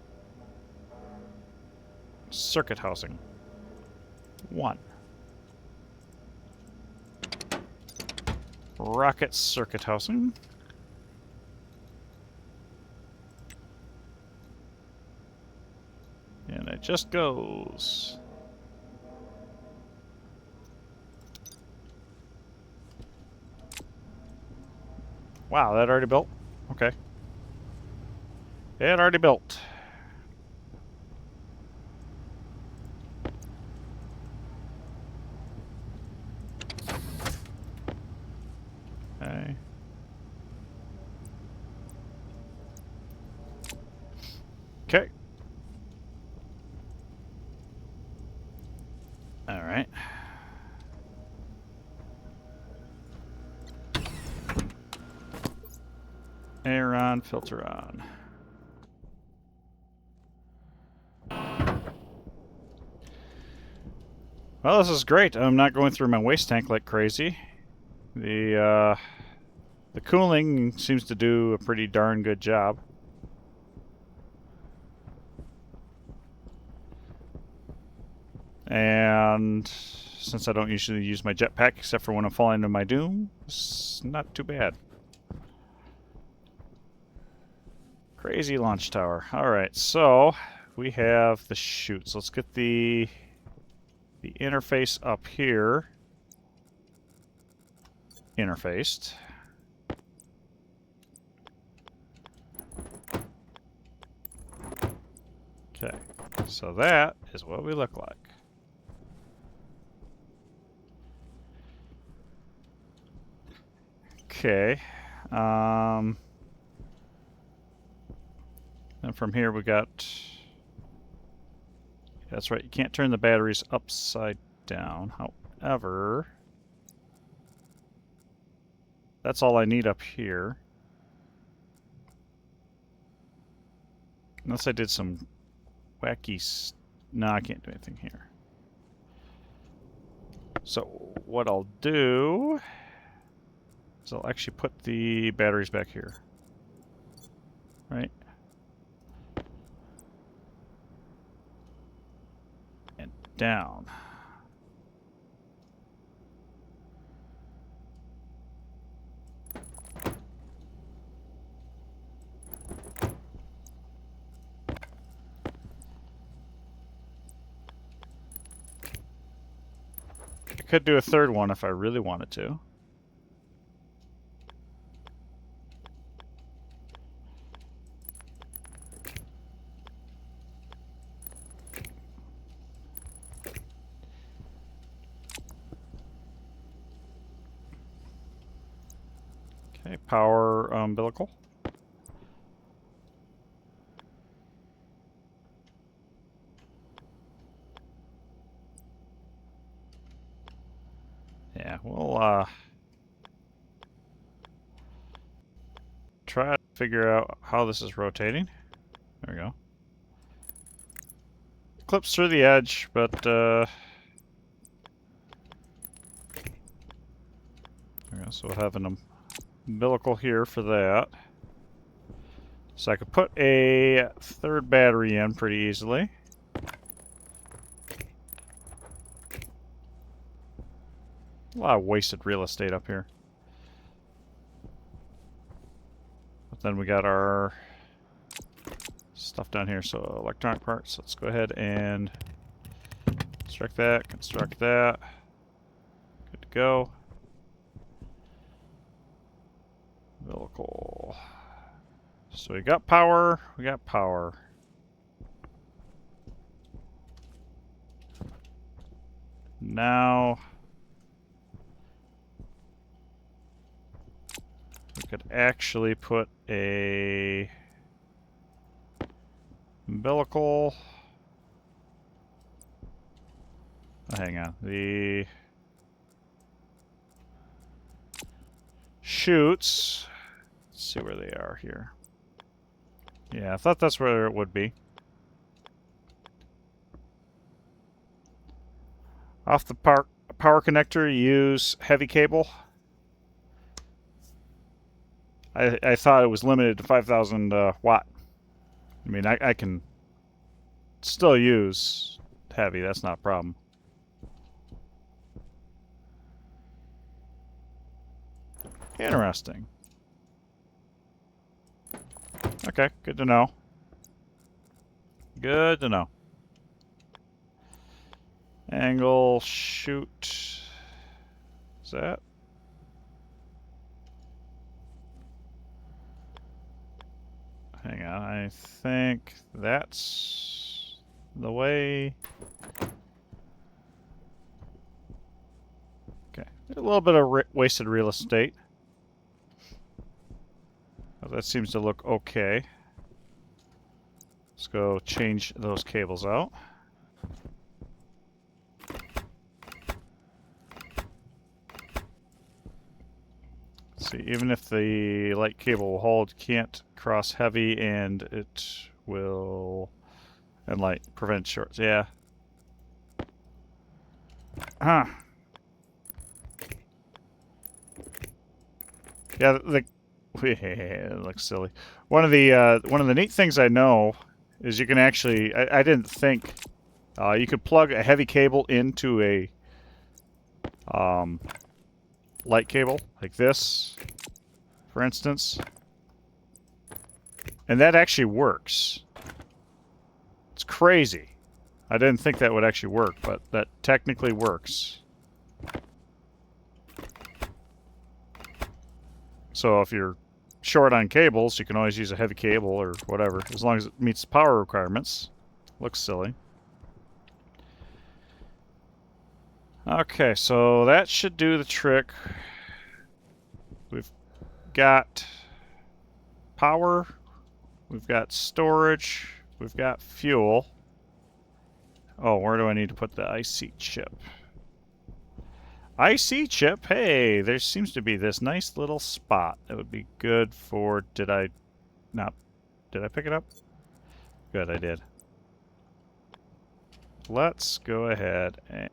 circuit housing. 1. Rocket circuit housing. And it just goes. Wow, that already built? Okay. It already built. Okay. Okay. All right. Air on, filter on. Well, this is great. I'm not going through my waste tank like crazy. The cooling seems to do a pretty darn good job. And since I don't usually use my jetpack except for when I'm falling into my doom, it's not too bad. Crazy launch tower. Alright, so we have the chutes. Let's get the interface up here interfaced. Okay, so that is what we look like. Okay. And from here we got... That's right, you can't turn the batteries upside down. However, that's all I need up here. Unless I did some wacky... No, I can't do anything here. So what I'll do is I'll actually put the batteries back here. Right? And down. I could do a third one if I really wanted to. Okay, power umbilical. Yeah, we'll try to figure out how this is rotating. There we go. Clips through the edge, but there we go. So we'll have an umbilical here for that. So I could put a third battery in pretty easily. A lot of wasted real estate up here. But then we got our stuff down here. So electronic parts. Let's go ahead and construct that. Good to go. Umbilical. So we got power. Now we could actually put a umbilical. Oh, hang on. The chutes. Let's see where they are here. Yeah, I thought that's where it would be. Off the power connector, use heavy cable. I thought it was limited to 5,000 watt. I mean, I can still use heavy. That's not a problem. Interesting. Okay, good to know. Good to know. Angle, shoot. Is that? Hang on, I think that's the way. Okay, a little bit of wasted real estate. Oh, that seems to look okay. Let's go change those cables out. Let's see, even if the light cable will hold, can't cross heavy and it will, and light, prevent shorts. Yeah. Huh. Yeah, it looks silly. One of the neat things I know is you can actually, I didn't think, you could plug a heavy cable into a light cable like this, for instance, and that actually works. It's crazy. I didn't think that would actually work, but that technically works. So if you're short on cables, you can always use a heavy cable or whatever, as long as it meets the power requirements. Looks silly. Okay, so that should do the trick. We've got power, we've got storage, we've got fuel. Oh, where do I need to put the IC chip? IC chip, hey, there seems to be this nice little spot that would be good for, did I pick it up? Good, I did. Let's go ahead and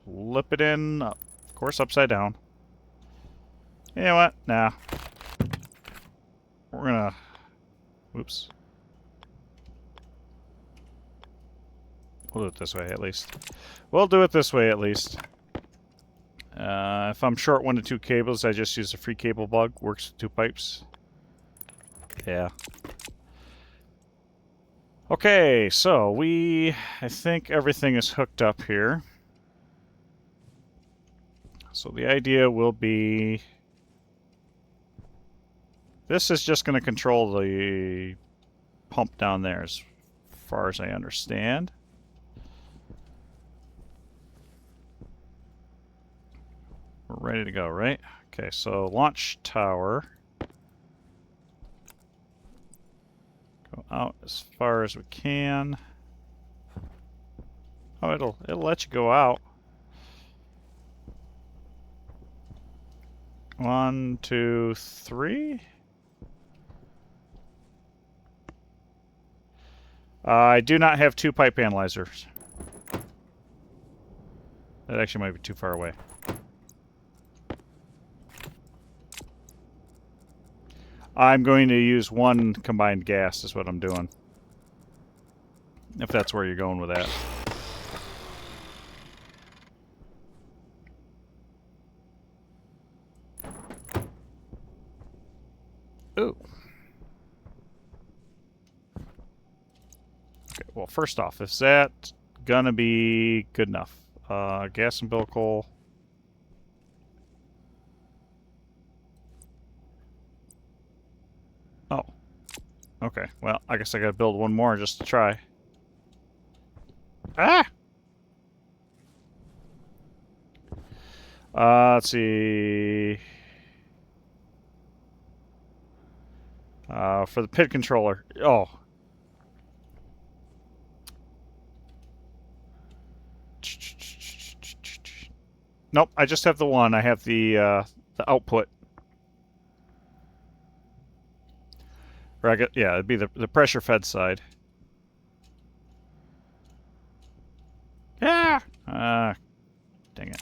flip it in, of course upside down. You know what? Nah. We're gonna, whoops. We'll do it this way at least. We'll do it this way at least. If I'm short 1 to 2 cables, I just use a free cable plug. Works with 2 pipes. Yeah. Okay, so I think everything is hooked up here. So the idea will be, this is just going to control the pump down there as far as I understand. We're ready to go, right? Okay, so launch tower. Go out as far as we can. Oh, it'll let you go out. 1, 2, 3. I do not have 2 pipe analyzers. That actually might be too far away. I'm going to use 1 combined gas is what I'm doing. If that's where you're going with that. Ooh. Okay, well, first off, is that gonna be good enough? Gas umbilical. Oh. Okay, well, I guess I gotta build 1 more just to try. Ah! Let's see. For the pit controller. Oh. Nope, I just have the 1. I have the output. Or I get, yeah, it'd be the pressure fed side. Yeah! Dang it.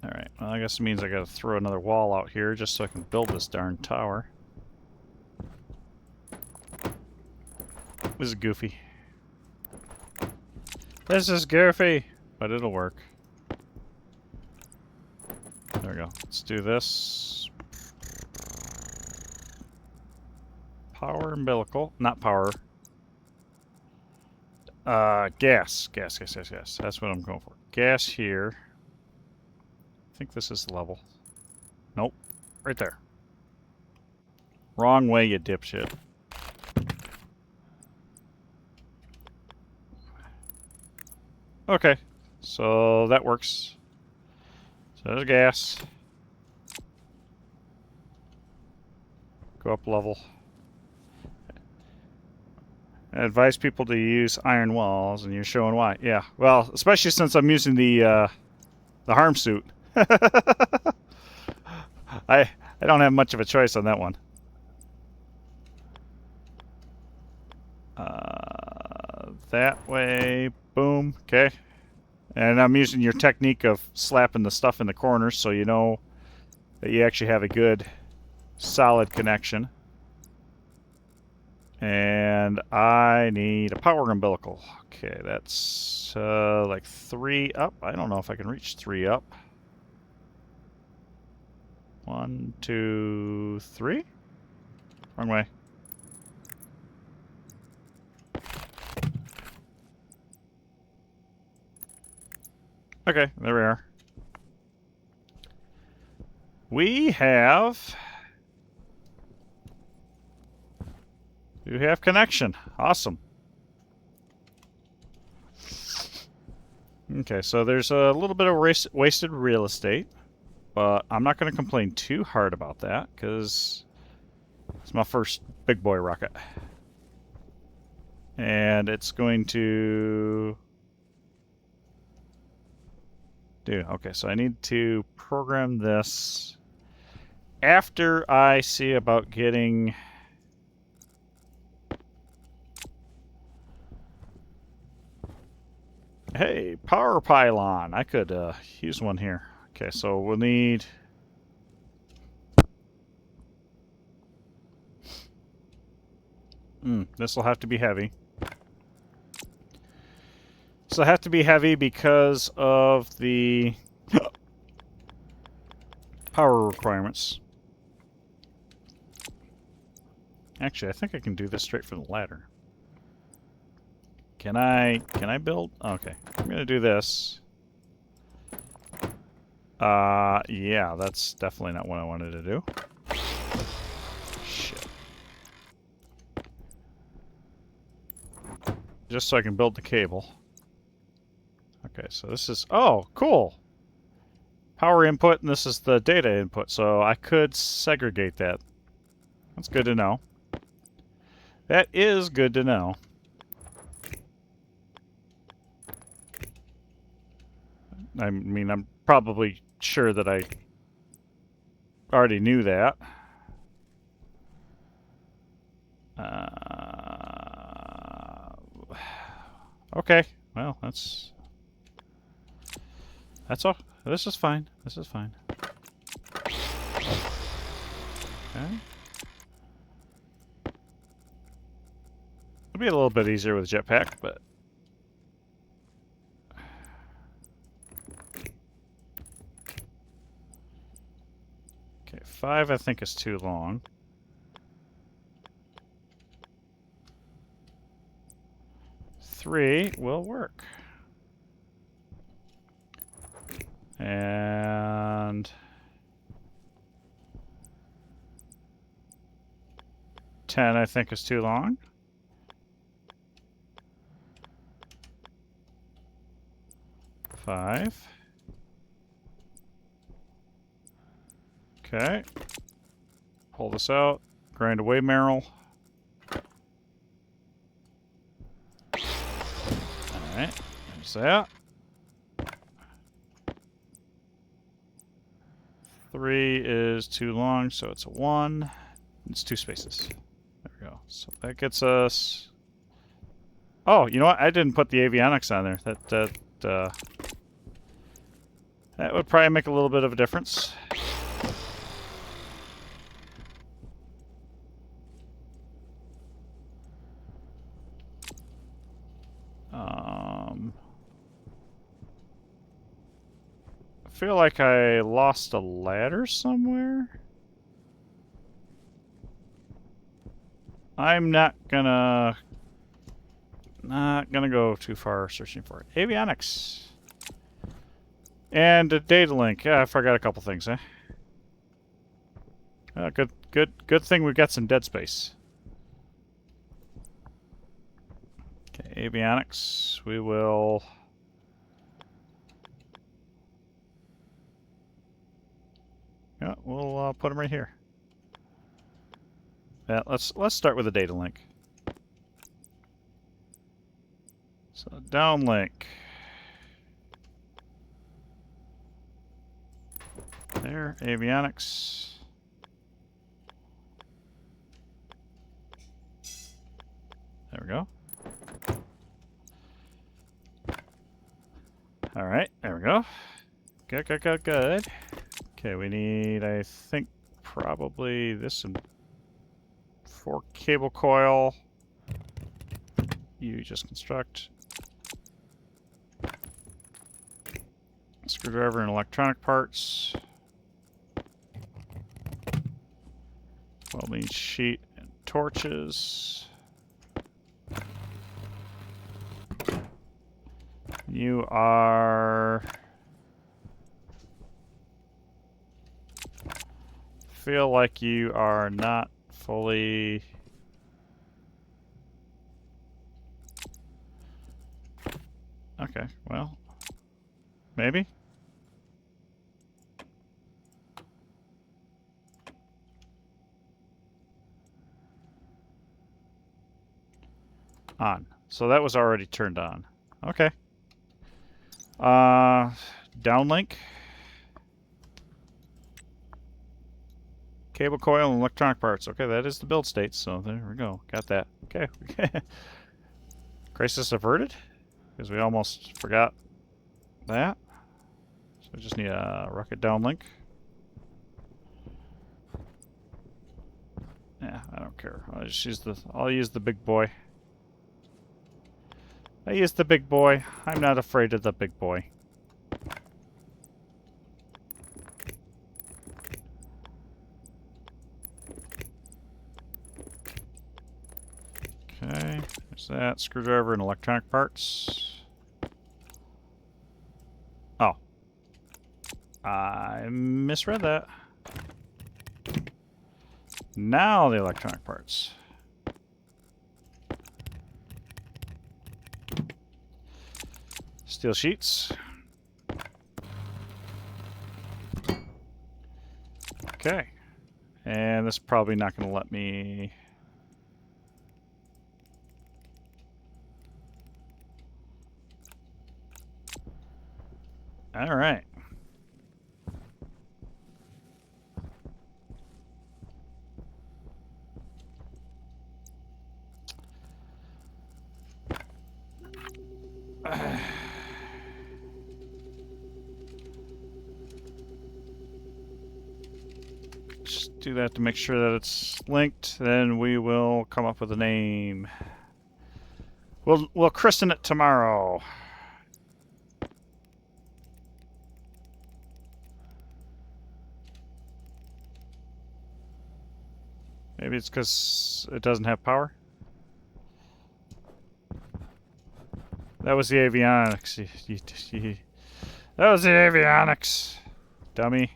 Alright, well, I guess it means I gotta throw another wall out here just so I can build this darn tower. This is goofy. This is goofy! But it'll work. There we go. Let's do this. Power umbilical. Not power. Gas. Gas. That's what I'm going for. Gas here. I think this is the level. Nope. Right there. Wrong way, you dipshit. Okay. So that works. So there's gas. Go up level. I advise people to use iron walls, and you're showing why. Yeah. Well, especially since I'm using the harm suit. I don't have much of a choice on that one. That way, boom, okay. And I'm using your technique of slapping the stuff in the corners so you know that you actually have a good, solid connection. And I need a power umbilical. Okay, that's like 3 up. I don't know if I can reach 3 up. 1, 2, 3. Wrong way. Okay, there we are. We have connection. Awesome. Okay, so there's a little bit of wasted real estate, but I'm not going to complain too hard about that because it's my first big boy rocket. And it's going to do. Okay, so I need to program this after I see about getting hey, power pylon. I could use one here. Okay, so we'll need this will have to be heavy. This will have to be heavy because of the power requirements. Actually, I think I can do this straight from the ladder. Can I build? Okay, I'm gonna do this. Yeah, that's definitely not what I wanted to do. Shit. Just so I can build the cable. Okay, so this is, oh, cool. Power input, and this is the data input, so I could segregate that. That's good to know. That is good to know. I mean, I'm probably sure that I already knew that. Okay. Well, that's all. This is fine. This is fine. Okay. It'll be a little bit easier with jetpack, but okay, 5 I think is too long. 3 will work. And 10 I think is too long. 5. Okay. Pull this out. Grind away Merrill. Alright. There's that. 3 is too long, so it's a 1. It's 2 spaces. There we go. So that gets us... Oh, you know what? I didn't put the avionics on there. That would probably make a little bit of a difference. I feel like I lost a ladder somewhere. I'm not gonna go too far searching for it. Avionics. And a data link. Yeah, I forgot a couple things, eh? Good thing we got some dead space. Okay, avionics. We will... Yeah, we'll put them right here. Yeah, let's start with a data link. So downlink. There, avionics. There we go. All right, there we go. Good. Okay, we need, I think, probably this and 4 cable coil. You just construct. Screwdriver and electronic parts. Welding sheet and torches. You are... Feel like you are not fully... Okay, well, maybe? On. So that was already turned on. Okay. Downlink. Cable coil and electronic parts. Okay, that is the build state, so there we go. Got that. Okay. Crisis averted? Because we almost forgot that. So we just need a rocket downlink. Yeah, I don't care. I'll use the big boy. I use the big boy. I'm not afraid of the big boy. Okay, there's that. Screwdriver and electronic parts. Oh. I misread that. Now the electronic parts. Steel sheets. Okay. And this is probably not going to let me... All right. Just do that to make sure that it's linked. Then we will come up with a name. We'll christen it tomorrow. Maybe it's because it doesn't have power. That was the avionics. That was the avionics, dummy.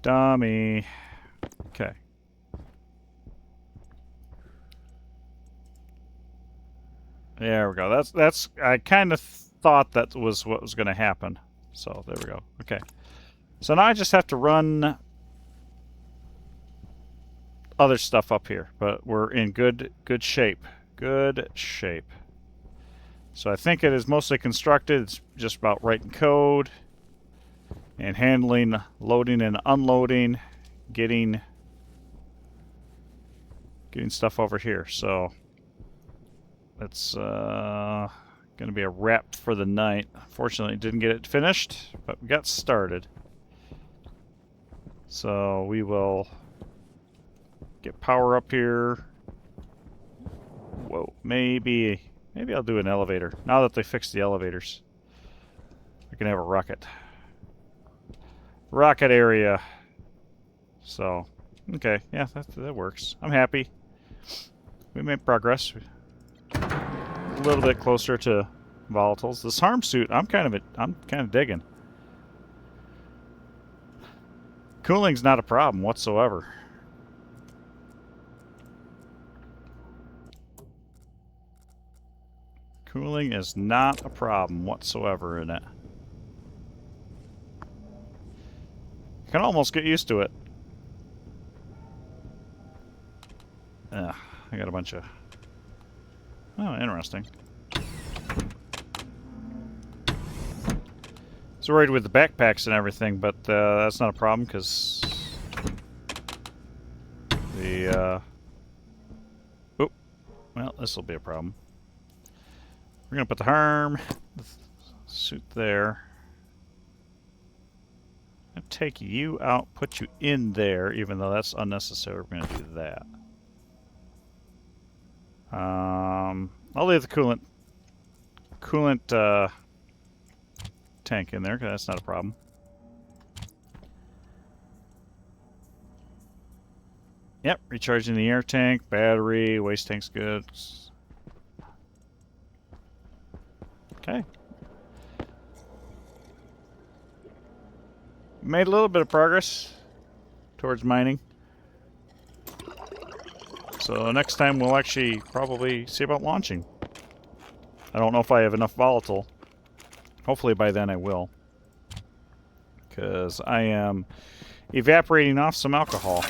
Dummy. Okay. There we go. That's. I kind of thought that was what was going to happen. So there we go. Okay. So now I just have to run other stuff up here, but we're in good shape. Good shape. So I think it is mostly constructed. It's just about writing code and handling, loading and unloading, getting stuff over here. So that's going to be a wrap for the night. Fortunately, didn't get it finished, but we got started. So we will get power up here. Whoa, maybe I'll do an elevator. Now that they fixed the elevators, we can have a rocket area. So, okay, yeah, that works. I'm happy. We made progress. A little bit closer to volatiles. This harm suit, I'm kind of digging. Cooling's not a problem whatsoever. Cooling is not a problem whatsoever in it. You can almost get used to it. I got a bunch of... Oh, interesting. I was worried with the backpacks and everything, but that's not a problem because the... Oh, well, this will be a problem. We're going to put the harm suit there. I'll take you out, put you in there, even though that's unnecessary. We're going to do that. I'll leave the coolant tank in there, because that's not a problem. Yep, recharging the air tank, battery, waste tank's good. Okay. Made a little bit of progress towards mining. So next time we'll actually probably see about launching. I don't know if I have enough volatile. Hopefully by then I will. Because I am evaporating off some alcohol.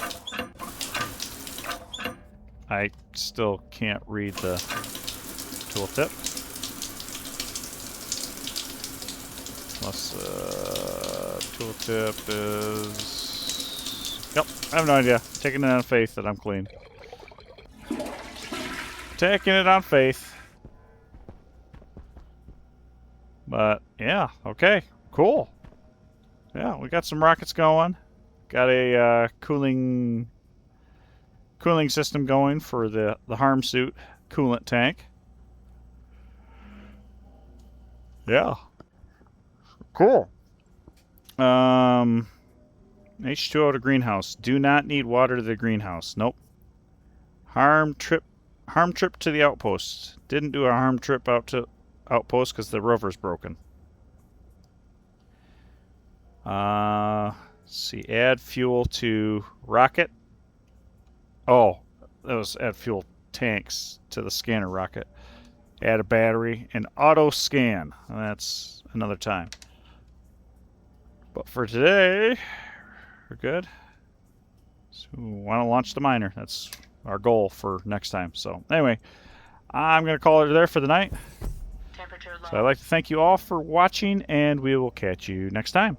I still can't read the tooltip. Unless tooltip is... Yep, I have no idea. Taking it on faith that I'm clean. Taking it on faith. But, yeah, okay, cool. Yeah, we got some rockets going. Got a cooling system going for the harm suit coolant tank. Yeah. Cool. H2O to greenhouse. Do not need water to the greenhouse. Nope. Harm trip to the outpost. Didn't do a harm trip out to outpost because the rover's broken. Let's see. Add fuel to rocket. Oh, that was add fuel tanks to the scanner rocket. Add a battery and auto scan. That's another time. But for today, we're good. So we want to launch the miner. That's our goal for next time. So anyway, I'm going to call it there for the night. Temperature low. So I'd like to thank you all for watching, and we will catch you next time.